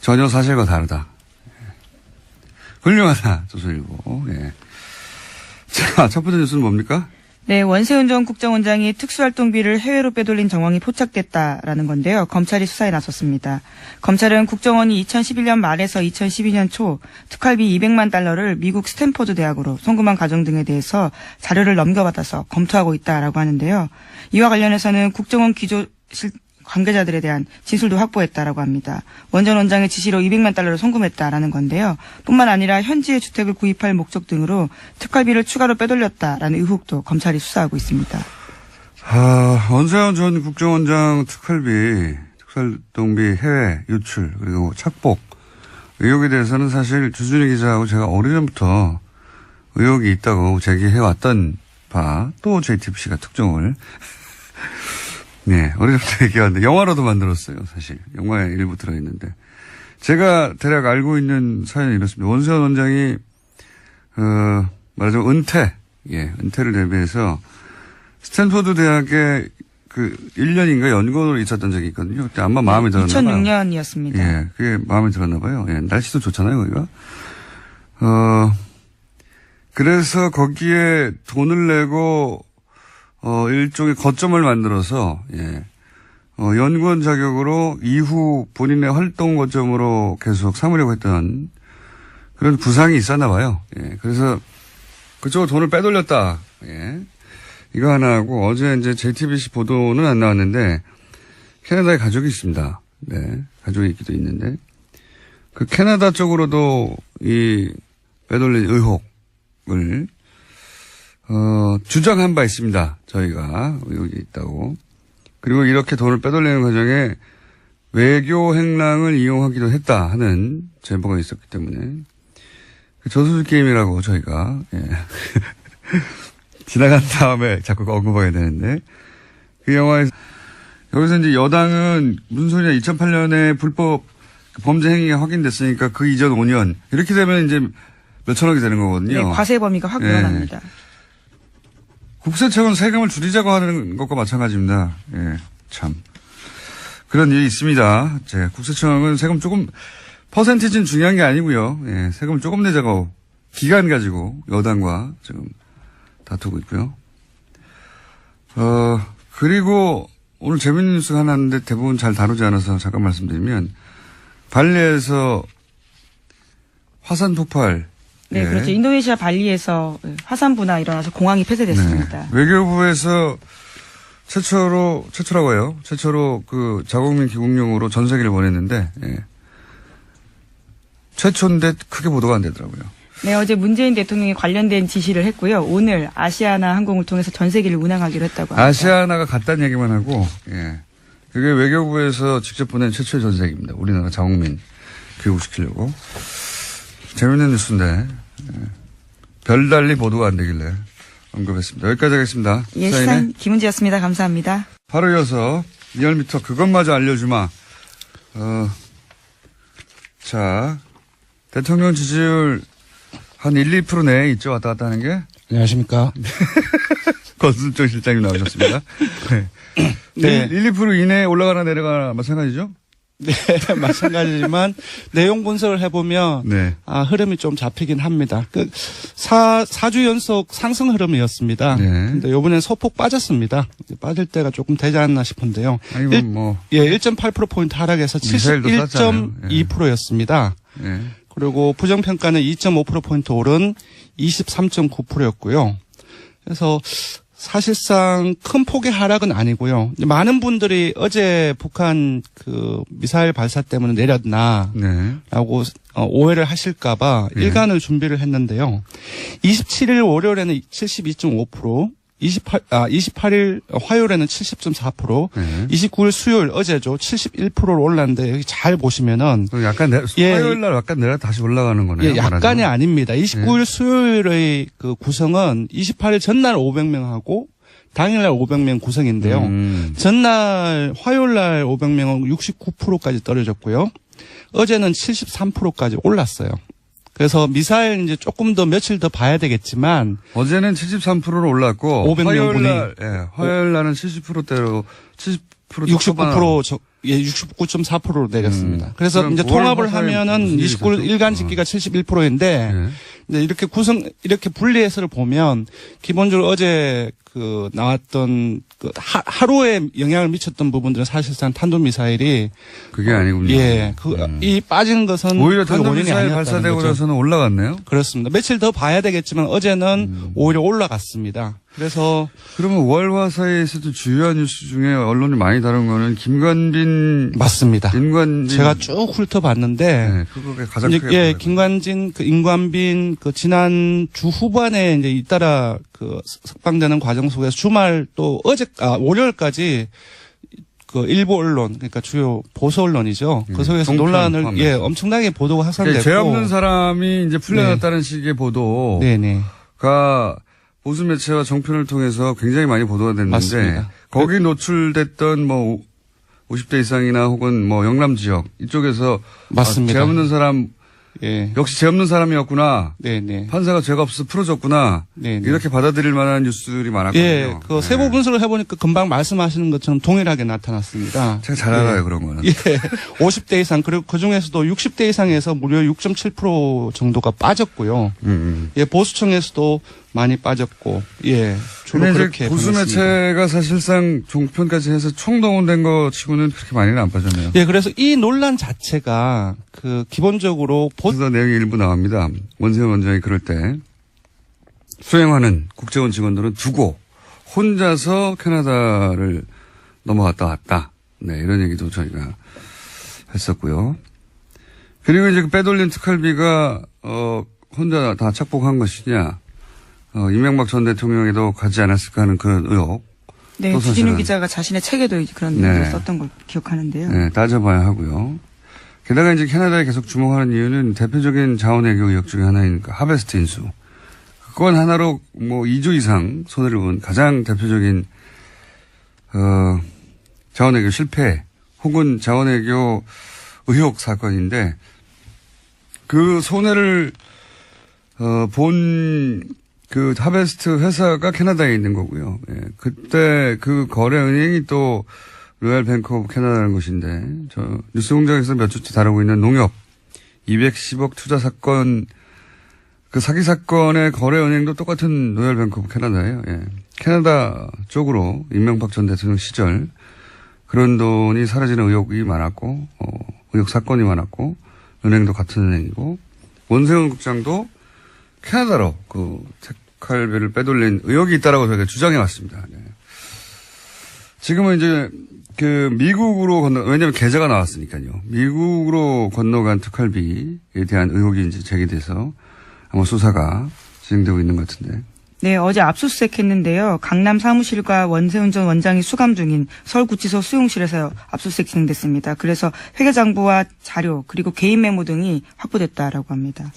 전혀 사실과 다르다. 예. 훌륭하다. 조선일보. 예. 자, 첫 번째 뉴스는 뭡니까? 네, 원세훈 전 국정원장이 특수활동비를 해외로 빼돌린 정황이 포착됐다라는 건데요. 검찰이 수사에 나섰습니다. 검찰은 국정원이 2011년 말에서 2012년 초 특활비 200만 달러를 미국 스탠퍼드 대학으로 송금한 과정 등에 대해서 자료를 넘겨받아서 검토하고 있다라고 하는데요. 이와 관련해서는 국정원 기조실 관계자들에 대한 진술도 확보했다라고 합니다. 원 전 원장의 지시로 200만 달러를 송금했다라는 건데요. 뿐만 아니라 현지의 주택을 구입할 목적 등으로 특활비를 추가로 빼돌렸다라는 의혹도 검찰이 수사하고 있습니다. 원세훈 전 국정원장 특수활동비 해외 유출 그리고 착복 의혹에 대해서는 사실 주준희 기자하고 제가 오래전부터 의혹이 있다고 제기해왔던 바 또 JTBC가 특종을 네, 어려부터 얘기하는데 영화로도 만들었어요, 사실. 영화에 일부 들어있는데. 제가 대략 알고 있는 사연이 이렇습니다. 원세훈 원장이, 말하자면 은퇴를 대비해서 스탠퍼드 대학에 1년인가 연구원으로 있었던 적이 있거든요. 그때 아마 마음에 들었나 봐요. 2006년이었습니다. 예, 그게 마음에 들었나 봐요. 예, 날씨도 좋잖아요, 거기가. 그래서 거기에 돈을 내고 일종의 거점을 만들어서, 예, 연구원 자격으로 이후 본인의 활동 거점으로 계속 삼으려고 했던 그런 구상이 있었나 봐요. 예, 그래서 그쪽으로 돈을 빼돌렸다. 예. 이거 하나 하고 어제 이제 JTBC 보도는 안 나왔는데 캐나다에 가족이 있습니다. 네, 가족이 있기도 있는데 그 캐나다 쪽으로도 이 빼돌린 의혹을 주장한 바 있습니다. 저희가 의혹이 있다고. 그리고 이렇게 돈을 빼돌리는 과정에 외교 행랑을 이용하기도 했다 하는 제보가 있었기 때문에 저수지 게임이라고 저희가 예. 지나간 다음에 자꾸 언급하게 되는데 그 영화에서 여기서 이제 여당은 무슨 소리냐 2008년에 불법 범죄 행위가 확인됐으니까 그 이전 5년 이렇게 되면 이제 몇천억이 되는 거거든요. 네, 과세 범위가 확 늘어납니다. 국세청은 세금을 줄이자고 하는 것과 마찬가지입니다. 예, 참. 그런 일이 있습니다. 국세청은 세금 조금, 퍼센티지는 중요한 게 아니고요. 예, 세금을 조금 내자고 기간 가지고 여당과 지금 다투고 있고요. 그리고 오늘 재밌는 뉴스가 하나 있는데 대부분 잘 다루지 않아서 잠깐 말씀드리면 발리에서 화산 폭발. 네, 예. 그렇죠. 인도네시아 발리에서 화산 분화 일어나서 공항이 폐쇄됐습니다. 네. 외교부에서 최초라고 해요. 최초로 그 자국민 귀국용으로 전 세계를 보냈는데, 예. 최초인데 크게 보도가 안 되더라고요. 네, 어제 문재인 대통령이 관련된 지시를 했고요. 오늘 아시아나 항공을 통해서 전 세계를 운항하기로 했다고 합니다. 아시아나가 갔다는 얘기만 하고, 예. 그게 외교부에서 직접 보낸 최초의 전세기입니다. 우리나라 자국민 귀국시키려고. 재밌는 뉴스인데, 예. 별달리 보도가 안 되길래 언급했습니다. 여기까지 하겠습니다. 예, 시사인의 시사인 김은지였습니다. 감사합니다. 바로 이어서 리얼미터 그것마저 알려주마. 자, 대통령 지지율 한 1, 2% 내에 있죠. 왔다 갔다 하는 게. 안녕하십니까. 권순정 실장님 나오셨습니다. 네. 네. 1, 2% 이내에 올라가나 내려가나 마찬가지죠? 네, 마찬가지지만 내용 분석을 해보면 네. 흐름이 좀 잡히긴 합니다. 4주 연속 상승 흐름이었습니다. 네. 근데 이번엔 소폭 빠졌습니다. 빠질 때가 조금 되지 않나 싶은데요. 아니, 뭐. 1.8%포인트 하락해서 미사일도 쐈잖아요. 71.2%였습니다. 네. 그리고 부정평가는 2.5%포인트 오른 23.9%였고요. 그래서 사실상 큰 폭의 하락은 아니고요. 많은 분들이 어제 북한 그 미사일 발사 때문에 내렸나 네. 라고 오해를 하실까봐 네. 일간을 준비를 했는데요. 27일 월요일에는 72.5%, 28일 화요일에는 70.4%, 네. 29일 수요일 어제죠. 71%로 올랐는데 여기 잘 보시면은 약간 화요일 날 약간 내려 다시 올라가는 거네요. 예, 약간이 말하자면. 아닙니다. 29일 수요일의 그 구성은 28일 전날 500명하고 당일날 500명 구성인데요. 전날 화요일날 500명은 69%까지 떨어졌고요. 어제는 73%까지 올랐어요. 그래서 미사일 이제 조금 더 며칠 더 봐야 되겠지만 어제는 73%로 올랐고 500명 화요일 날, 예, 화요일 날은 70%대로 70% 69% 69.4%로 내렸습니다. 그래서 그럼 이제 5월 통합을 화사에 하면은 무슨 일이 29일 있었죠? 일간 집기가 71%인데 네. 이제 이렇게 분리해서를 보면 기본적으로 어제 그 나왔던 그 하루에 영향을 미쳤던 부분들은 사실상 탄도미사일이 그게 아니군요. 예, 이 빠진 것은 오히려 그 원인이 탄도미사일 아니었다는 발사되고 거죠. 나서는 올라갔네요. 그렇습니다. 며칠 더 봐야 되겠지만 어제는 오히려 올라갔습니다. 그래서 그러면 월화 사이에서도 주요한 뉴스 중에 언론이 많이 다룬 거는 김관빈 맞습니다. 인관빈 제가 쭉 훑어봤는데 네, 그거가 가장 이제, 크게 예, 보여요. 김관진, 인관빈, 지난 주 후반에 이제 잇따라 석방되는 과정 속에서 주말 또 월요일까지 일부 언론, 그러니까 주요 보수 언론이죠. 그 속에서 종편 논란을, 포함해서. 엄청나게 보도가 확산됐고. 죄 없는 사람이 이제 풀려났다는 식의 보도가 네네. 보수 매체와 정편을 통해서 굉장히 많이 보도가 됐는데 맞습니다. 거기 노출됐던 50대 이상이나 혹은 영남 지역 이쪽에서 맞습니다. 죄 없는 사람 예. 역시 죄 없는 사람이었구나. 네네. 판사가 죄가 없어 풀어줬구나. 네네. 이렇게 받아들일 만한 뉴스들이 많았거든요. 예, 세부 분석을 해보니까 금방 말씀하시는 것처럼 동일하게 나타났습니다. 제가 잘 알아요, 그런 거는. 예, 50대 이상, 그리고 그 중에서도 60대 이상에서 무려 6.7% 정도가 빠졌고요. 예, 보수층에서도 많이 빠졌고, 예, 주로 근데 그렇게 이제 보수 보냈습니다. 매체가 사실상 종편까지 해서 총동원된 거 치고는 그렇게 많이는 안 빠졌네요. 예, 그래서 이 논란 자체가 기본적으로 그래서 내용이 일부 나옵니다. 원세훈 원장이 그럴 때 수행하는 국제원 직원들은 두고 혼자서 캐나다를 넘어갔다 왔다. 네, 이런 얘기도 저희가 했었고요. 그리고 이제 그 빼돌린 특활비가 혼자 다 착복한 것이냐. 이명박 전 대통령에도 가지 않았을까 하는 그런 의혹. 네, 또 주진우 사실은- 기자가 자신의 책에도 이제 그런 네. 내용을 썼던 걸 기억하는데요. 네, 따져봐야 하고요. 게다가 이제 캐나다에 계속 주목하는 이유는 대표적인 자원외교 의혹 중에 하나인 그 하베스트 인수. 그건 하나로 2조 이상 손해를 본 가장 대표적인, 자원외교 실패 혹은 자원외교 의혹 사건인데 그 손해를, 본 그 하베스트 회사가 캐나다에 있는 거고요. 예, 그때 그 거래 은행이 또 로얄 뱅크 오브 캐나다라는 곳인데 저 뉴스공장에서 몇 주째 다루고 있는 농협 210억 투자 사건 그 사기 사건의 거래 은행도 똑같은 로얄 뱅크 오브 캐나다예요. 예. 캐나다 쪽으로 이명박 전 대통령 시절 그런 돈이 사라지는 의혹이 많았고 의혹 사건이 많았고 은행도 같은 은행이고 원세훈 국장도 캐나다로 그 특활비를 빼돌린 의혹이 있다라고 저희가 주장해 왔습니다. 네. 지금은 이제 그 미국으로 왜냐하면 계좌가 나왔으니까요. 미국으로 건너간 특활비에 대한 의혹이 이제 제기돼서 아마 수사가 진행되고 있는 것 같은데. 네, 어제 압수수색 했는데요. 강남 사무실과 원세훈 전 원장이 수감 중인 서울구치소 수용실에서 압수수색 진행됐습니다. 그래서 회계장부와 자료 그리고 개인 메모 등이 확보됐다라고 합니다.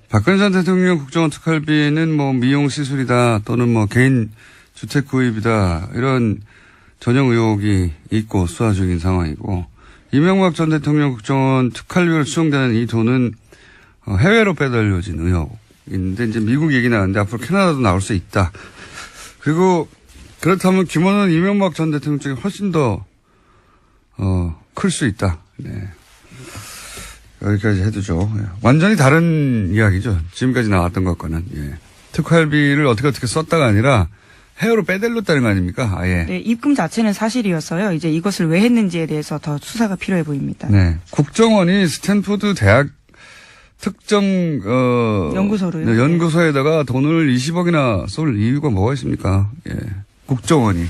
박근혜 전 대통령 국정원 특활비는 뭐 미용 시술이다 또는 뭐 개인 주택 구입이다 이런 전형 의혹이 있고 수사 중인 상황이고 이명박 전 대통령 국정원 특활비로 수용되는 이 돈은 해외로 빼돌려진 의혹인데 이제 미국 얘기 나왔는데 앞으로 캐나다도 나올 수 있다. 그리고 그렇다면 규모는 이명박 전 대통령 쪽이 훨씬 더 클 수 있다. 네. 여기까지 해두죠. 완전히 다른 이야기죠. 지금까지 나왔던 것과는. 예. 특활비를 어떻게 썼다가 아니라 해외로 빼돌렸다는 거 아닙니까? 아예. 네, 입금 자체는 사실이었어요. 이제 이것을 왜 했는지에 대해서 더 수사가 필요해 보입니다. 네. 국정원이 스탠포드 대학 특정 연구소로요. 네, 연구소에다가 돈을 20억이나 쏠 이유가 뭐가 있습니까? 예. 국정원이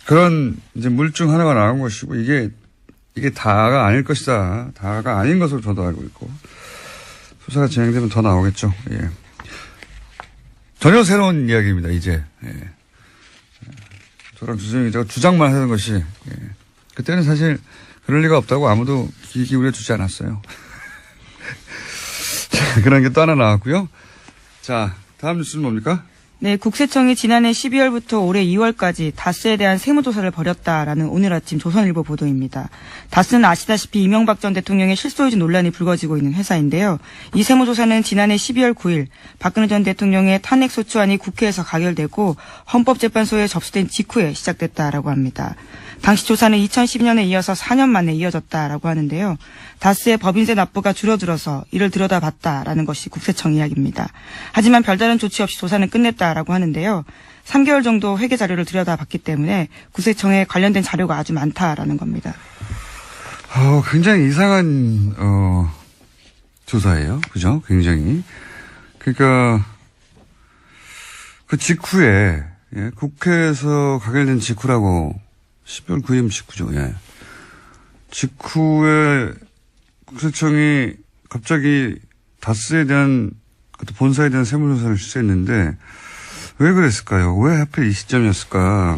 그런 이제 물증 하나가 나온 것이고 이게 다가 아닐 것이다. 다가 아닌 것으로 저도 알고 있고 수사가 진행되면 더 나오겠죠. 예. 전혀 새로운 이야기입니다. 이제 예. 저랑 주진영 기자가 주장만 하는 것이 예. 그때는 사실 그럴 리가 없다고 아무도 귀 기울여 주지 않았어요. 자, 그런 게 또 하나 나왔고요. 자, 다음 뉴스는 뭡니까? 네, 국세청이 지난해 12월부터 올해 2월까지 다스에 대한 세무조사를 벌였다라는 오늘 아침 조선일보 보도입니다. 다스는 아시다시피 이명박 전 대통령의 실소유주 논란이 불거지고 있는 회사인데요. 이 세무조사는 지난해 12월 9일 박근혜 전 대통령의 탄핵소추안이 국회에서 가결되고 헌법재판소에 접수된 직후에 시작됐다라고 합니다. 당시 조사는 2012년에 이어서 4년 만에 이어졌다라고 하는데요. 다스의 법인세 납부가 줄어들어서 이를 들여다봤다라는 것이 국세청 이야기입니다. 하지만 별다른 조치 없이 조사는 끝냈다라고 하는데요. 3개월 정도 회계 자료를 들여다봤기 때문에 국세청에 관련된 자료가 아주 많다라는 겁니다. 굉장히 이상한 조사예요. 그죠? 굉장히. 그러니까 그 직후에 예, 국회에서 가결된 직후라고 12월 9일 직후죠. 예. 직후에 국세청이 갑자기 다스에 대한 본사에 대한 세무조사를 실시했는데 왜 그랬을까요? 왜 하필 이 시점이었을까?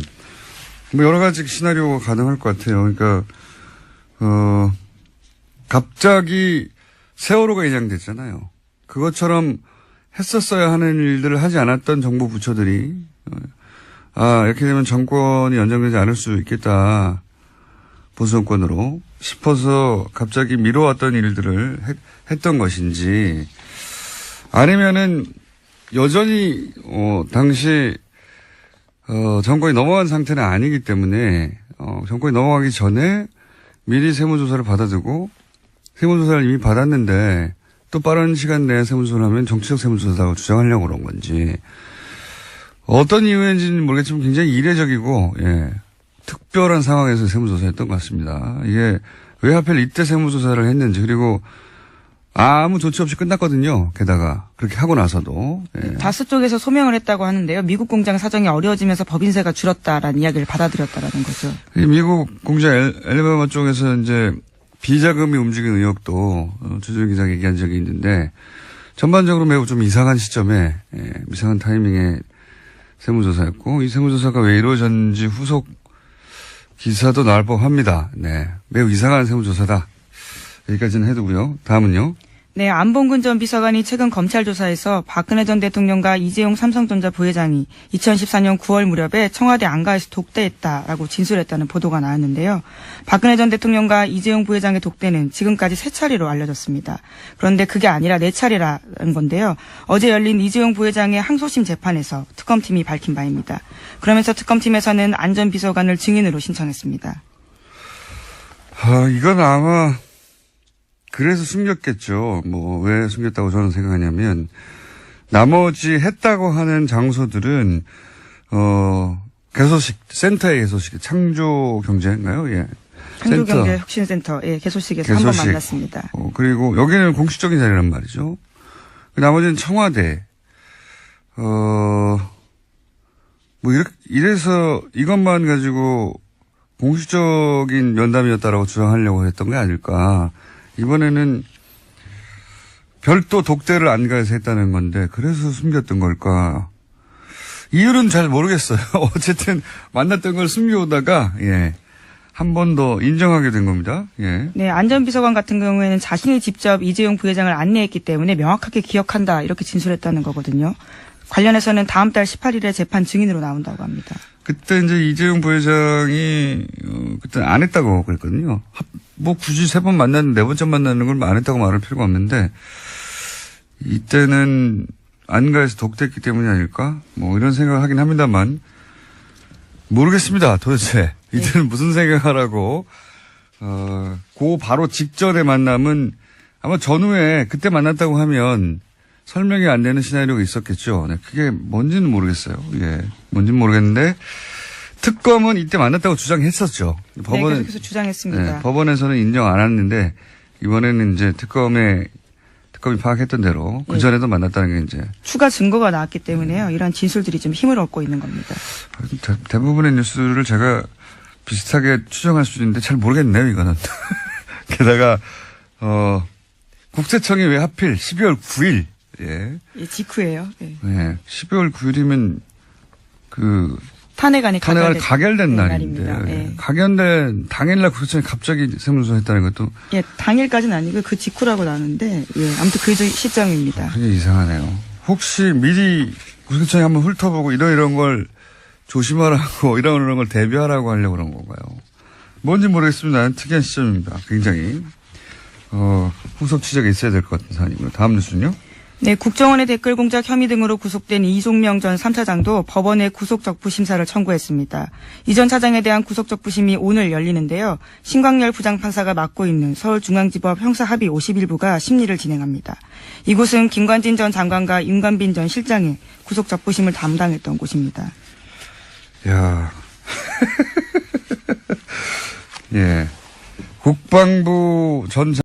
뭐 여러 가지 시나리오가 가능할 것 같아요. 그러니까 갑자기 세월호가 인양됐잖아요. 그것처럼 했었어야 하는 일들을 하지 않았던 정부 부처들이 이렇게 되면 정권이 연장되지 않을 수 있겠다. 보수 정권으로 싶어서 갑자기 미뤄왔던 일들을 했던 것인지 아니면은 여전히 당시 정권이 넘어간 상태는 아니기 때문에 정권이 넘어가기 전에 미리 세무조사를 받아두고 세무조사를 이미 받았는데 또 빠른 시간 내에 세무조사를 하면 정치적 세무조사라고 주장하려고 그런 건지 어떤 이유인지는 모르겠지만 굉장히 이례적이고 예, 특별한 상황에서 세무조사했던 것 같습니다. 이게 왜 하필 이때 세무조사를 했는지 그리고 아무 조치 없이 끝났거든요. 게다가 그렇게 하고 나서도. 예. 다스 쪽에서 소명을 했다고 하는데요. 미국 공장 사정이 어려워지면서 법인세가 줄었다라는 이야기를 받아들였다라는 거죠. 이 미국 공장 엘리바마 쪽에서 이제 비자금이 움직인 의혹도 주진영 기자가 얘기한 적이 있는데 전반적으로 매우 좀 이상한 시점에 이상한 타이밍에 세무조사였고 이 세무조사가 왜 이루어졌는지 후속 기사도 나올 법합니다. 네, 매우 이상한 세무조사다. 여기까지는 해두고요. 다음은요. 네, 안봉근 전 비서관이 최근 검찰 조사에서 박근혜 전 대통령과 이재용 삼성전자 부회장이 2014년 9월 무렵에 청와대 안가에서 독대했다라고 진술했다는 보도가 나왔는데요. 박근혜 전 대통령과 이재용 부회장의 독대는 지금까지 3차례로 알려졌습니다. 그런데 그게 아니라 4차례라는 건데요. 어제 열린 이재용 부회장의 항소심 재판에서 특검팀이 밝힌 바입니다. 그러면서 특검팀에서는 안 전 비서관을 증인으로 신청했습니다. 이건 아마 그래서 숨겼겠죠. 뭐 왜 숨겼다고 저는 생각하냐면 나머지 했다고 하는 장소들은 개소식 센터의 개소식 창조경제인가요? 예. 창조경제혁신센터 개소식에서 한번 만났습니다. 그리고 여기는 공식적인 자리란 말이죠. 나머지는 청와대 뭐 이래서 이것만 가지고 공식적인 면담이었다라고 주장하려고 했던 게 아닐까. 이번에는 별도 독대를 안 가해서 했다는 건데 그래서 숨겼던 걸까. 이유는 잘 모르겠어요. 어쨌든 만났던 걸 숨겨오다가 한 번 더 인정하게 된 겁니다. 예. 네, 안전비서관 같은 경우에는 자신이 직접 이재용 부회장을 안내했기 때문에 명확하게 기억한다 이렇게 진술했다는 거거든요. 관련해서는 다음 달 18일에 재판 증인으로 나온다고 합니다. 그때 이제 이재용 부회장이 그때 안 했다고 그랬거든요. 뭐 굳이 3번 만났는데 4번째 만나는 걸 안 했다고 말할 필요가 없는데 이때는 안 가해서 독대했기 때문이 아닐까? 뭐 이런 생각을 하긴 합니다만 모르겠습니다. 도대체 이때는 무슨 생각하라고 그 바로 직전의 만남은 아마 전후에 그때 만났다고 하면 설명이 안 되는 시나리오가 있었겠죠. 네, 그게 뭔지는 모르겠어요. 예, 뭔지는 모르겠는데 특검은 이때 만났다고 주장했었죠. 네, 계속해서 주장했습니다. 네, 법원에서는 인정 안 했는데 이번에는 이제 특검이 파악했던 대로 그 전에도 만났다는 게 이제 추가 증거가 나왔기 때문에요. 이런 진술들이 좀 힘을 얻고 있는 겁니다. 대부분의 뉴스를 제가 비슷하게 추정할 수 있는데 잘 모르겠네요, 이거는. 게다가 국세청이 왜 하필 12월 9일 예, 직후예요. 네. 네, 12월 9일이면 탄핵안이 가결된 날인데 날입니다. 네. 가결된 당일날 국세청이 갑자기 세무조사 했다는 것도 당일까지는 아니고 그 직후라고 나오는데 아무튼 그 시점입니다. 그게 이상하네요. 혹시 미리 국세청이 한번 훑어보고 이런 걸 조심하라고 이런 걸 대비하라고 하려고 그런 건가요? 뭔지 모르겠습니다. 특이한 시점입니다. 굉장히 후속 취재가 있어야 될 것 같은 사안이고요. 다음 뉴스는요? 네, 국정원의 댓글 공작 혐의 등으로 구속된 이종명 전 3차장도 법원에 구속적부 심사를 청구했습니다. 이 전 차장에 대한 구속적부심이 오늘 열리는데요. 신광열 부장판사가 맡고 있는 서울중앙지법 형사합의 51부가 심리를 진행합니다. 이곳은 김관진 전 장관과 임관빈 전 실장이 구속적부심을 담당했던 곳입니다. 야, 예, 국방부 전